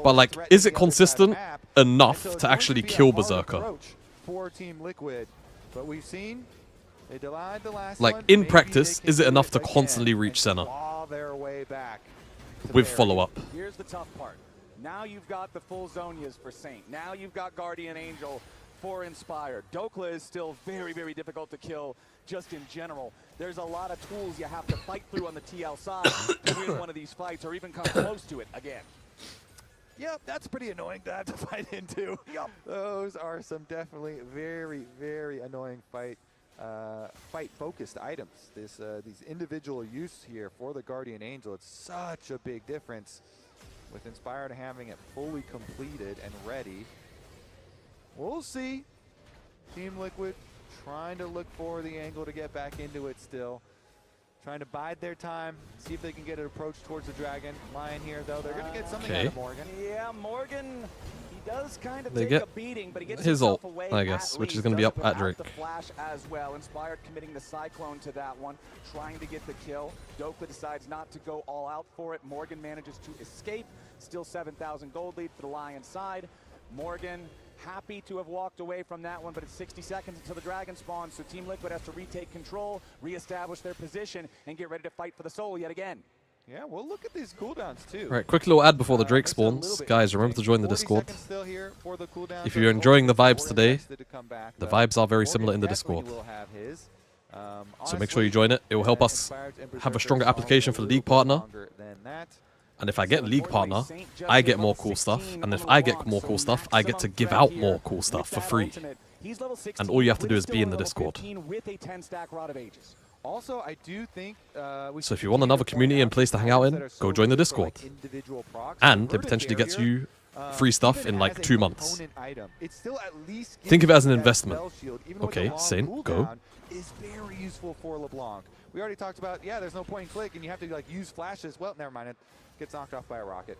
but, like, is it consistent enough to actually kill Berserker? For Team Liquid, but we've seen they denied the last like, in practice, is it enough to constantly reach center? Their way back with follow-up. Here's the tough part. Now you've got the full Zonias for Saint. Now you've got Guardian Angel for Inspired. Dokla is still very, very difficult to kill just in general. There's a lot of tools you have to fight through on the TL side to win one of these fights or even come close to it again. Yep, that's pretty annoying to have to fight into. Yep. Those are some definitely very, very annoying fight-focused items. These individual use here for the Guardian Angel, it's such a big difference with Inspired having it fully completed and ready. We'll see. Team Liquid trying to look for the angle to get back into it still. Trying to bide their time, see if they can get an approach towards the Dragon. Lion here, though, they're going to get something out of Morgan. Yeah, Morgan, he does kind of They take get a beating, but he gets his ult, away I guess, which is going to be up at Drake. The flash as well. Inspired committing the Cyclone to that one, trying to get the kill. Dokla decides not to go all out for it. Morgan manages to escape. Still 7,000 gold lead for the Lion side. Morgan happy to have walked away from that one, but it's 60 seconds until the Dragon spawns, so Team Liquid has to retake control, reestablish their position, and get ready to fight for the soul yet again. Yeah, we'll look at these cooldowns too. All right, quick little ad before the Drake spawns. Guys, remember to join the Discord. If you're enjoying the vibes today, the vibes are very similar in the Discord. So make sure you join it. It will help us have a stronger application for the League partner. And if I get League partner, I get more cool stuff. And if I get more cool stuff, I get to give out more cool stuff for free. And all you have to do is be in the Discord. Also, I do think so if you want another community and place to hang out in, go join the Discord. And it potentially gets you free stuff in like 2 months. Think of it as an investment. Okay, Saint, go. Is very useful for LeBlanc. We already talked about, there's no point in click and you have to like use flashes. Well, never mind, it gets knocked off by a rocket.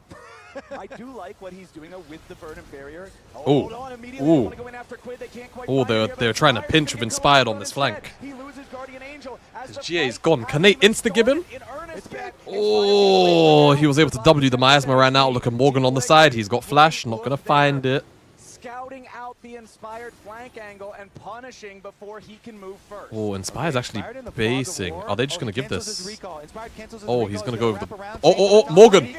I do like what he's doing though with the Verdant Barrier. Oh, they're trying to pinch with Inspired on this flank. His GA's gone. Can they insta-gib him? Oh, he was able to W the miasma right now. Look at Morgan on the side. He's got flash. Not going to find it. Scouting out the Inspired flank angle and punishing before he can move first. Oh, Inspired's actually basing. Are they just going to give this? Oh, he's going to go over the... Oh, Morgan!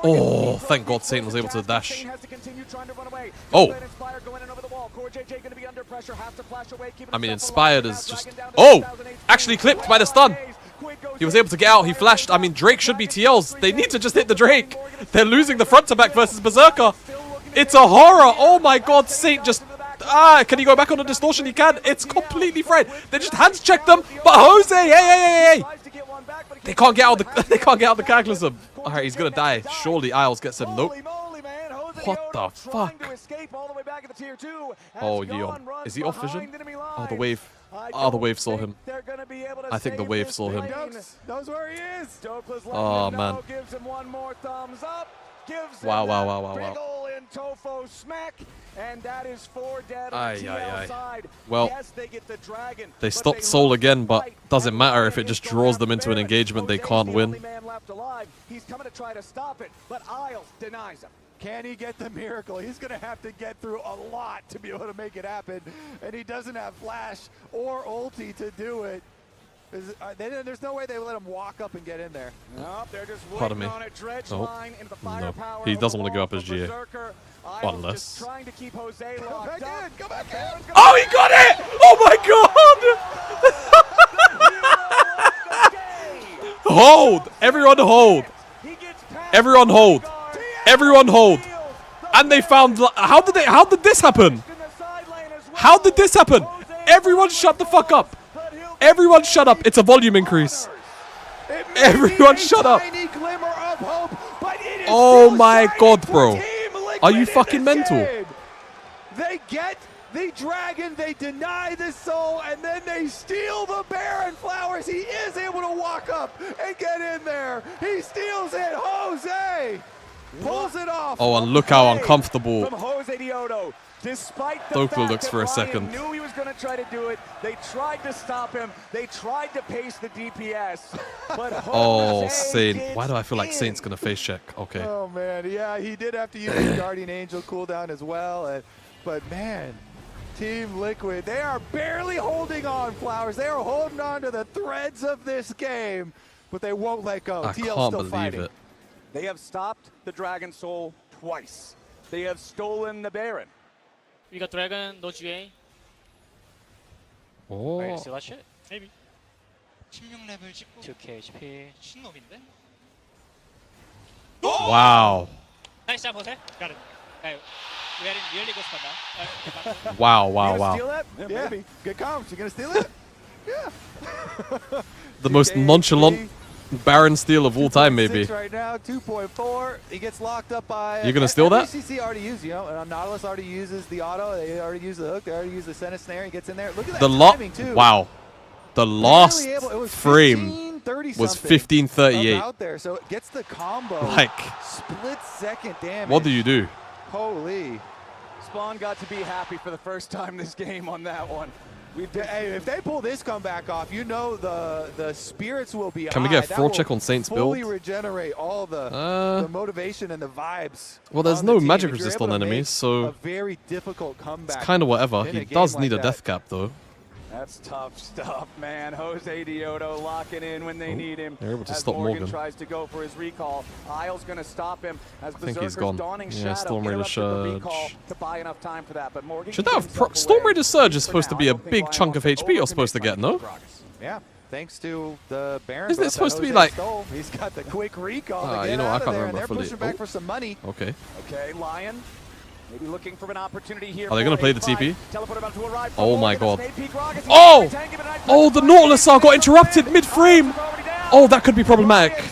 Oh, thank God Saint was able to dash. Oh! I mean, Inspired is just... Oh! Actually clipped by the stun! He was able to get out. He flashed. I mean, Drake should be TLs. They need to just hit the Drake. They're losing the front to back versus Berserker. It's a horror. Oh my God, Saint just Can he go back on the distortion? He can. It's completely fried. They just hands check them. But Jose, hey. They can't get out the cataclysm. All right, he's gonna die. Surely Isles gets him. Nope. What the fuck? Oh, LYON. Is he off vision? Oh, the wave. Oh, the wave saw him. I think the wave saw him. Knows where he is. Oh, man. Gives him one more thumbs up. Wow. Big ol' in Tofo smack. And that is 4 dead on the TL side. Well, yes, they get the dragon. they stopped Soul again, but doesn't matter if it just draws them into an engagement they can't win. Man left alive. He's coming to try to stop it, but Isles denies him. Can he get the miracle? He's going to have to get through a lot to be able to make it happen, and he doesn't have flash or ulti to do it. There's no way they let him walk up and get in there. Nope, they're just waiting on a dredge line into the firepower. He doesn't want to go up as GA. Unless. Trying to keep Jose locked up. Go back in. Oh, he got it! Oh my god! Hold! Everyone hold! Everyone hold! Everyone hold! And they found. How did this happen? How did this happen? Everyone shut the fuck up! Everyone shut up! It's a volume increase. Everyone shut up! Oh my god, bro! Are you fucking mental? They get the dragon, they deny the soul, and then they steal the Baron Flowers. He is able to walk up and get in there. He steals it. Jose pulls it off. Oh, and look how uncomfortable from Jose Diodo. Despite the Doku fact looks that for a Ryan second. knew he was going to try to do it, they tried to stop him. They tried to pace the DPS. But Oh, Jose Saint. Why do I feel like Saint's going to face check? Okay. Oh, man. Yeah, he did have to use his Guardian Angel cooldown as well. But, man, Team Liquid, they are barely holding on, Flowers. They are holding on to the threads of this game, but they won't let go. I TL's can't still believe fighting. it. They have stopped the Dragon Soul twice. They have stolen the Baron. We got Dragon, no GA. Oh. Wait, see that shit? Maybe. 2k HP. Wow. Nice job, Jose. Got it. Hey, we are in really good spot now. Wow, You wow, gonna wow. steal that? Yeah, maybe. Good comms. You gonna steal it? Yeah. The most nonchalant Baron steal of all time, maybe. Right now, 2.4. He gets locked up by. You're gonna steal that? CC already used, Nautilus already uses the auto. They already use the hook. They already use the center snare. He gets in there. Look at that timing too. Wow. The last It was frame 15:30 was something 15:38. out there, so it gets the combo. Like, split second damage. what do you do? Holy. Spawn got to be happy for the first time this game on that one. Hey, if they pull this comeback off, you know the spirits will be Can we high. get a That fraud will check on Saints build? fully regenerate all the motivation and the vibes. Well, there's on no the team. magic If you're resist able on to enemies, make so a very difficult comeback. it's kind of whatever. in He a game does like need a that. death cap, though. That's tough stuff, man. Jose Diodo locking in when they need him. They're able to as stop Morgan. tries to go for his recall. Isle's going to stop him as I think he's Berserker's gone. Dawning Yeah, Shadow Storm Raider interrupted the Surge. recall to buy enough time for that. But Morgan Should keeps that have himself Storm away. Raider Surge is supposed to be a big chunk of HP you're supposed to get, no? Yeah, thanks to the Baron. Isn't it buff supposed that to be Jose like- stole. He's got the quick recall Ah, to get you know, I out of can't there, remember and they're fully. pushing back Oh. for some money. Okay. Okay, LYON. Maybe looking for an opportunity here. Are they going to play the fight. TP? Teleport about to arrive for Oh my Morgan. god. Snake Peak Rockets. Oh! Oh, the Nautilus got interrupted mid-frame! Oh, that could be problematic.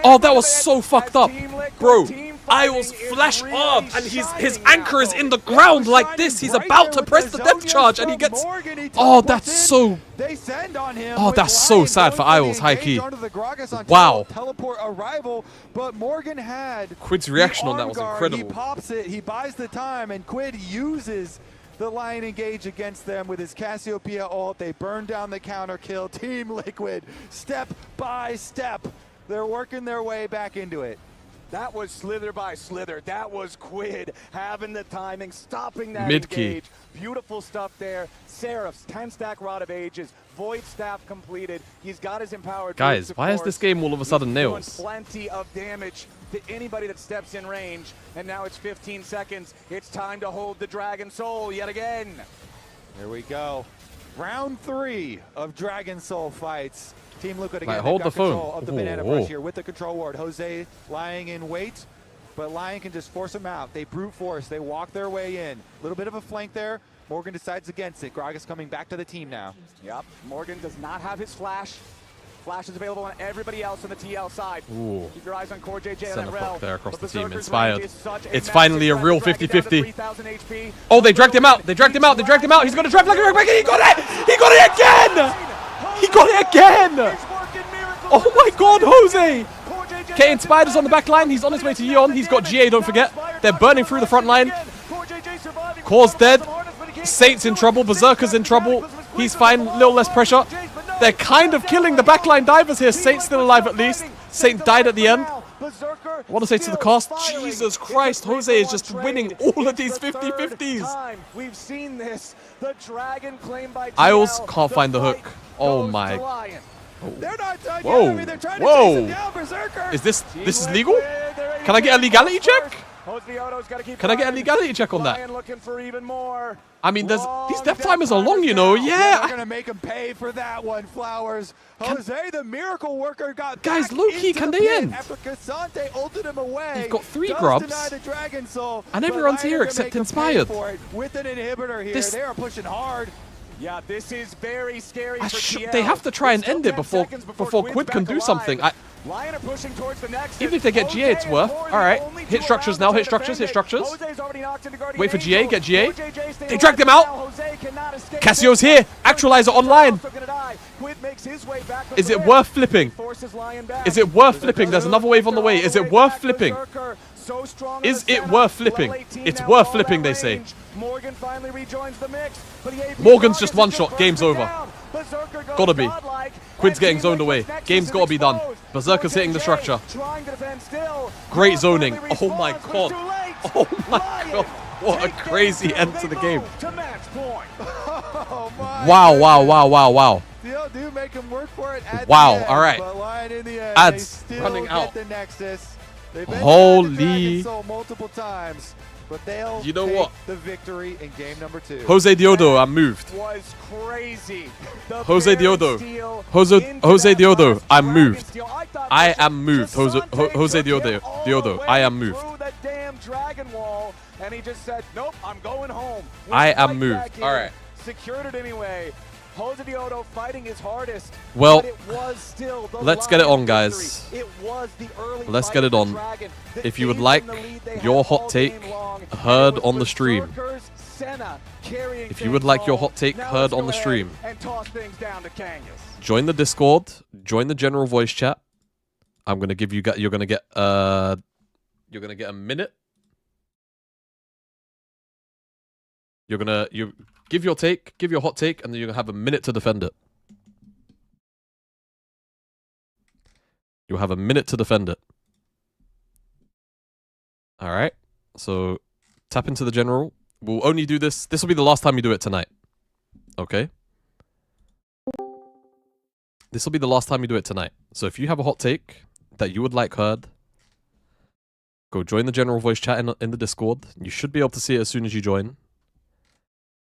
Oh, that was so fucked up. Bro, I was flash armed and his anchor is in the ground like this. He's about to press the depth charge and he gets... Oh, that's so... They send on him. Oh, that's so sad for Isles, high key. Wow. Wow. Teleport arrival, but Morgan had Quid's reaction the on that was arm guard. incredible. He pops it, he buys the time, and Quid uses the Lion Engage against them with his Cassiopeia ult. They burn down the counter kill. Team Liquid, step by step, they're working their way back into it. That was slither by slither. That was Quid having the timing, stopping that Mid-key. engage. Beautiful stuff there. Seraph's 10-stack Rod of Ages. Void Staff completed. He's got his empowered Guys, boots, of why is course. this game all of a sudden He's doing nails? plenty of damage to anybody that steps in range. And now it's 15 seconds. It's time to hold the Dragon Soul yet again. Here we go. Round 3 of Dragon Soul fights. Team Liquid again. Right, hold they've the got phone. control of the Ooh, banana ooh. brush here with the control ward. Jose lying in wait, but LYON can just force him out. They brute force. They walk their way in. A little bit of a flank there Morgan decides against it. Gragas coming back to the team now. Yep, Morgan does not have his flash. Flash is available on everybody else on the TL side. Ooh. Keep your eyes on Core JJ Center and fuck Rel. there across the team. Berserker's Inspired. range is such It's massive finally a threat. real Dragging down to 50-50. 3,000 HP. Oh, they dragged him out. They dragged him out. They dragged him out. He's going to try flag it back. He got it. He got it again. He got it again. Oh my God, Jose. Okay, Inspired is on the back line. He's on his way to LYON. He's got GA, don't forget. They're burning through the front line. Core's dead. Saint's in trouble. Berserker's in trouble. He's fine. A little less pressure. They're kind of killing the backline divers here. Saint's still alive at least. Saint died at the end. I want to say to the cast, Jesus Christ, Jose is just winning all of these 50-50s. We've seen this. The dragon claimed by Isles can't find the hook. Oh my. They're not done Whoa. yet. I mean, they're trying to Whoa. chase him down, Berserker. Is this legal? Can I get a legality check? Can I get a legality check on that? I mean, these death timers are long, you know. Yeah. They're gonna make him pay for that one, Flowers. Jose, the miracle worker, got guys, back low-key, into can the they pit end? after Cassante ulted him away. He's got 3 Does grubs. deny the Dragon Soul, And but everyone's Lion here are gonna except make him Inspired. pay for it. With an inhibitor here, they are pushing hard. Yeah, this is very scary for TL. They have to try and end it before Quid can do something. Lion are pushing towards the next. Even if they get GA, it's worth. All right, hit structures now. Hit structures. Hit structures. Wait for GA. Get GA. They dragged him out. Cassio's here. Actualizer online. Is it worth flipping? Is it worth flipping? There's another wave on the way. Is it worth flipping? Is it worth flipping? It's worth flipping, they say. Morgan finally rejoins the mix, but Morgan's just one shot. Game's over. Gotta be. Quid's getting zoned away. Game's gotta be done. Berserker's hitting the structure. Great zoning. Oh my God. Oh my God. What a crazy end to the game. Wow, wow, wow, wow, wow. Still do make him work for it at wow, the end, all right. but Lion in the end, Ads they still running get out. the Nexus. They've been Holy. Dragon Soul multiple times, but they'll You know take what? the victory in game number 2. Jose Diodo, I'm moved. Was crazy. Jose Diodo. Jose Diodo, I'm moved. I am moved. Jose Diodo, I am moved. That damn dragon wall, and he just said, "Nope, I'm going home." I am moved. All right. Secured it anyway. Jose Diodo fighting his hardest. Well, but it was still the let's get it on, Lion guys. victory. It was the early Let's fight get it for on. Dragon that If you would gave like them the lead they your had hot all take game long. And heard it on the was stream. Berserkers, Senna carrying If you would things like your home. hot take Now heard let's on go the ahead stream, and toss things down to Kangas. join the Discord, join the general voice chat. I'm gonna give you you're gonna get a minute. You give your take, give your hot take, and then you're gonna have a minute to defend it. You'll have a minute to defend it. All right. So tap into the general. We'll only do this. This will be the last time you do it tonight. Okay. This will be the last time you do it tonight. So if you have a hot take that you would like heard, go join the general voice chat in the Discord. You should be able to see it as soon as you join.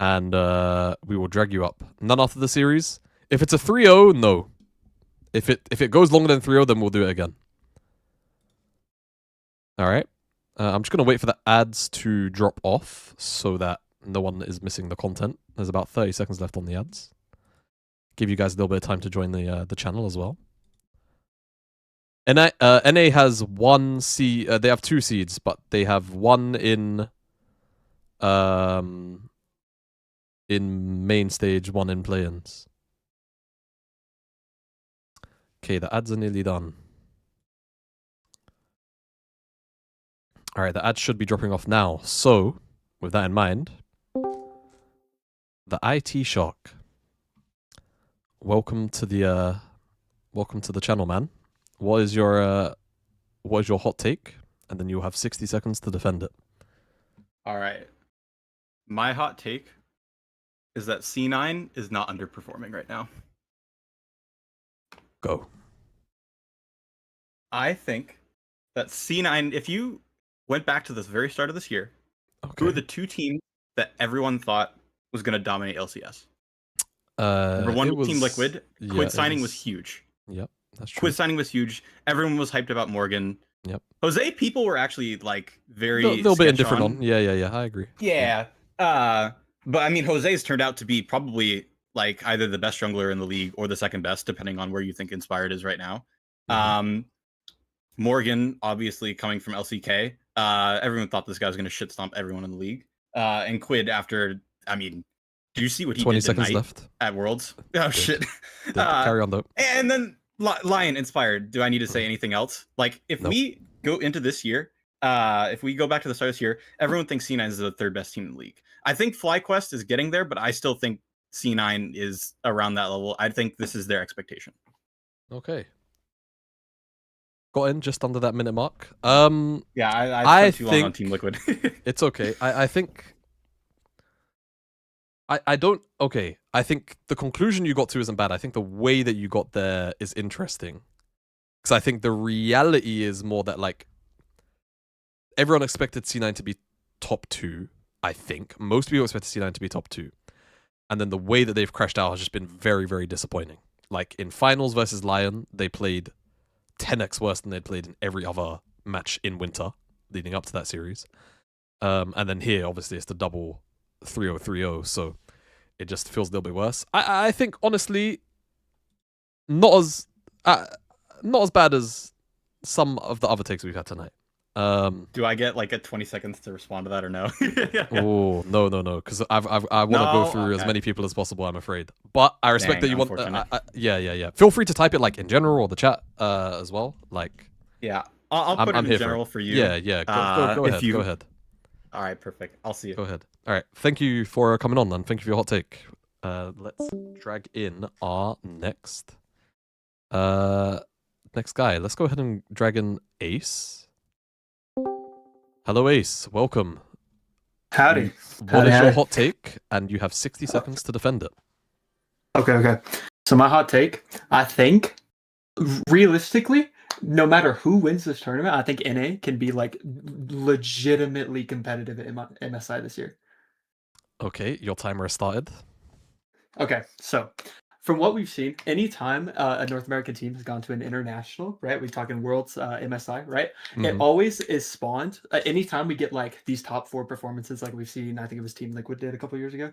And we will drag you up. None after the series. If it's a 3-0, no. If it goes longer than 3-0, then we'll do it again. All right. I'm just going to wait for the ads to drop off so that no one is missing the content. There's about 30 seconds left on the ads. Give you guys a little bit of time to join the channel as well. NA has 1 seed. They have 2 seeds, but they have 1 in main stage, 1 in play-ins. Okay, the ads are nearly done. All right, the ads should be dropping off now. So, with that in mind, the IT Shark. Welcome to the channel, man. What is your hot take? And then you'll have 60 seconds to defend it. All right. My hot take is that C9 is not underperforming right now. Go. I think that C9, if you went back to the very start of this year, who are the 2 teams that everyone thought was going to dominate LCS? Number 1, Team Liquid. Quid signing was huge. Yep, that's true. Quid signing was huge. Everyone was hyped about Morgan. Yep. Jose, people were actually like very a little bit indifferent on. on. Yeah, I agree. Yeah. But I mean, Jose's turned out to be probably like either the best jungler in the league or the second best, depending on where you think Inspired is right now. Morgan, obviously coming from LCK, everyone thought this guy was going to shit stomp everyone in the league. And Quid after, I mean, do you see what he 20 did seconds tonight left at Worlds? Oh, shit. Carry on, though. And then LYON Inspired. Do I need to say anything else? Like, if we go into this year, if we go back to the start of this year, everyone thinks C9 is the third best team in the league. I think FlyQuest is getting there, but I still think C9 is around that level. I think this is their expectation. Okay. Got in just under that minute mark. Yeah, I spent too long on Team Liquid. It's okay. I think... I don't... Okay. I think the conclusion you got to isn't bad. I think the way that you got there is interesting. Because I think the reality is more that, like, everyone expected C9 to be top 2, I think. Most people expected C9 to be top 2. And then the way that they've crashed out has just been very, very disappointing. Like, in finals versus LYON, they played 10x worse than they'd played in every other match in winter leading up to that series. And then here, obviously, it's the double 3-0-3-0, so it just feels a little bit worse. I think, honestly, not as bad as some of the other takes we've had tonight. Do I get like a 20 seconds to respond to that or no? Oh, no, because I want to go through as many people as possible, I'm afraid. But I respect that you want... yeah. Feel free to type it like in general or the chat as well. Like, yeah, I'll put it in general for you. Yeah. Go ahead. Go ahead. All right, perfect. I'll see you. Go ahead. All right. Thank you for coming on, then. Thank you for your hot take. Let's drag in our next guy. Let's go ahead and drag in Ace. Hello, Ace. Welcome. Howdy. What is your hot take? And you have 60 seconds to defend it. Okay. So my hot take, I think, realistically, no matter who wins this tournament, I think NA can be like legitimately competitive at MSI this year. Okay, your timer has started. Okay, so from what we've seen, anytime a North American team has gone to an international, right? We're talking Worlds, MSI, right? It always is spawned. Anytime we get like these top 4 performances, like we've seen, I think it was Team Liquid did a couple years ago.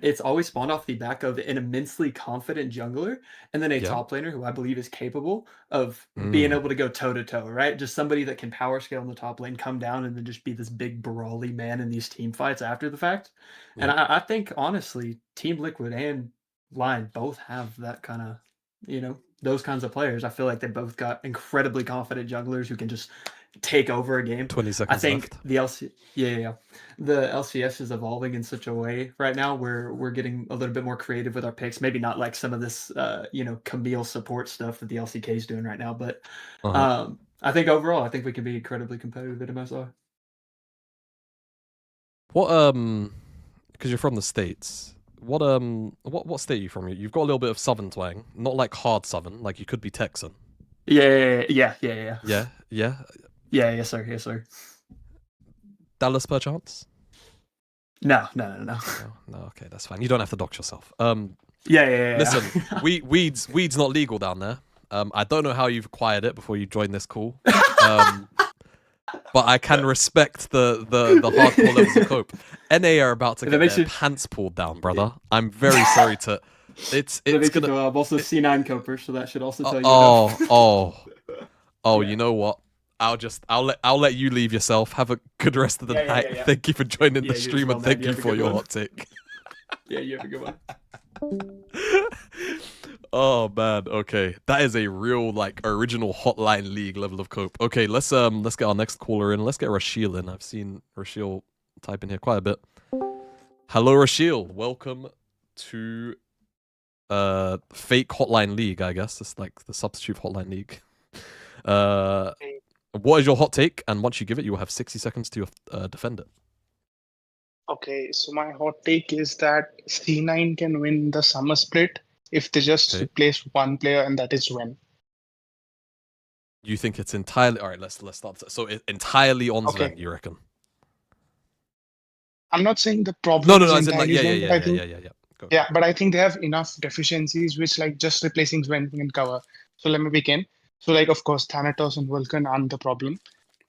It's always spawned off the back of an immensely confident jungler, and then a top laner who I believe is capable of being able to go toe to toe, right? Just somebody that can power scale in the top lane, come down, and then just be this big brawly man in these team fights after the fact. And I think honestly, Team Liquid and LYON both have that kind of, those kinds of players. I feel like they both got incredibly confident junglers who can just take over a game. 20 seconds I think left. The LCS is evolving in such a way right now where we're getting a little bit more creative with our picks. Maybe not like some of this, Camille support stuff that the LCK is doing right now, but I think overall, I think we can be incredibly competitive at MSI. What because you're from the States. What state are you from? You've got a little bit of Southern twang, not like hard Southern, like you could be Texan. Yeah. Yeah. Yes, sir. Dallas, perchance? No. No, okay, that's fine. You don't have to dox yourself. Yeah. Listen, weed's not legal down there. I don't know how you've acquired it before you joined this call. But I can respect the hardcore levels of cope. NA are about to get their pants pulled down, brother. I'm very sorry to. It's gonna. I'm also C9 coper, so that should also tell you. Oh, you know what? I'll let you leave yourself. Have a good rest of the night. Yeah. Thank you for joining the stream and thank you for your hot take. Yeah, you have a good one. Oh man, okay. That is a real like original Hotline League level of cope. Okay, let's get our next caller in. Let's get Rashiel in. I've seen Rashiel type in here quite a bit. Hello Rashiel, welcome to fake Hotline League, I guess. It's like the substitute Hotline League. What is your hot take? And once you give it, you will have 60 seconds to defend it. Okay, so my hot take is that C9 can win the summer split if they just replace one player, and that is Wen. You think it's entirely... All right, let's start. So it's entirely on Sven, you reckon? I'm not saying the problem is entirely Yeah. But I think they have enough deficiencies which like just replacing Sven can cover. So let me begin. So like, of course, Thanatos and Vulcan aren't the problem.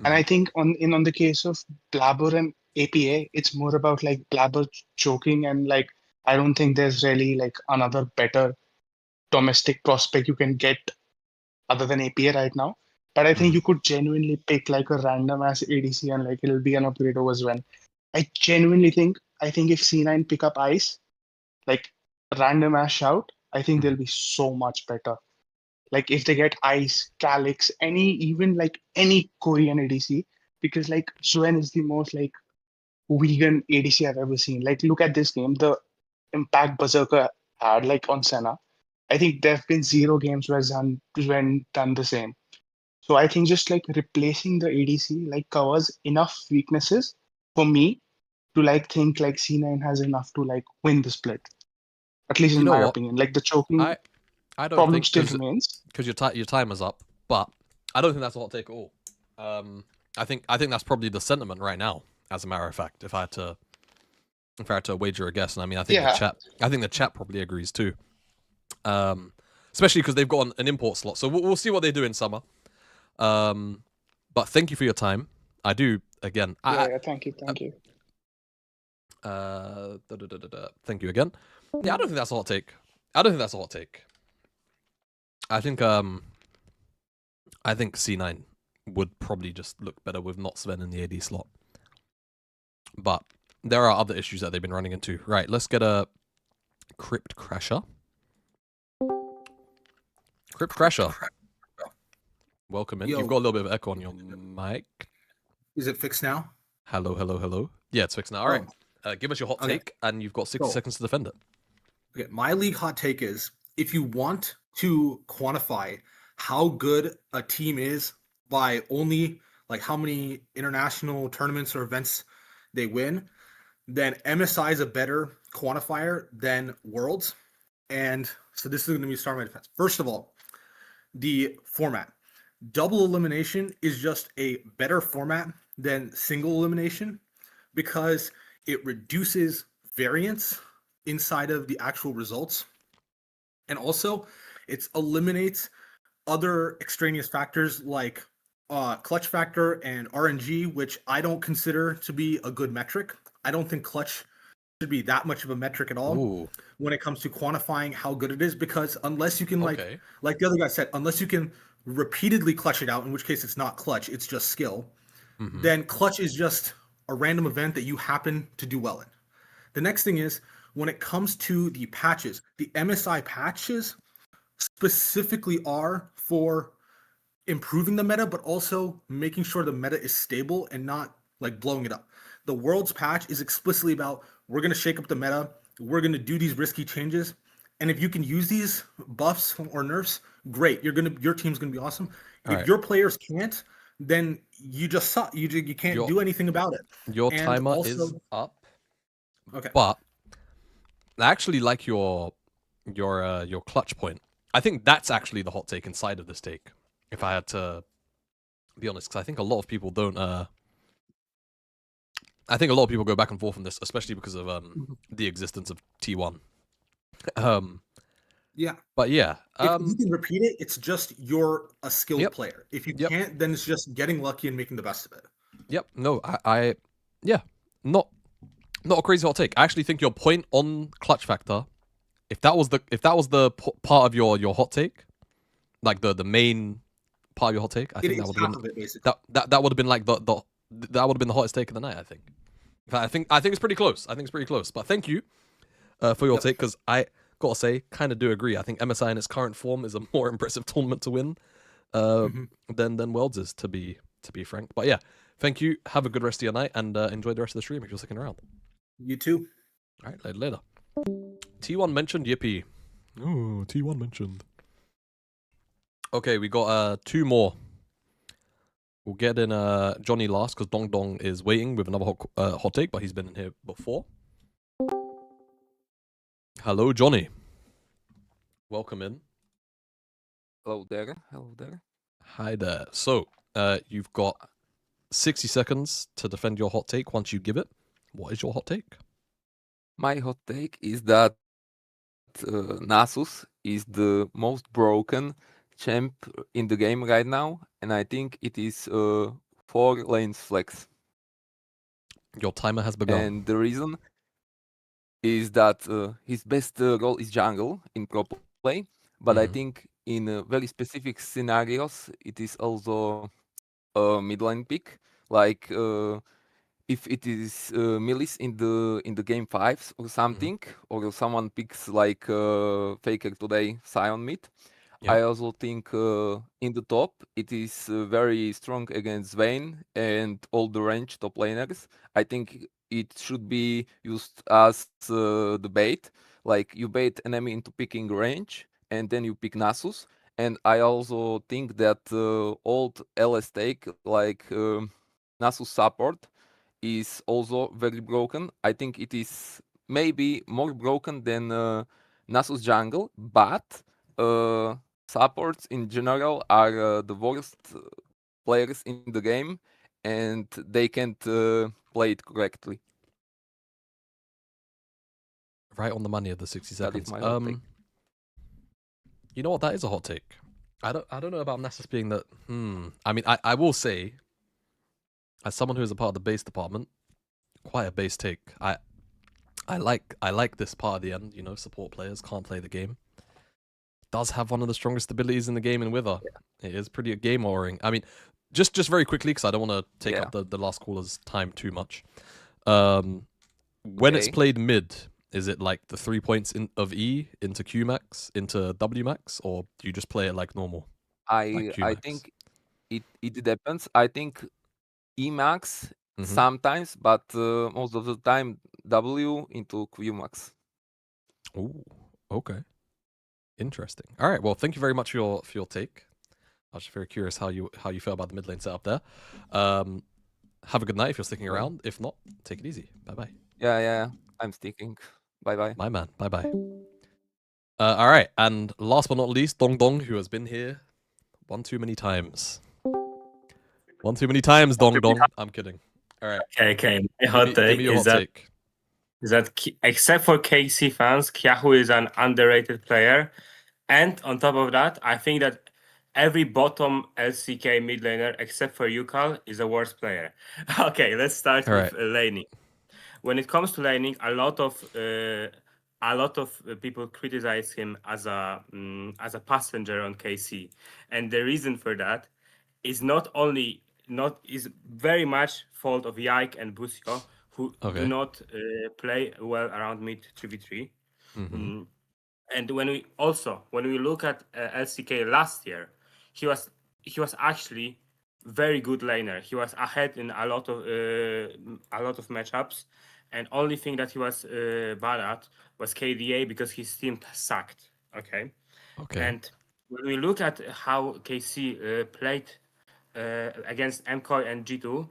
And I think on the case of Blabber and APA. It's more about like Blabber choking, and like I don't think there's really like another better domestic prospect you can get other than APA right now. But I think you could genuinely pick like a random ass ADC and like it'll be an upgrade over Sven. I genuinely think if C9 pick up Ice, like random ass shout, I think they'll be so much better. Like if they get Ice, Calyx, even like any Korean ADC, because like Sven is the most like vegan ADC I've ever seen. Like look at this game, the impact Berserker had like on Senna. I think there have been 0 games where Sven done the same. So I think just like replacing the ADC like covers enough weaknesses for me to like think like C9 has enough to like win the split. At least in my opinion. Like the choking I don't problem think still remains. Because your time is up, but I don't think that's a hot take at all. I think that's probably the sentiment right now, as a matter of fact, if I had to wager a guess. And I mean I think the chat probably agrees too. Especially because they've got an import slot. So we'll see what they do in summer. But thank you for your time. I do again. Thank you. Thank you again. Yeah, I don't think that's a hot take. I think C9 would probably just look better with not Sven in the AD slot. But there are other issues that they've been running into. Right, let's get a Crypt Crasher. Crypt Crasher. Welcome in. Yo. You've got a little bit of echo on your mic. Is it fixed now? Hello. Yeah, it's fixed now. All right. Give us your hot take, and you've got 60 seconds to defend it. Okay, my league hot take is, if you want to quantify how good a team is by only like how many international tournaments or events they win, then MSI is a better quantifier than Worlds. And so this is going to be starting my defense. First of all, the format. Double elimination is just a better format than single elimination because it reduces variance inside of the actual results. And also, it eliminates other extraneous factors like clutch factor and RNG, which I don't consider to be a good metric. I don't think clutch should be that much of a metric at all when it comes to quantifying how good it is, because unless you can like the other guy said, unless you can repeatedly clutch it out, in which case it's not clutch, it's just skill, then clutch is just a random event that you happen to do well in. The next thing is, when it comes to the patches, the MSI patches specifically are for improving the meta, but also making sure the meta is stable and not like blowing it up. The Worlds patch is explicitly about, we're going to shake up the meta, we're going to do these risky changes, and if you can use these buffs or nerfs, great. Your team's going to be awesome. If your players can't, then you just suck. You can't do anything about it. Your timer is up. Okay. But I actually like your clutch point. I think that's actually the hot take inside of this take, if I had to be honest, because I think a lot of people don't. I think a lot of people go back and forth on this, especially because of the existence of T1. Yeah. But yeah, if you can repeat it, it's just you're a skilled player. If you can't, then it's just getting lucky and making the best of it. Yep. No, not a crazy hot take. I actually think your point on clutch factor, if that was the part of your hot take, like the main part of your hot take, I think that would have been that would have been like that would have been the hottest take of the night. I think it's pretty close. But thank you for your take, because I gotta say, kind of do agree. I think MSI in its current form is a more impressive tournament to win than Worlds is, to be frank. But yeah, thank you. Have a good rest of your night, and enjoy the rest of the stream if you're sticking around. You too. All right, later. T1 mentioned, yippee. Oh, T1 mentioned. Okay, we got 2 more. We'll get in Johnny last, because Dong Dong is waiting with another hot take, but he's been in here before. Hello, Johnny. Welcome in. Hello there. Hi there. So, you've got 60 seconds to defend your hot take once you give it. What is your hot take? My hot take is that Nasus is the most broken champ in the game right now, and I think it is 4 lanes flex. Your timer has begun. And the reason is that his best role is jungle in pro play, but I think in very specific scenarios it is also a mid lane pick. Like if it is Millis in the game 5s or something, or someone picks like Faker today, Sion mid. I also think in the top it is very strong against Vayne and all the range top laners. I think it should be used as the bait. Like you bait enemy into picking range and then you pick Nasus. And I also think that old LS take like Nasus support is also very broken. I think it is maybe more broken than Nasus jungle, but supports in general are the worst players in the game, and they can't play it correctly. Right on the money of the 60 That seconds. is my hot take. You know what? That is a hot take. I don't know about Nasus being that. I mean, I will say, as someone who is a part of the base department, quite a base take. I like this part of the end. You know, support players can't play the game. Does have one of the strongest abilities in the game in Wither. Yeah. It is pretty game-ordering. I mean, just very quickly, because I don't want to take up the last caller's time too much. When it's played mid, is it like the 3 points of E into Q max, into W max, or do you just play it like normal? I think it depends. I think E max sometimes, but most of the time W into Q max. Ooh, okay. Interesting. All right. Well, thank you very much for your take. I was just very curious how you felt about the mid lane setup there. Have a good night if you're sticking around. If not, take it easy. Bye bye. Yeah. I'm sticking. Bye bye. My man. Bye bye. All right. And last but not least, Dong Dong, who has been here one too many times. One too many times, Dong Dong. I'm kidding. All right. Okay. My hot take is that except for KC fans, Kyahu is an underrated player. And on top of that, I think that every bottom LCK mid laner, except for Yukal, is a worse player. Okay, let's start with laning. When it comes to laning, a lot of people criticize him as a passenger on KC, and the reason for that is is very much fault of Yike and Busio, who do not play well around mid 3v3. And when we look at LCK last year, he was actually very good laner. He was ahead in a lot of matchups, and only thing that he was bad at was KDA because his team sucked. Okay. And when we look at how KC played against MKOI and G2,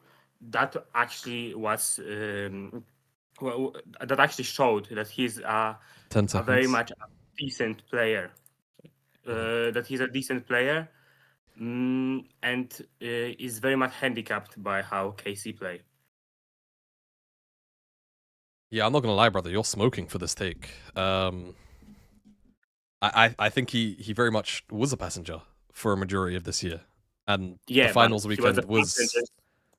that actually was that actually showed that he's a very much decent player. That he's a decent player, and is very much handicapped by how KC play. Yeah, I'm not gonna lie, brother. You're smoking for this take. I think he very much was a passenger for a majority of this year, and the finals weekend was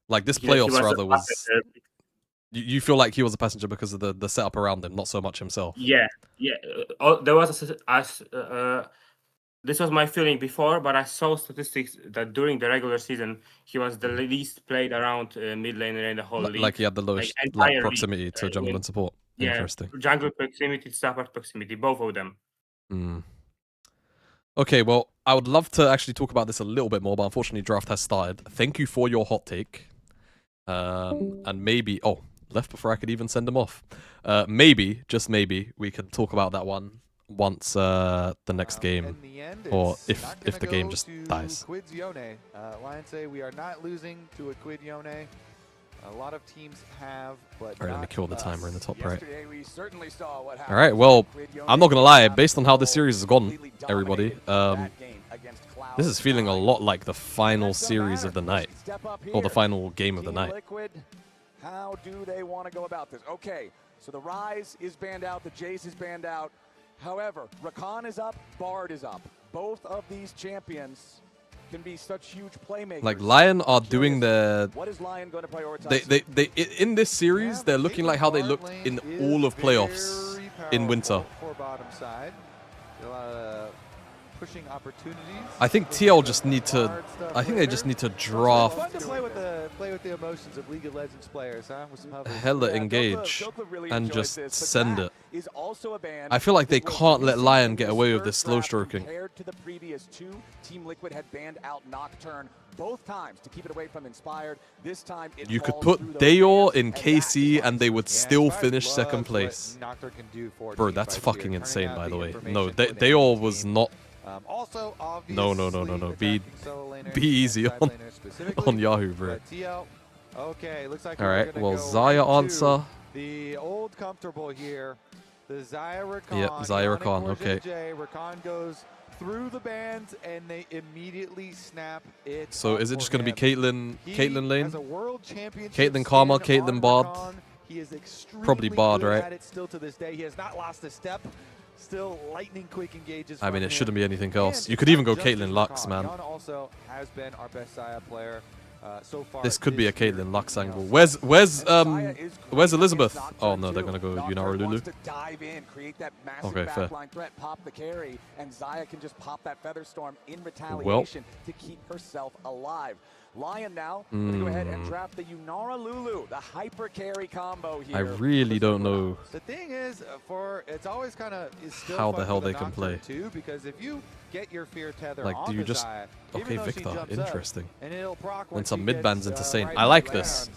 like this playoffs rather was. You feel like he was a passenger because of the setup around him, not so much himself. Yeah. There was this was my feeling before, but I saw statistics that during the regular season he was the least played around mid laner in the whole league. Like he had the lowest proximity to jungle and support. Yeah, interesting. Jungle proximity, support proximity, both of them. Okay, well, I would love to actually talk about this a little bit more, but unfortunately, draft has started. Thank you for your hot take. And maybe left before I could even send him off. Maybe, just maybe, we can talk about that one once the next game, or if the game just dies. Lions say we are not losing to a Quid Yone. A lot of teams have, but all right, let me kill the timer in the top right. We certainly saw what all right, well, I'm not gonna lie. Based on how this series has gone, everybody, this is feeling a lot like the final series of the night, or the final game of the night. How do they want to go about this? Okay, so the Rise is banned out, the Jace is banned out. However, Rakan is up, Bard is up. Both of these champions can be such huge playmakers. Like LYON are doing their. What is LYON going to prioritize? They in this series they're looking like how they looked in all of playoffs in winter. For bottom side, a lot of pushing opportunities. I think TL just need to. I think they just need to draft. Fun to play with the emotions of League of Legends players, huh? With some hovers. Hella engage and just send it. I feel like they can't let LYON get away with this slow stroking. Compared to the previous two, Team Liquid had banned out Nocturne both times to keep it away from Inspired. This time you could put Dayor in KC and they would still finish second place. Bro, that's fucking insane, by the way. No, Dayor was not. No. Be easy on Yahoo, bro. Okay, looks like all right. Well, Xayah answer. The old comfortable here. The Xayah Rakan. Yep, Xayah Rakan. Okay. Rakan goes through the bands and they immediately snap it. So is it just going to be Caitlyn lane? Caitlyn Karma, Caitlyn Bard. He is probably Bard, right? At it still to this day. He has not lost a step. Still lightning quick engages. I mean, it shouldn't be anything else. You could even go Caitlyn Lux, man. LYON also has been our best Xayah player so far. This could be a Caitlyn Lux angle. Where's Elizabeth? Oh no, they're gonna go Yunara Lulu. Okay, fair. Threat, pop the carry, and Xayah can just pop that Featherstorm in retaliation to keep herself alive. LYON now going to go ahead and draft the Yunara Lulu, the hyper carry combo here. I really don't know. The thing is, it's always kind of how the hell they can play. Too, because if you get your fear tether like, do you just Xayah, okay, Victor? Interesting. And it'll proc and some mid bans into Saint. I like this.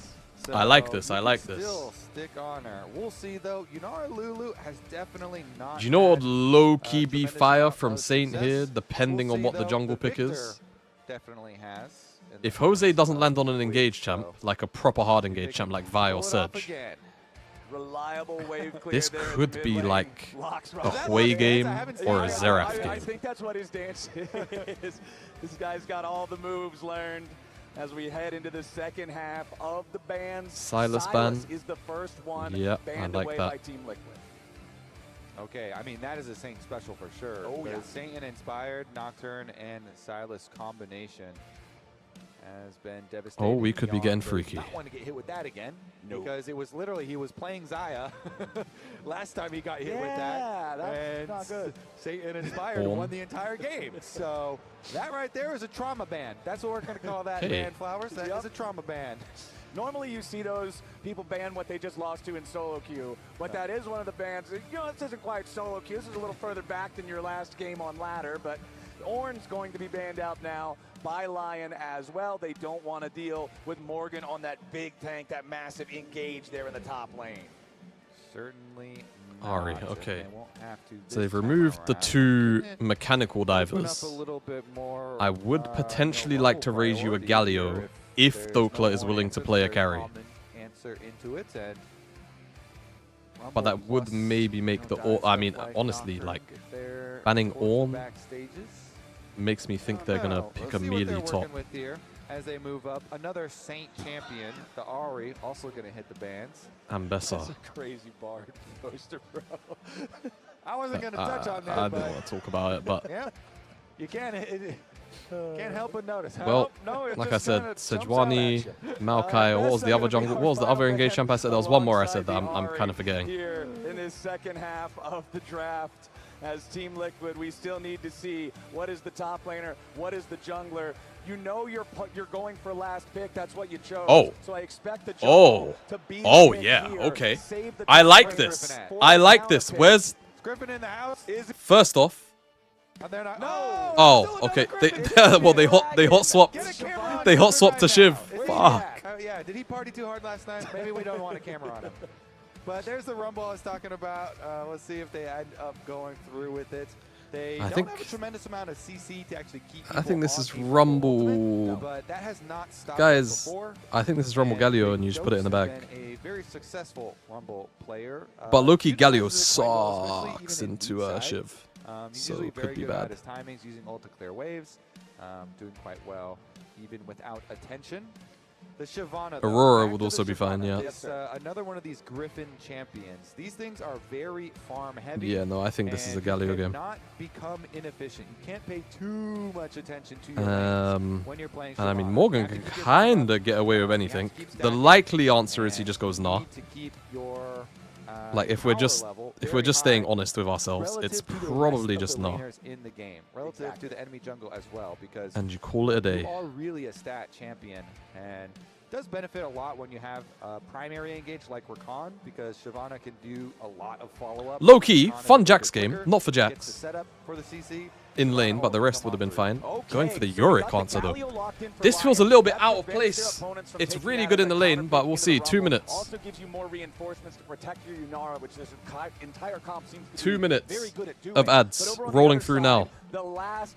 So I like this. I like this. Still stick on her. We'll see though. Yunara Lulu has definitely not. Do you know what would low key be fire from Saint here, depending on what the jungle pick is? Definitely has. If Jose doesn't land on an engaged champ, like a proper hard engaged champ like Vi or Surge, this could be like a Hui game or a Xerath game. I think that's what his dance is. This guy's got all the moves learned as we head into the second half of the bans. Silas ban. is the first one banned away by Team Liquid. Okay, I mean, that is a Saint special for sure. Oh, yeah. Saint and Inspired, Nocturne, and Silas combination has been devastating. Oh, we could be getting freaky. Not want to get hit with that again, because it was literally, he was playing Xayah last time he got hit with that. Yeah, that's not good. Saint and Inspired won the entire game. So that right there is a trauma ban. That's what we're going to call that ban, Flowers. That is a trauma ban. Normally you see those people ban what they just lost to in solo queue, but that is one of the bans. You know, this isn't quite solo queue. This is a little further back than your last game on ladder, but Ornn's going to be banned out now by LYON as well. They don't want to deal with Morgan on that big tank, that massive engage there in the top lane. Certainly not. Ari, okay. So they've removed the two mechanical divers. I would potentially like to raise you a Galio if Thokla is willing to play a carry. But that would maybe make the... I mean, honestly, like, banning Ornn makes me think they're going to pick a melee top. As they move up, another Saint champion, the Ari, also going to hit the bans. Ambessa. That's a crazy Bard poster, bro. I wasn't going to touch on that, I don't want to talk about it, but... Yeah, you can't help but notice. Well, like I said, Sejuani, Maokai, what was the other jungle? What was the other engaged champ I said? There was one more I said that I'm kind of forgetting. Here in this second half of the draft, as Team Liquid, we still need to see what is the top laner, what is the jungler. You know you're going for last pick. That's what you chose. Oh. So I expect the jungle to be yeah. Okay. I like this. I like this. Where's Griffin in the house? First off. Oh, okay. They hot swapped. They hot swapped to Shiv. Fuck. Yeah. Did he party too hard last night? Maybe we don't want a camera on him. But there's the Rumble I was talking about. Let's see if they end up going through with it. They don't have a tremendous amount of CC to actually keep people I think this is Rumble. But that has not stopped Guys, before. I think this is Rumble Galio, and you just put it in the bag. A very successful Rumble player. But Loki Galio sucks into Shiv. So it could be bad. His timings, using ult to clear waves, doing quite well, even without attention. The Shyvana, Aurora would also be fine, yeah. It's another one of these Griffin champions. These things are very farm heavy. Yeah, no, I think this is a Galio game. Not become inefficient. You can't pay too much attention to your lanes when you're playing Shyvana. And I mean, Morgan can kind of get away with anything. The likely answer is he just goes nah. Like if we're just staying honest with ourselves, it's probably just nah. In the game, relative to the enemy jungle as well, because and you call it a day. You are really a stat champion, and it does benefit a lot when you have a primary engage like Rakan, because Shyvana can do a lot of follow-up. Low key, fun Jax game, not for Jax. Setup for the CC. In lane, but the rest would have been fine. Going for the Yorick answer though. This feels a little bit out of place. It's really good in the lane, but we'll see. 2 minutes. Also gives you more reinforcements to protect your Yunara, which this entire comp seems to 2 minutes very good at doing. of ads rolling through now.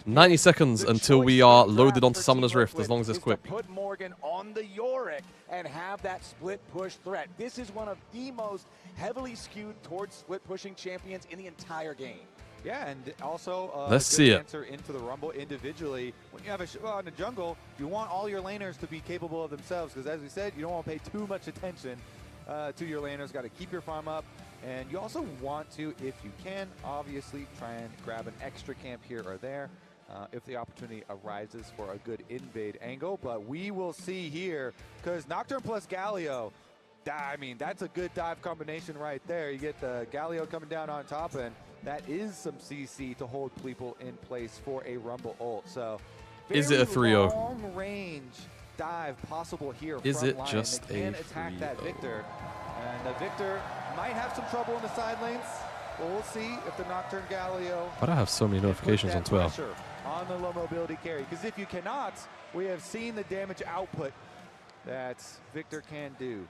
90 seconds until we are loaded onto Summoner's Rift, as long as it's quick. Put Morgan on the Yorick and have that split push threat. This is one of the most heavily skewed towards split pushing champions in the entire game. Yeah, and also let's see it. Answer into the Rumble individually. When you have in the jungle, you want all your laners to be capable of themselves, because as we said, you don't want to pay too much attention to your laners. Got to keep your farm up, and you also want to, if you can, obviously try and grab an extra camp here or there if the opportunity arises for a good invade angle. But we will see here, because Nocturne plus Galio, I mean, that's a good dive combination right there. You get the Galio coming down on top, and that is some CC to hold people in place for a Rumble ult. So, is it a 3-0? Long range dive possible here. Is from it LYON. just they can a attack that 3-0? Victor, and the Victor might have some trouble in the side lanes. But we'll see if the Nocturne Galio. Why do I have so many notifications on Twitter? On the low mobility carry, because if you cannot, we have seen the damage output that Victor can do.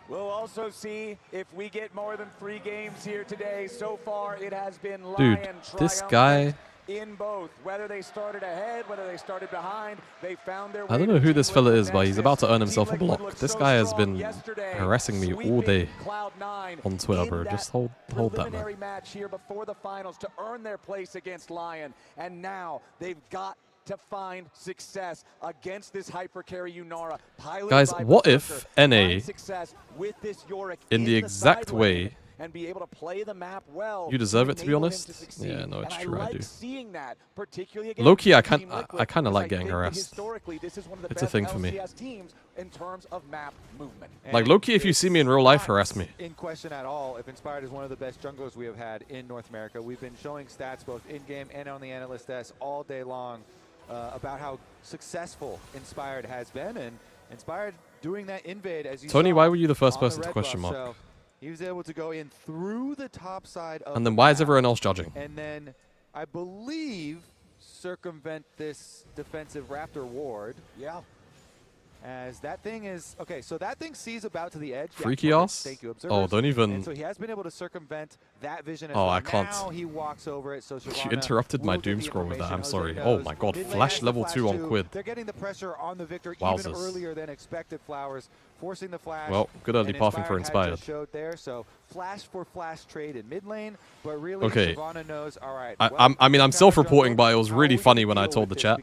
We'll also see if we get more than 3 games here today. So far, it has been Dude, LYON this guy. in both. Whether they started ahead, whether they started behind, they found their way. I don't know who this fella is, but he's about to earn himself a block. This guy has been harassing me all day on Twitter, bro. Just hold that, man. Match here before the finals to earn their place against LYON, and now they've got to find success against this hyper carry Yunara. Guys, what if NA with this Yorick in the exact way and be able to play the map well? You deserve it, to be honest. Yeah, no, it's true. I do. Seeing that, particularly against low-key, I kind of like getting harassed. This is one of the it's a thing for me. LCS teams in terms of map movement. Like low-key, if you see me in real life, harass me. In question at all, if Inspired is one of the best junglers we have had in North America. We've been showing stats both in-game and on the analyst desk all day long about how successful Inspired has been, and Inspired doing that invade as you Tony, saw why were you the first person to question mark? So he was able to go in through the top side of and then why is everyone else judging? And then I believe circumvent this defensive Raptor ward. Yeah. As that thing is okay, so that thing sees about to the edge. Freaky ass. Thank you, oh, don't even. And so he has been able to circumvent that vision. As oh, well. I can't. Now he walks over it. So you interrupted my doom scroll with that. I'm sorry. Oh my god, flash level 2 on Quid. They're getting the pressure on the Victor Wowzers. even earlier than expected. Flowers forcing the flash. Well, good early pathing for Inspired. Showed there, so flash for flash trade in mid lane, but really okay. Shyvana knows. All right. I mean, I'm self-reporting, but it was really funny when I told the chat,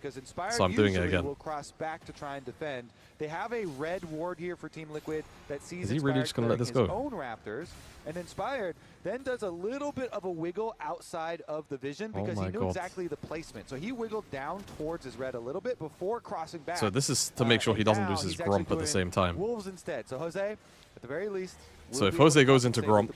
so I'm doing it again. Will cross back to try and defend. They have a red ward here for Team Liquid that sees Is he really just going to let this go? Own Raptors, and Inspired then does a little bit of a wiggle outside of the vision because he knew exactly the placement. So he wiggled down towards his red a little bit before crossing back. So this is to make sure he doesn't lose his Gromp at the same time. Wolves instead. So Jose, at the very least. So if Jose goes into Gromp,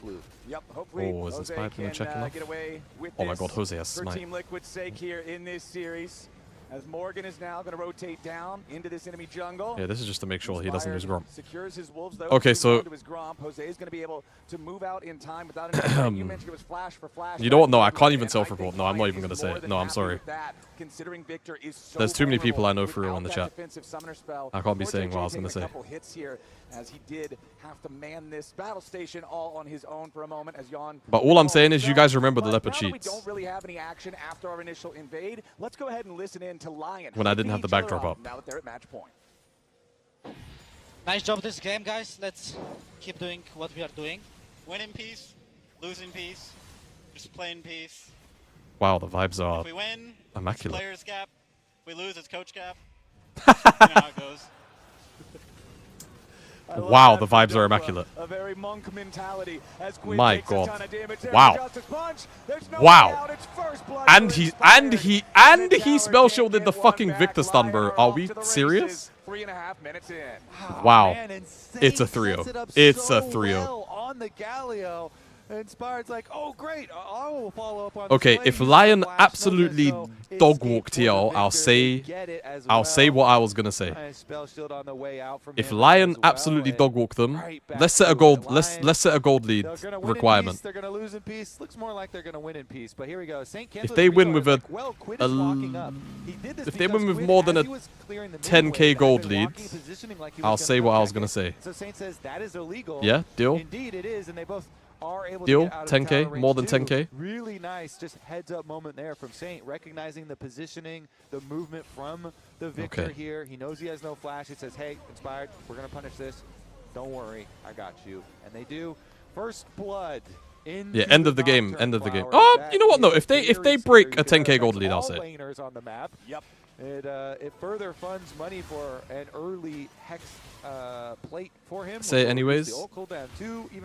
yep, hopefully oh, is Inspired going to check enough? Get away with oh my god, Jose has for smite. Team Liquid's sake here in this series. As Morgan is now going to rotate down into this enemy jungle. Yeah, this is just to make sure he doesn't lose Gromp. Secures his wolves, though, okay, so his Gromp. Jose is going to be able to move out in time without any. You mentioned it was flash for flash. You know what? No, I can't even self-report. No, I'm not even going to say it. No, I'm sorry. Considering Victor is so there's too many people I know for real in the chat. Spell, I can't be saying what I was going to say. Hits here as he did have to man this battle station all on his own for a moment as LYON. But all I'm saying is you guys remember the leopard cheats. We don't really have any action after our initial invade. Let's go ahead and listen in to LYON. When I didn't have the backdrop up. Now that they're at match point. Nice job this game, guys. Let's keep doing what we are doing. Win in peace, lose in peace, just play in peace. Wow, the vibes are if we win, immaculate. It's players gap. If we lose, it's coach gap. You know how it goes. Wow, the vibes are immaculate. A very monk mentality as Quinn My takes God. a ton of damage. Wow. Wow. And he spell shielded the fucking Victor stun, bro. Are we serious? 3.5 minutes in. Wow. Man, It's a 3-0. It's a 3-0. Well on the Galio. Inspired's like, oh great, I will follow up on Okay, this if play. LYON absolutely dog walk TL, I'll say what I was gonna say. If LYON absolutely dog walk them, let's set a gold. Let's set a gold lead requirement. They're gonna lose in peace. Looks more like they're gonna win in peace. But here we go. St. If they win with if they win with more than a 10k gold lead, I'll say what I was gonna say. So Saint says that is illegal. Yeah, deal. Indeed, it is, and they both are able Deal, to get out of 10K, tower more than range, 10K. Really nice, just heads up moment there from Saint, recognizing the positioning, the movement from the Victor here. He knows he has no flash. He says, hey, Inspired, we're going to punish this. Don't worry, I got you. And they do. First blood. Yeah, end of the game, end of the game. Oh, you know what? No, if they break a 10k gold lead, I'll say. On the map. Yep. It further funds money for an early Hex plate for him. Say it anyways.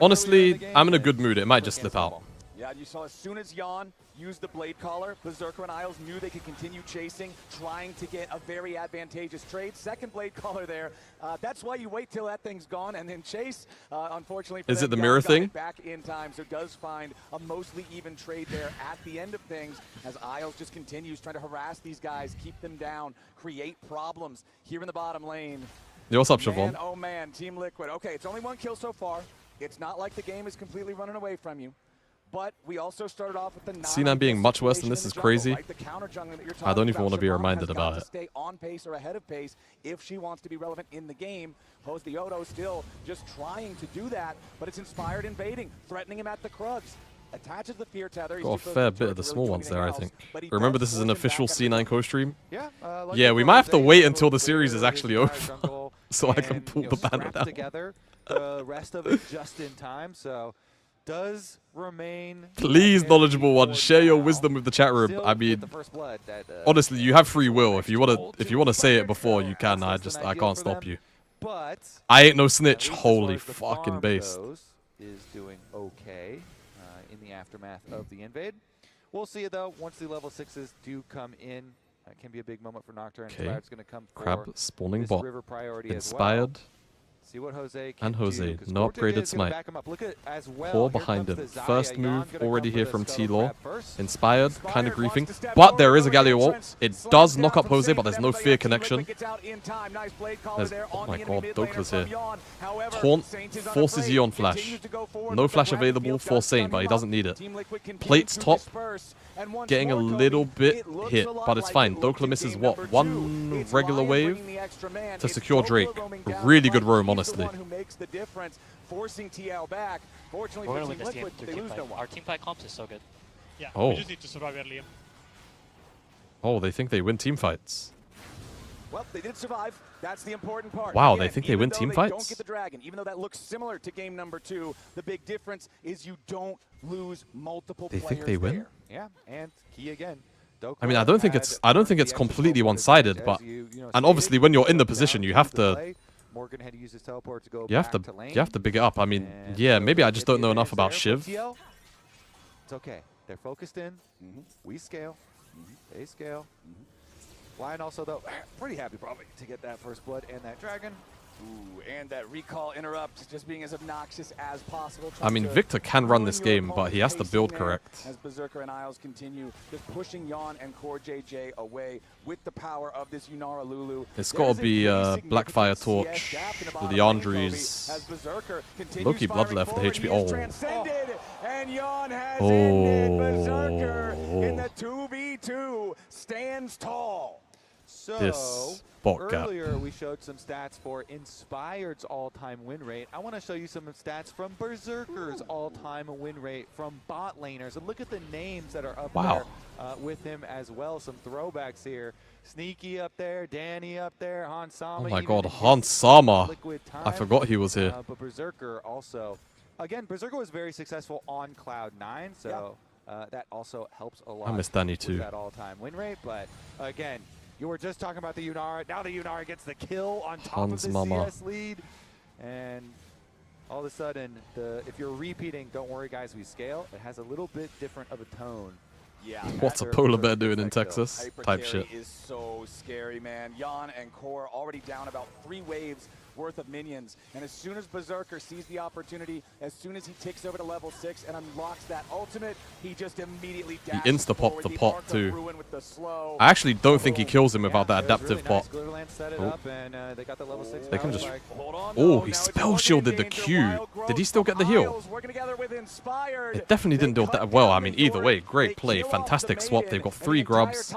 Honestly, I'm in a good mood. It might just slip out. Yeah, you saw as soon as LYON used the Blade Collar, Berserker and Isles knew they could continue chasing, trying to get a very advantageous trade. Second Blade Collar there. That's why you wait till that thing's gone and then chase. Unfortunately for Is them, it the LYON mirror got thing? it back in time, so does find a mostly even trade there at the end of things as Isles just continues trying to harass these guys, keep them down, create problems here in the bottom lane. Yo, what's up, Siobhan? Oh man, Team Liquid. Okay, it's only one kill so far. It's not like the game is completely running away from you. But we also started off with the C9 being much worse than this is crazy. Right? The counter jungling that you're I don't even want to be Siobhan reminded has about got it. to stay on pace or ahead of pace if she wants to be relevant in the game. Pose the Odo still just trying to do that, but it's Inspired invading, threatening him at the Krugs. Attaches the fear tether. Got a fair bit of the small ones there, I think. Remember, this is an official C9 co-stream. Yeah, yeah, we might have to wait until the series is actually over, so I can pull the banner down. Together, the rest of it just in time. So does remain. Please, knowledgeable one, share your wisdom with the chat room. I mean, honestly, you have free will. If you wanna say it before, you can. I can't stop you. But I ain't no snitch. Holy fucking base. Is doing okay in the aftermath of the invade. We'll see it though once the level 6s do come in. That can be a big moment for Nocturne. Okay. Inspired's going to come for Crab spawning this bot. river priority Inspired. as well. See what Jose can And Jose, do, no upgraded smite. Core behind him. First move already here from TLAW. Inspired, kind of griefing. But there is a Galio ult. It does knock up Jose, but there's no fear connection. Oh my god, Dokla's here. Taunt forces Yeon flash. No flash available for Saint, but he doesn't need it. Plates top. Getting a little bit hit, but it's fine. Dokla misses what? One regular wave to secure Drake. Really good roam, honestly. Forcing TL back. Fortunately We're for gonna win Team this team Liquid, through they team lose fight. no one. Our team fight comps is so good. Yeah, Oh. we just need to survive early. Oh, they think they win team fights. Well, they did survive. That's the important part. Wow, Again, they think they even win though team they fights? Don't get the dragon, even though that looks similar to game number 2. The big difference is you don't lose multiple They players think they win? there. Yeah, and key again. I mean, I don't think it's completely one-sided, but and obviously when you're in the position, you have to Morgan had to use his teleport to go you have to big it up. I mean, yeah, maybe I just don't know enough about Shiv. It's okay. They're focused in. We scale. They scale. LYON also, though, pretty happy probably to get that first blood and that dragon. Ooh, and that recall interrupt just being as obnoxious as possible. I mean, Victor can run this game, but he has to build correct. As Berserker and Isles continue just pushing LYON and Core JJ away with the power of this Yunara Lulu. It's got to be Blackfire Torch, Leandri's, Loki Bloodlet for the HP. And LYON has ended. Berserker in the 2v2 stands tall. So, this bot gap. Earlier we showed some stats for Inspired's all-time win rate. I want to show you some stats from Berserker's all-time win rate from bot laners. And look at the names that are up there with him as well. Some throwbacks here. Sneaky up there, Danny up there, Hans Sama. Oh my god, Hans Sama. I forgot he was here. But Berserker also. Again, Berserker was very successful on Cloud9, so that also helps a lot. I miss Danny too. With that all-time win rate, but again, you were just talking about the Yunara. Now the Yunara gets the kill on top of the CS lead. And all of a sudden, if you're repeating, don't worry guys, we scale, it has a little bit different of a tone. Yeah. What's a polar bear doing in Texas? Type shit. Is so scary, man. LYON and Core already down about 3 waves worth of minions. And as soon as Berserker sees the opportunity, as soon as he ticks over to level 6 and unlocks that ultimate, he just immediately dashes He insta-popped the pot too. with the slow. I actually don't think he kills him without that adaptive pot. They can just... Oh, he spell shielded the Q. Did he still get the heal? It definitely didn't do that well. I mean, either way, great play. Fantastic swap. They've got 3 grubs.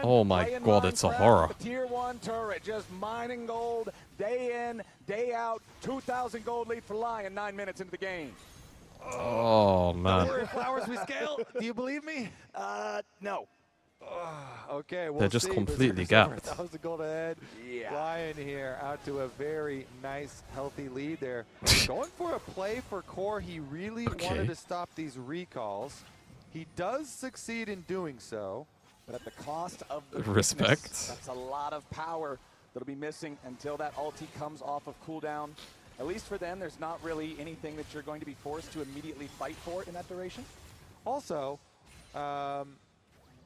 Oh my god, it's a horror. Tier 1 turret just mining gold day in, day out. 2,000 gold lead for LYON 9 minutes into the game. Oh man. Flowers we scale. Do you believe me? No. Okay, they're just completely gapped. 1,000 gold ahead. Yeah. LYON here out to a very nice, healthy lead there. Going for a play for Core. He really wanted to stop these recalls. He does succeed in doing so. But at the cost of the respect. Weakness, that's a lot of power that'll be missing until that ulti comes off of cooldown. At least for them, there's not really anything that you're going to be forced to immediately fight for in that duration. Also,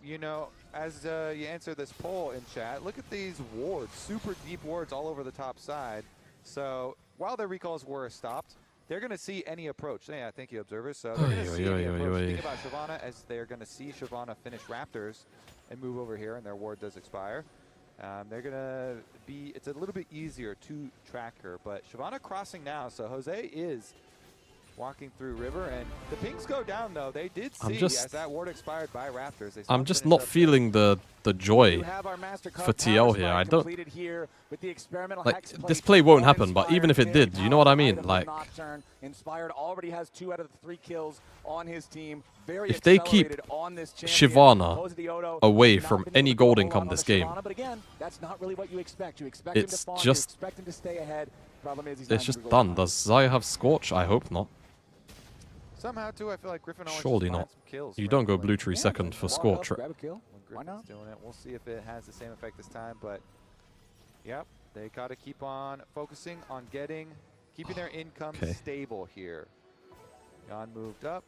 you know, as you answer this poll in chat, look at these wards, super deep wards all over the top side. So while their recalls were stopped, they're going to see any approach. Yeah, thank you, observers. So they're going to see any approach. Think about Shyvana as they're going to see Shyvana finish Raptors and move over here, and their ward does expire. They're going to be, it's a little bit easier to track her, but Shyvana crossing now, so Jose is walking through river, and the pings go down though. They did see as that ward expired by Raptors. I'm just not feeling the joy for TL here. I don't like this play won't happen, but even if it did, you know what I mean? Like Inspired already has 2 out of the 3 kills on his team. If they keep Shyvana away from any gold income this game, but again, that's not really what you expect. You expect it's him to farm, just you expect him to stay ahead. Problem is he's it's just done. Does Xayah have Scorch? I hope not. Somehow, too, I feel like Griffin always surely not. You don't go blue tree second for Scorch. Grab a kill. Why not? Doing it. We'll see if it has the same effect this time, but yep, they got to keep on focusing on keeping their income stable here. LYON moved up.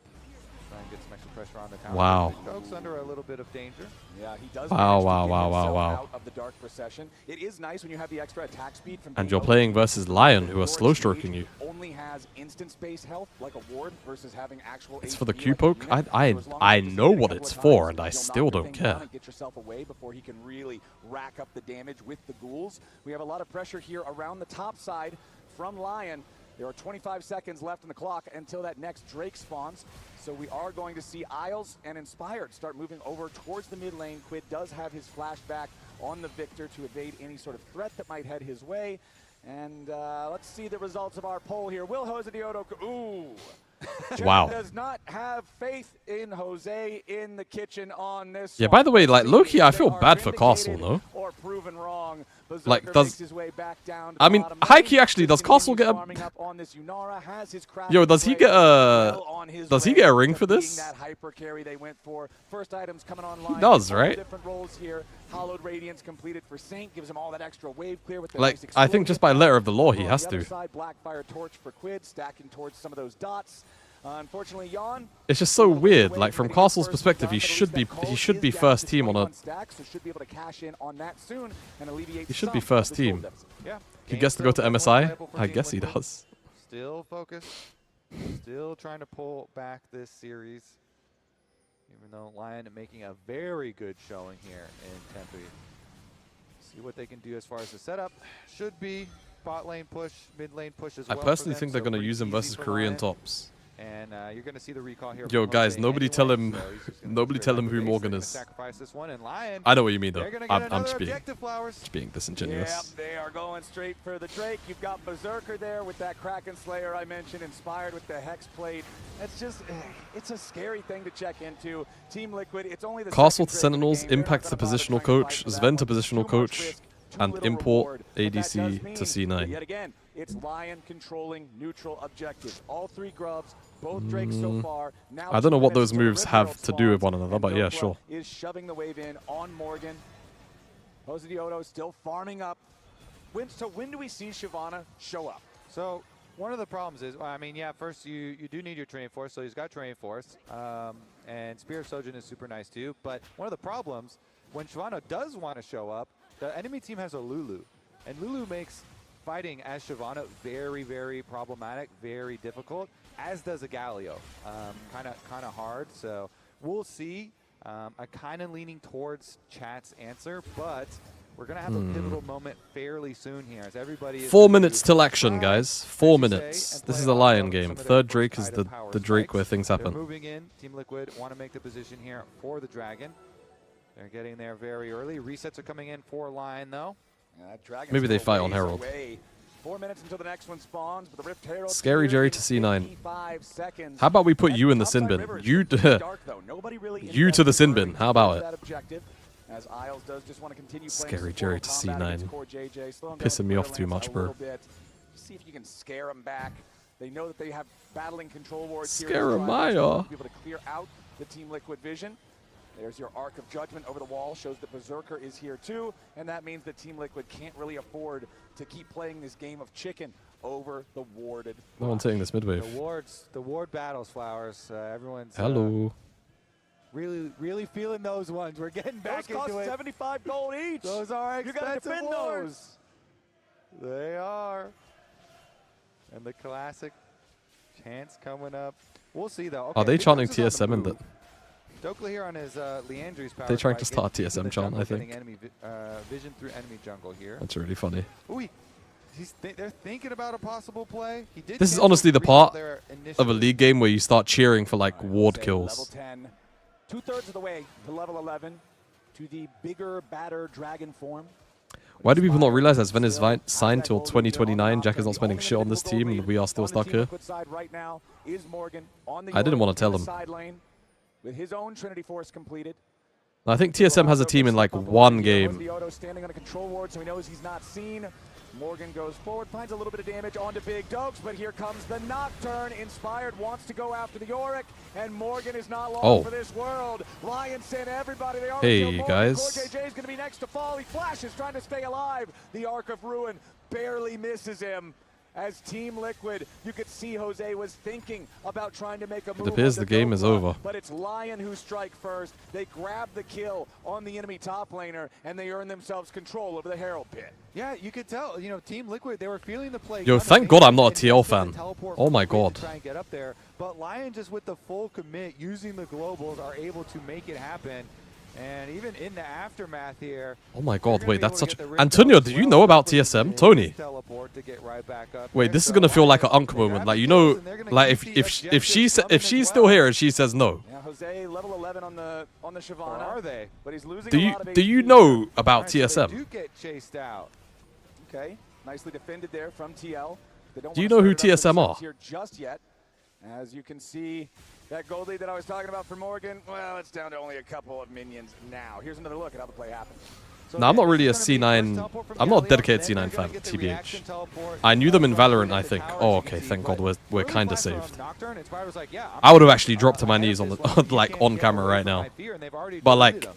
Try and get some extra pressure on the tower. Wow. Stokes under a little bit of danger. Yeah, he does. Wow. Out of the dark procession. It is nice when you have the extra attack speed from. And you're playing versus LYON, who are slow stroking you. Only has instant space health like a ward versus having actual. It's for the Q poke. I know what it's for, and I still don't care. Get yourself away before he can really rack up the damage with the ghouls. We have a lot of pressure here around the top side from LYON. There are 25 seconds left on the clock until that next Drake spawns. So we are going to see Isles and Inspired start moving over towards the mid lane. Quid does have his flashback on the Victor to evade any sort of threat that might head his way. And let's see the results of our poll here. Will Jose Diodo... Ooh. Wow. Does not have faith in Jose in the kitchen on this. Yeah, by the way, like, low-key, I feel bad for Castle, no? Or proven wrong. Like, I mean, high-key, actually, does Castle get a... Yo, does he get a ring for this? He does, right? Hollowed Radiance completed for Saint gives him all that extra wave clear with the like, I think just by letter of the law, he has to. Blackfire Torch for Quid, stacking towards some of those dots. Unfortunately, LYON. It's just so weird. Like, from Castle's perspective, he should be first team on a. He should be first team. He gets to go to MSI. I guess he does. Still focused. Still trying to pull back this series. Even though LYON making a very good showing here in Tempe. See what they can do as far as the setup. Should be bot lane push, mid lane push as well. I personally think they're going to use him versus Korean tops. And you're going to see the recall here. Yo, guys, nobody tell him who Morgan is. I know what you mean, though. I'm just being disingenuous. Yeah, they are going straight for the Drake. You've got Berserker there with that Kraken Slayer I mentioned, Inspired with the Hex Plate. It's just, it's a scary thing to check into. Team Liquid, it's only the Castle to Sentinels impacts the positional coach, Sven to positional coach, and import ADC to C9. Yet again, it's LYON controlling neutral objectives. All 3 grubs, both Drakes so far. Now I don't know what those moves have to do with one another, but yeah, sure. Is shoving the wave in on Morgan. Jose Diodo still farming up. when do we see Shyvana show up? So one of the problems is, I mean, yeah, first you do need your training force, so he's got training force, and Spear of Sojin is super nice too. But one of the problems, when Shyvana does want to show up, the enemy team has a Lulu, and Lulu makes fighting as Shyvana very, very problematic, very difficult, as does a Galio. Kind of hard, so we'll see. I'm kind of leaning towards chat's answer, but we're going to have a pivotal moment fairly soon here as everybody is 4 minutes till action, guys. 4 minutes. This is a LYON game. Third Drake is the Drake where things happen. They're moving in. Team Liquid want to make the position here for the Dragon. They're getting there very early. Resets are coming in for LYON, though. Maybe they fight on Herald. 4 minutes until the next one spawns, but the Rift Herald. Scary Jerry to C9. How about we put you in the sin bin? You you to the sin bin. How about it? As Isles does just want to continue Scary Jerry to C9. Pissing me off too much, bro. See if you can scare them back. They know that they have battling control wards. Scare them, Maya. Be able to clear out the Team Liquid vision. There's your Arc of Judgment over the wall, shows that Berserker is here too, and that means that Team Liquid can't really afford to keep playing this game of chicken over the warded. No one's hitting this mid wave. The ward battles, Flowers. Everyone's really feeling those ones. We're getting back into it. Those cost 75 gold each. Those are expensive. You gotta defend those. They are. And the classic chance coming up. We'll see though. Okay, are they chanting TSM in that? Dokla here on his Leandry's power. They're trying to start TSM chant, I think. Enemy vision through enemy jungle here. That's really funny. Ooh, they're thinking about a possible play. This is honestly the part of a league game where you start cheering for like ward kills. Level 10, 2/3 of the way to level 11, to the bigger, badder dragon form. Why do people not realize that Sven is signed till 2029? Jack is not spending shit on this team, and we are still stuck here. I didn't want to tell him. With his own Trinity Force completed. I think TSM has a team in like one game. Standing on a control ward, so he knows he's not seen. Morgan goes forward, finds a little bit of damage onto Big Dokes, but here comes the Nocturne. Inspired wants to go after the Yorick, and Morgan is not long for this world. LYON sent everybody. They hey guys. JJ is going to be next to fall. He flashes, trying to stay alive. The Arc of Ruin barely misses him. As Team Liquid, you could see Jose was thinking about trying to make a move. It appears the game is over. But it's LYON who strike first. They grab the kill on the enemy top laner, and they earn themselves control over the Herald pit. Yeah, you could tell. You know, Team Liquid, they were feeling the play. Yo, thank God I'm not a TL fan. Oh my God. Try and get up there, but LYON just with the full commit, using the globals, are able to make it happen. And even in the aftermath here. Oh my God! Wait, that's such. Antonio, do you know about TSM, Tony? Wait, this is gonna feel like an Unk moment. Like, you know, like if she's still here and she says no. Yeah, Jose level 11 on the Shyvana. Are they? But he's losing. Do you know about TSM? They do get chased out. Okay, nicely defended there from TL. Do you know who TSM are? Here just yet, as you can see. That gold lead that I was talking about for Morgan, well, it's down to only a couple of minions now. Here's another look at how the play happened. So no, I'm not really a C9. I'm not a dedicated C9 fan, TBH. I knew them in Valorant, I think. Oh, okay, thank God we're kind of saved. I would have actually dropped to my knees on the like on camera right now. But like,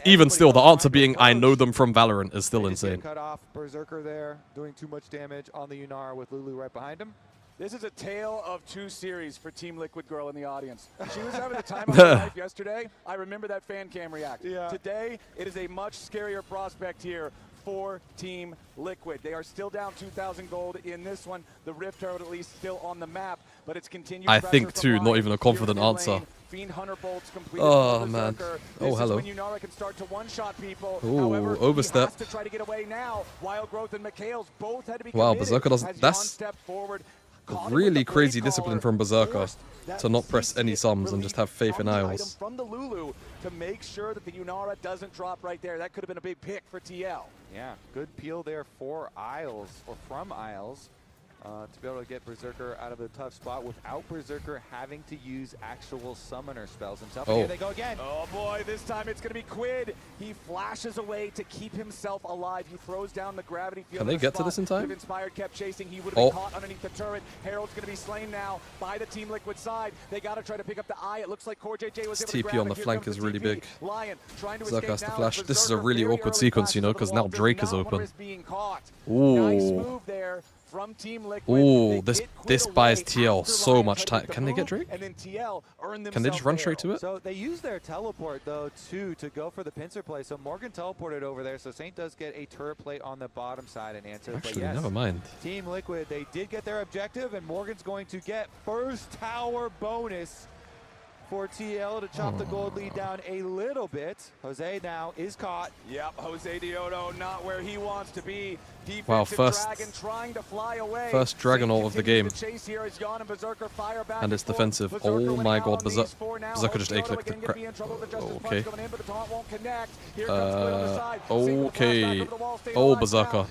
even still, the answer being I know them from Valorant is still insane. Cut off Berserker there, doing too much damage on the Yunar with Lulu right behind him. This is a tale of two series for Team Liquid Girl in the audience. She was having the time of her life yesterday. I remember that fan cam react. Yeah. Today, it is a much scarier prospect here for Team Liquid. They are still down 2,000 gold in this one. The Rift Herald at least still on the map, but it's continued. I think too, not even a confident answer. Oh man. Oh hello. Oh, overstep. Wow, Berserker doesn't. That's really crazy discipline from Berserker to not press any sums and just have faith in Isles. From the Lulu to make sure that the Yunara doesn't drop right there. That could have been a big pick for TL. Yeah, good peel there for Isles, or from Isles. to be able to get Berserker out of the tough spot without Berserker having to use actual summoner spells himself. Oh. Here they go again. Oh boy, this time it's going to be Quid. He flashes away to keep himself alive. He throws down the gravity field. Can they get to this in time? If Inspired kept chasing, he would have been caught underneath the turret. Herald's going to be slain now by the Team Liquid side. They got to try to pick up the eye. It looks like CoreJJ was able to grab TP on it. the flank is really big. LYON trying to Berserker has escape to now. flash. This is a really awkward sequence, you know, because now Drake is open. Nice Ooh. move there from Team Liquid. Ooh, this buys TL so much time. Can they get Drake? And then TL earned Can they just run straight to it? So they use their teleport though too to go for the pincer play. So Morgan teleported over there. So Saint does get a turret plate on the bottom side and answer. Actually, but yes, never mind. Team Liquid, they did get their objective, and Morgan's going to get first tower bonus for TL to chop the gold lead down a little bit. Jose now is caught. Yep, Jose Diodo not where he wants to be. Defensive Wow, first dragon trying to fly away. First dragon ult of the game. Chase here as LYON and Berserker fire back And it's defensive. Oh my god, Berserker just A-clicked the crap. Okay. Okay. Oh, Berserker.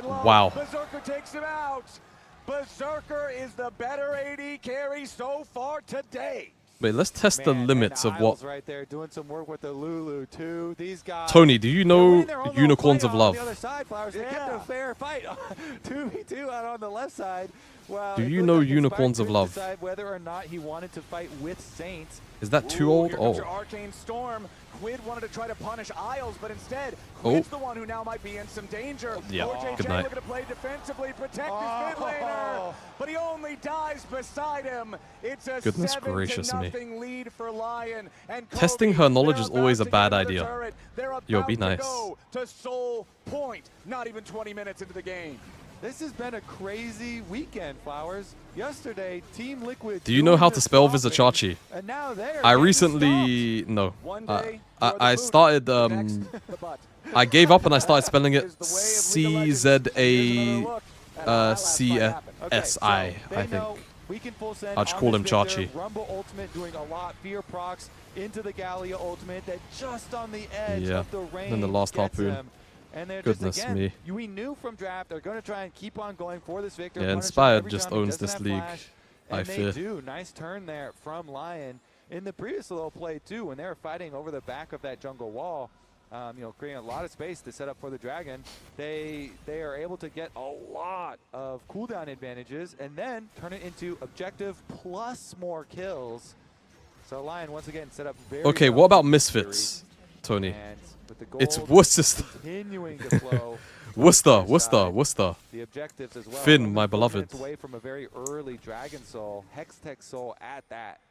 Wow. Berserker takes him out. Berserker is the better AD carry so far today. Wait, let's test the limits of what... right there doing some work with the Lulu too. These guys, Tony, do you know Unicorns of Love? On the other side, Flowers, they kept a fair fight. 2v2 out on the left side. Well, Do you know Unicorns of Love? Decide whether or not he wanted to fight with Saints. Is that too old? Here comes your Oh. Arcane Storm. Quid wanted to try to punish Isles, but instead, Quid's the one who now might be in some danger. Yeah, CoreJJ good night. looking to play defensively, protect his mid laner, but he only dies beside him. It's a Goodness gracious me. 7-0 lead for LYON. And Testing her knowledge is always a bad idea. Yo, be nice. Go to Soul Point, not even 20 minutes into the game. This has been a crazy weekend, Flowers. Yesterday, Team Liquid. Do you know how to spell Vizichachi? And now I recently... No. I started... I gave up and I started spelling it C-Z-A-C-S-I, I think. I'll just call him Chachi. Rumble Ultimate doing a lot. Fear procs into the Gallia Ultimate that just on the edge of the range. Then the last harpoon. And they're Goodness just, again, me. We knew from draft they're going to try and keep on going for this victory. Yeah, Inspired just owns this league, I fear. They do. Nice turn there from LYON. In the previous little play, too, when they were fighting over the back of that jungle wall, you know, creating a lot of space to set up for the dragon, they are able to get a lot of cooldown advantages and then turn it into objective plus more kills. So LYON once again set up very Okay, what about Misfits, Tony? It's Worcester. Worcester. The objectives as well. Finn, my beloved. Away from a very early Dragon Soul, Hextech Soul at that.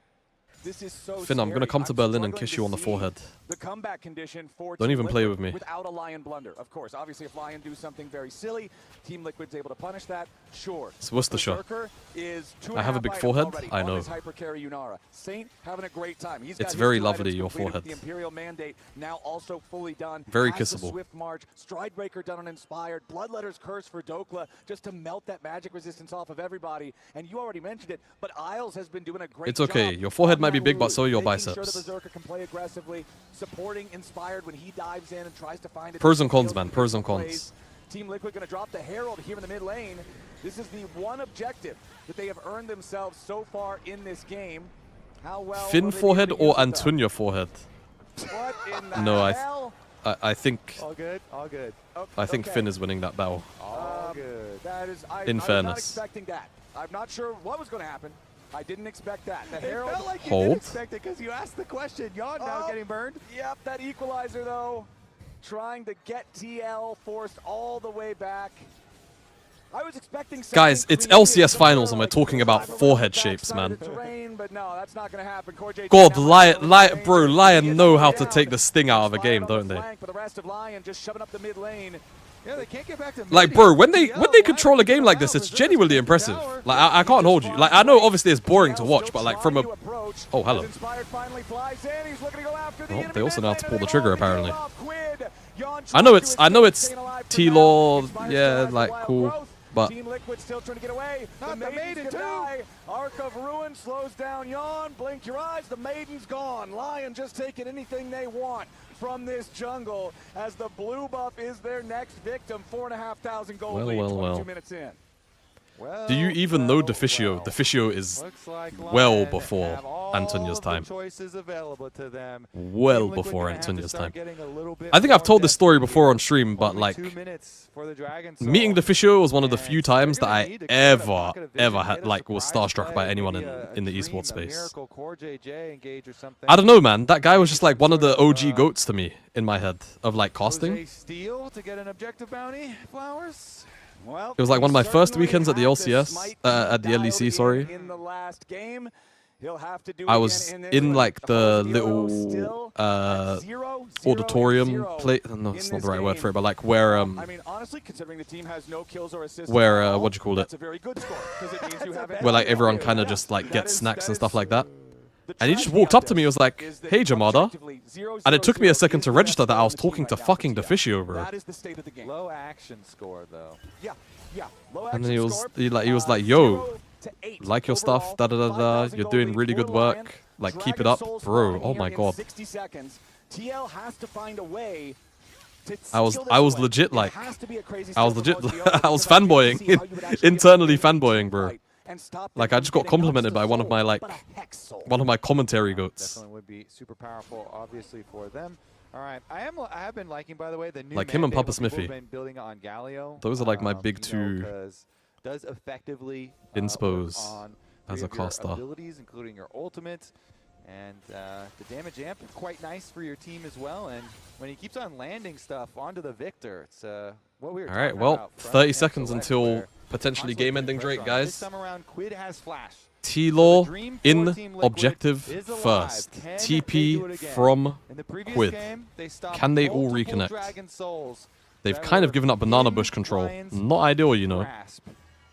This is so Finn, I'm going to come to Berlin and kiss you on the forehead. The comeback condition for Don't Team even play Liquid with me. without a LYON blunder. Of course, obviously if LYON do something very silly, Team Liquid's able to punish that. Sure. It's Worcestershire. Berserker is I have a big forehead. I know. Hyper carry Yunara. Saint having a great time. He's It's got very his lovely, items your completed. forehead. The Imperial Mandate now also fully done. Very Has the kissable. Swift March, Stridebreaker done on Inspired, Bloodletter's Curse for Dokla just to melt that magic resistance off of everybody. And you already mentioned it, but Isles has been doing a great It's okay. job Your forehead on might be that big, but loop, so are your making biceps. Sure the Berserker can play aggressively, supporting Inspired when he dives in and tries to find it. Pros and cons, man. Pros and cons. Team Liquid going to drop the Herald here in the mid lane. This is the one objective that they have earned themselves so far in this game. How well Finn forehead or Antunya forehead? What in the No, hell? I think... All good, all good. I think Finn is winning that battle. All good. That is, In I was fairness. not expecting that. I'm not sure what was going to happen. I didn't expect that. The Herald. It felt like you Hold. did expect it because you asked the question. Yawn now getting burned. Yep, that equalizer though. Trying to get TL forced all the way back. I was expecting Guys, it's LCS finals and we're talking about forehead shapes, man. terrain, but no, that's not going to happen. God, LYON know how to take the sting out of a game, don't they? But the rest of LYON just shoving up the mid lane. Yeah, they can't get back to Like, bro, when they control a game like this, it's genuinely impressive. Like, I can't hold you. Like, I know obviously it's boring to watch, but like from a... Oh, hello. Oh, they also know how to pull the trigger, apparently. I know it's TLAW, yeah, like, cool. But Team Liquid still trying to get away. The Maiden too. Arc of Ruin slows down Yawn. Blink your eyes. The Maiden's gone. LYON just taking anything they want from this jungle as the blue buff is their next victim. 4,500 gold lead, 22 minutes in. Do you even know Deficio? Deficio is well before Antonio's time. Well before Antonio's time. I think I've told this story before on stream, but like, meeting Deficio was one of the few times that I ever had, like, was starstruck by anyone in the esports space. I don't know, man. That guy was just like one of the OG goats to me in my head of like casting. It was like one of my first weekends at the LCS, at the LEC, sorry. I was in like the little auditorium play. No, it's not the right word for it, but like where what do you call it? Where like everyone kind of just like gets snacks and stuff like that. And he just walked up to me and was like, "Hey, Jamada." And it took me a second to register that I was talking to fucking Deficio, bro. Low action score, though. And then he was like, "Yo, like your stuff, da da da da. You're doing really good work. Like, keep it up, bro." Oh my god. I was legit like, I was fanboying, internally fanboying, bro. Like, I just got complimented by one of my commentary goats. Definitely would be super powerful, obviously, for them. All right, I have been liking, by the way, the new like him and Papa Smithy. Building on Galio. Those are like my big two does effectively inspos as a caster. Abilities, including your ultimate, and the damage amp quite nice for your team as well. And when he keeps on landing stuff onto the Victor, it's what we were. All right, well, 30 seconds until potentially game-ending Drake, guys. This time around, Quid has Flash. TLAW in objective first. TP from Quid. Can they all reconnect? They've kind of given up banana bush control. Not ideal, you know.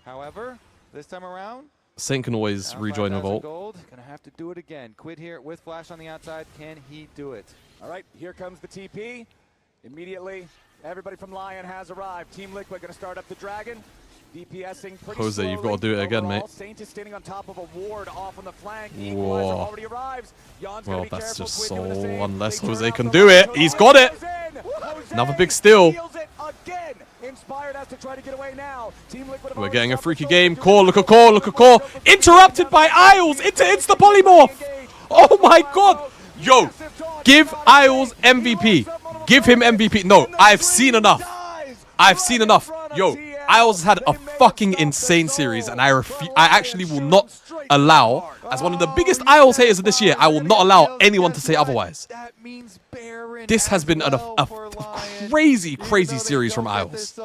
However, this time around, Saint can always rejoin with ult. Gonna have to do it again. Quid here with Flash on the outside. Can he do it? All right, here comes the TP. Immediately, everybody from LYON has arrived. Team Liquid gonna start up the Dragon. DPSing pretty Jose, slowly. you've got to do it again, mate. Saint is standing on top of a ward off on the flank. Whoa. Already arrives. Well, that's just so... Unless Jose can do it. He's got it! Another big steal. We're getting a freaky game. Core, look at Core, look at Core. Interrupted by Isles into Insta Polymorph. Oh my god. Yo, give Isles MVP. Give him MVP. No, I've seen enough. I've seen enough. Yo, Isles had a fucking insane series, and I actually will not allow, as one of the biggest Isles haters of this year, I will not allow anyone to say otherwise. This has been a crazy, crazy series from Isles.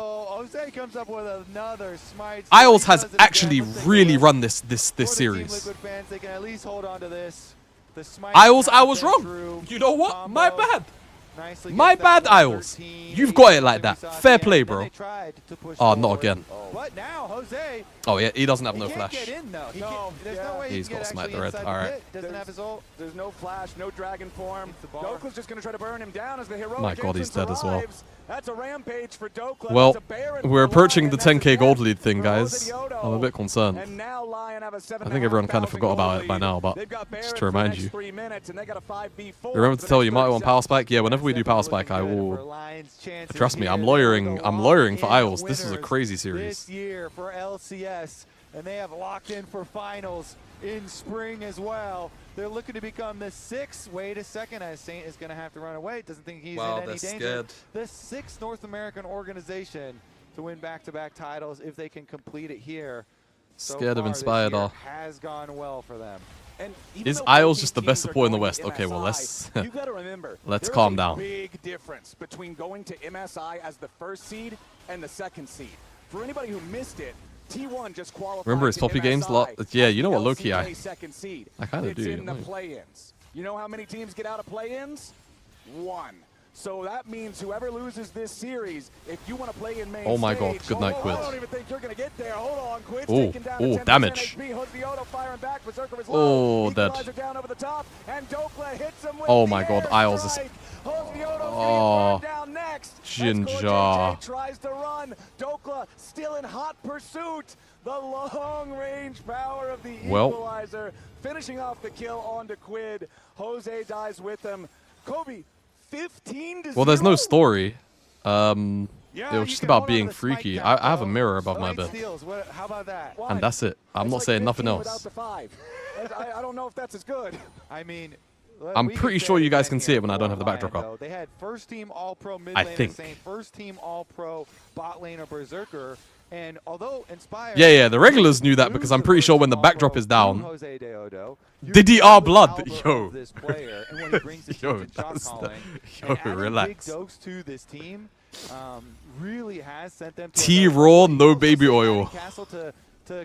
Isles has actually really run this series. Isles, I was wrong. You know what? My bad. My bad, Isles. You've got it like that. Fair play, bro. Oh, not again. Oh, yeah, he doesn't have no flash. He's got smite the red. All right. There's no flash, no dragon form. Dokla's just going to try to burn him down as the hero. My god, he's dead as well. That's a rampage for Dokla. Well, we're approaching the 10k gold lead thing, guys. I'm a bit concerned. I think everyone kind of forgot about it by now, but just to remind you. Remember to tell you might want Power Spike? Yeah, whenever we do Power Spike, I will. Trust me, I'm lawyering for Isles. This is a crazy series. This year for LCS, and they have locked in for finals in spring as well. They're looking to become the 6th. Wait a second, as Saint is going to have to run away. Doesn't think he's in any danger. Scared. The 6th North American organization to win back-to-back titles if they can complete it here. Scared of Inspired are. Has gone well for them. And is Isles just the best support in the West? Okay, well let's calm down. Big difference between going to MSI as the 1st seed and the 2nd seed. For anybody who missed it, T1 just qualified. Remember his Poppy games? Yeah, you know what, low-key, I kind of do. In the play-ins. You know how many teams get out of play-ins? 1. So that means whoever loses this series, if you want to play in main oh my god, good night, Quid. I don't even think you're going to get there. Hold on, Quid's taking down oh, damage. Oh, dead. Oh my god, Isles is... Oh, Jinja. Tries to run. Dokla still in hot pursuit. The long-range power of the equalizer, finishing off the kill onto Quid. Jose dies with him. Kobe, 15-0. Well, there's no story. It was just about being freaky. I have a mirror above my bed. How about that? And that's it. I'm not saying nothing else. I don't know if that's as good. I mean, I'm pretty sure you guys can see it when I don't have the backdrop up. They had first team All-Pro mid I lane think. Saint, first team All-Pro bot lane of Berserker, and although Inspired, Yeah, the regulars knew that because I'm pretty sure when the backdrop is down, DDR blood, yo, yo, that's the, yo, relax. Big Dokes to this team really has sent them to T-Raw, no baby oil. Castle to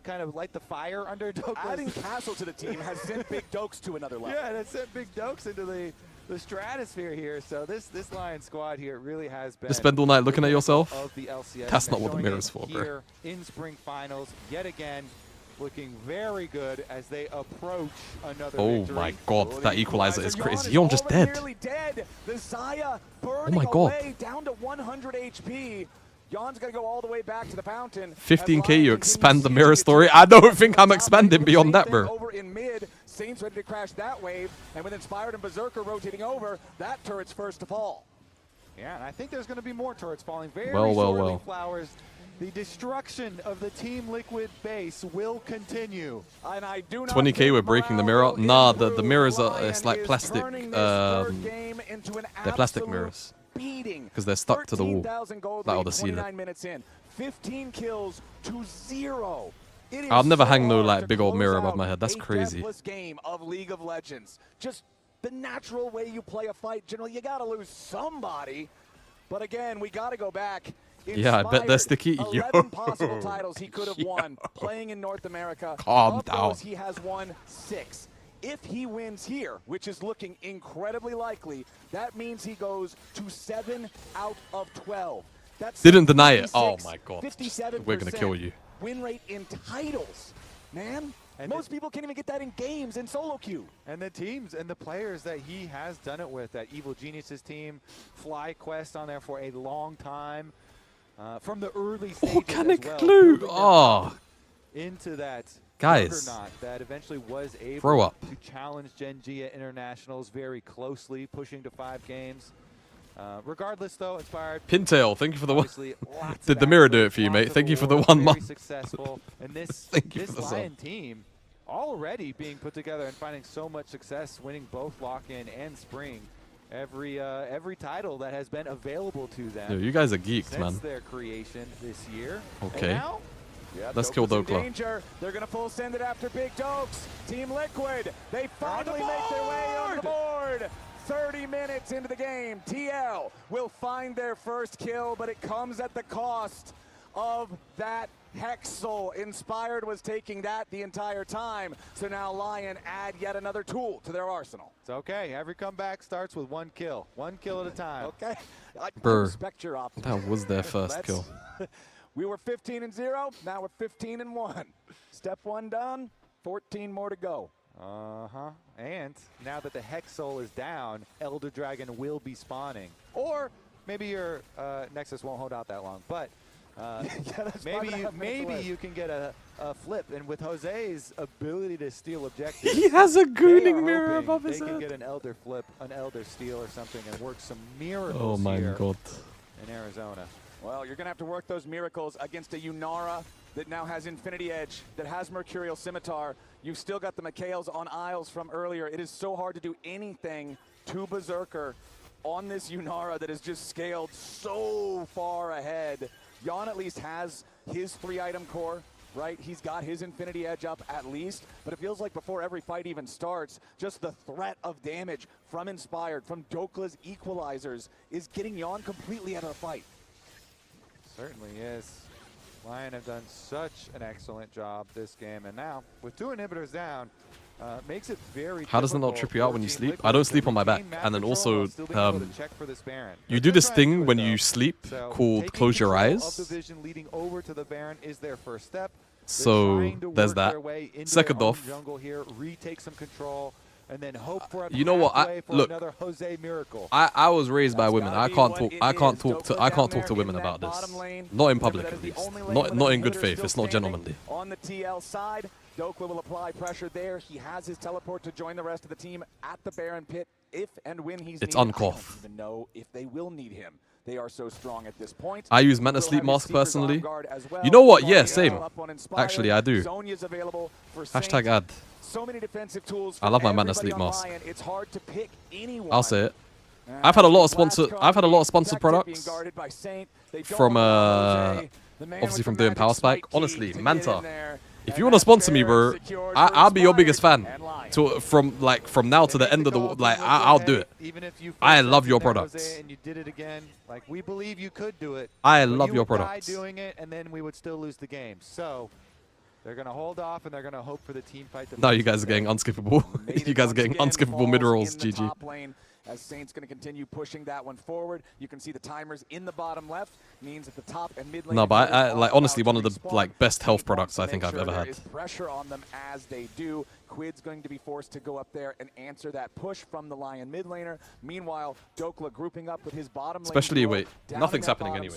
kind of light the fire under Dokes. Adding Castle to the team has sent Big Dokes to another level. Yeah, that sent Big Dokes into the stratosphere here. So this Lion squad here really has been. Just spend all night looking at yourself? Of the LCS. That's not what the mirror's for, bro. Here in spring finals, yet again, looking very good as they approach another Oh victory. my god, that equalizer is crazy. Yon just dead. The Xayah Oh my god. down to 100 HP. Yon's gonna go all the way back to the fountain. 15k, you expand the mirror story? I don't think I'm expanding beyond that, bro. Over in mid, Saints ready to crash that wave, and with Inspired and Berserker rotating over, that turret's first to fall. Yeah, and I think there's gonna be more turrets falling very Well. shortly, Flowers. The destruction of the Team Liquid base will continue. And I do not 20k, we're breaking the mirror. Nah, the mirrors are, it's like plastic. They're plastic mirrors. Because they're stuck to the wall. Like all the ceiling. 15 kills to 0. I'll never hang no like big old mirror above my head. That's crazy. Game of League of Legends. Just the natural way you play a fight. Generally, you gotta lose somebody. But again, we gotta go back. Yeah, I bet they're sticky. 11 possible titles he could have won playing in North America. Calm of down. those, he has won 6. If he wins here, which is looking incredibly likely, that means he goes to 7 out of 12. That's Didn't deny it. Oh 56, my god. 57%. We're gonna kill you. Win rate in titles, man. And most people can't even get that in games in solo queue. And the teams and the players that he has done it with, that Evil Geniuses team, FlyQuest on there for a long time, from the early stages Organic as well, glue. building Oh. into that Guys, juggernaut that eventually was able throw up. to challenge Gen G at internationals very closely, pushing to 5 games. Regardless, though, Inspired. Pintail, thank you for the one. Did the mirror do it for you, mate? Thank you for the 1 month. Successful. And this Lion team already being put together and finding so much success, winning both lock-in and spring. Every title that has been available to them. Yo, you guys are geeks, since man. their creation this year. Okay. And now, Let's kill Dokla. Danger. They're going to full send it after Big Dokes. Team Liquid, they finally make their way on the board. 30 minutes into the game, TL will find their first kill, but it comes at the cost of that Hexel. Inspired was taking that the entire time, so now Lion add yet another tool to their arsenal. It's okay. Every comeback starts with 1 kill. 1 kill at a time. Okay. I Brr, respect your optimism. that was their first kill. We were 15-0, now we're 15-1. Step 1 done, 14 more to go. And now that the Hexel is down, Elder Dragon will be spawning. Or maybe your Nexus won't hold out that long, but maybe you can get a flip. And with Jose's ability to steal objectives, He has a gooning mirror above his head. They can head. get an Elder flip, an Elder steal or something and work some miracles Oh my here god. in Arizona. Well, you're going to have to work those miracles against a Yunara that now has Infinity Edge, that has Mercurial Scimitar. You've still got the Mikhails on Isles from earlier. It is so hard to do anything to Berserker on this Yunara that is just scaled so far ahead. Yon at least has his 3-item core, right? He's got his Infinity Edge up at least, but it feels like before every fight even starts, just the threat of damage from Inspired, from Dokla's equalizers, is getting Yon completely out of the fight. Certainly is. Lion have done such an excellent job this game, and now with 2 inhibitors down, makes it very. How does it not trip you out when you sleep? I don't sleep on my back, and then also you They're do this trying to thing do it, when though. you sleep So called taking close your control eyes. Of the vision leading over to the Baron is their first step. They're So trying to there's work that. their way into Second their own off, jungle here, retake some control, and then hope for a you know what? pathway for Look, another Jose miracle. I was raised by women. I can't talk to women about this. Not in public, at least. Not in good faith. It's not gentlemanly. On the TL side, Dokla will apply pressure there. He has his teleport to join the rest of the team at the Baron pit if and when he's It's needed. uncough. I don't even know if they will need him. They are so strong at this point. I use Mana Sleep Mask personally. You know what? Yeah, same. Actually, I do. Hashtag ad. So many defensive tools. I love my Mana Sleep Mask. It's hard to pick anyone. I'll say it. I've had a lot of sponsored products from obviously from doing Power Spike. Honestly, Manta, if you want to sponsor me, bro, I'll be your biggest fan. From now to the end of the I'll do it. I love your products. And you did it again. Like, we believe you could do it. I love your products. Doing it, and then we would still lose the game. So they're gonna hold off, and they're gonna hope for the team fight. Now you guys are getting unskippable. You guys are getting unskippable mid rolls. GG. As Saints going to continue pushing that one forward. You can see the timers in the bottom left, means at the top and mid lane. No, but I like honestly one of the best health products I think I've ever had. Pressure on them as they do. Quid's going to be forced to go up there and answer that push from the Lion mid laner. Meanwhile, Dokla grouping up with his bottom lane. Especially wait, nothing's happening anyway.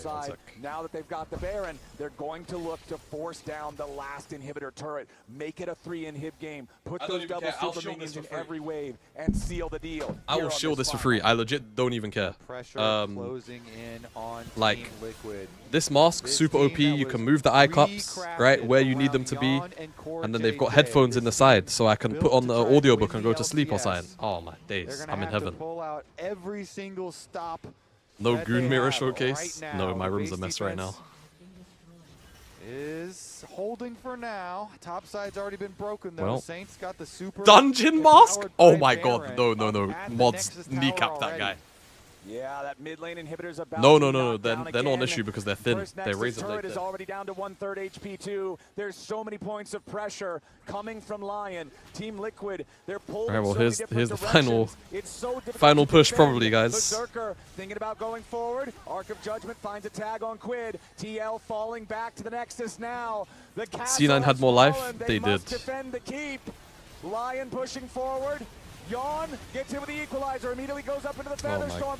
Now that they've got the Baron, they're going to look to force down the last inhibitor turret. Make it a 3-inhib game. Put those double super minions in every wave and seal the deal. I will shield this for free. I legit don't even care. Closing in on like this mask, super OP. You can move the eye cups right where you need them to be, and then they've got headphones in the side, so I can put on the audiobook and go to sleep or something. Oh my days, I'm in heaven. Pull out every single stop. No goon mirror showcase. No, my room's a mess right now. Is holding for now. Top side's already been broken though. Well, Saints got the super dungeon mask. Oh my god, no. Mods kneecap that guy. Yeah, that mid lane inhibitor's about no. They're not an issue because they're thin. They raise it like is already down to 1/3 HP too. There's so many points of pressure coming from Lion. Team Liquid, they're pulling. All right, well here's the final push probably, guys. Berserker thinking about going forward. Arc of Judgment finds a tag on Quid. TL falling back to the Nexus now. The C9 had more life. They did. Defend the keep. Lion pushing forward. LYON gets him with the equalizer, immediately goes up into the Featherstorm.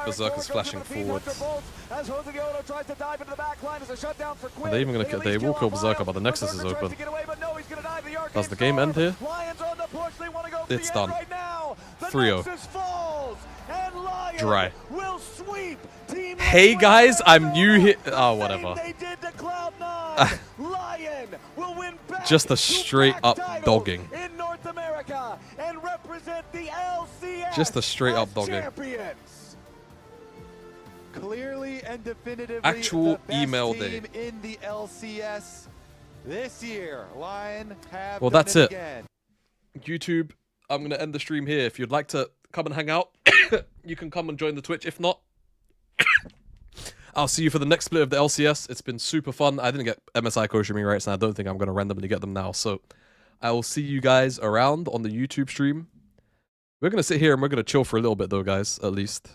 Berserker's flashing forward. As Joseguioto tries to dive into the back line as a shutdown for Quid. Are they even gonna kill? They will kill Berserker, but the Nexus is open. Does the game end here? It's done. 3-0. Dry. Hey guys, I'm new here. Oh, whatever. Just a straight up dogging. In North America and represent the LCS. Just a straight up dogging. Clearly and definitively actual the best email team day in the LCS this year. Lion have well, that's it. YouTube, I'm gonna end the stream here. If you'd like to come and hang out, you can come and join the Twitch. If not, I'll see you for the next split of the LCS. It's been super fun. I didn't get MSI co-streaming rights, and I don't think I'm going to randomly get them now. So I will see you guys around on the YouTube stream. We're going to sit here and we're going to chill for a little bit, though, guys, at least.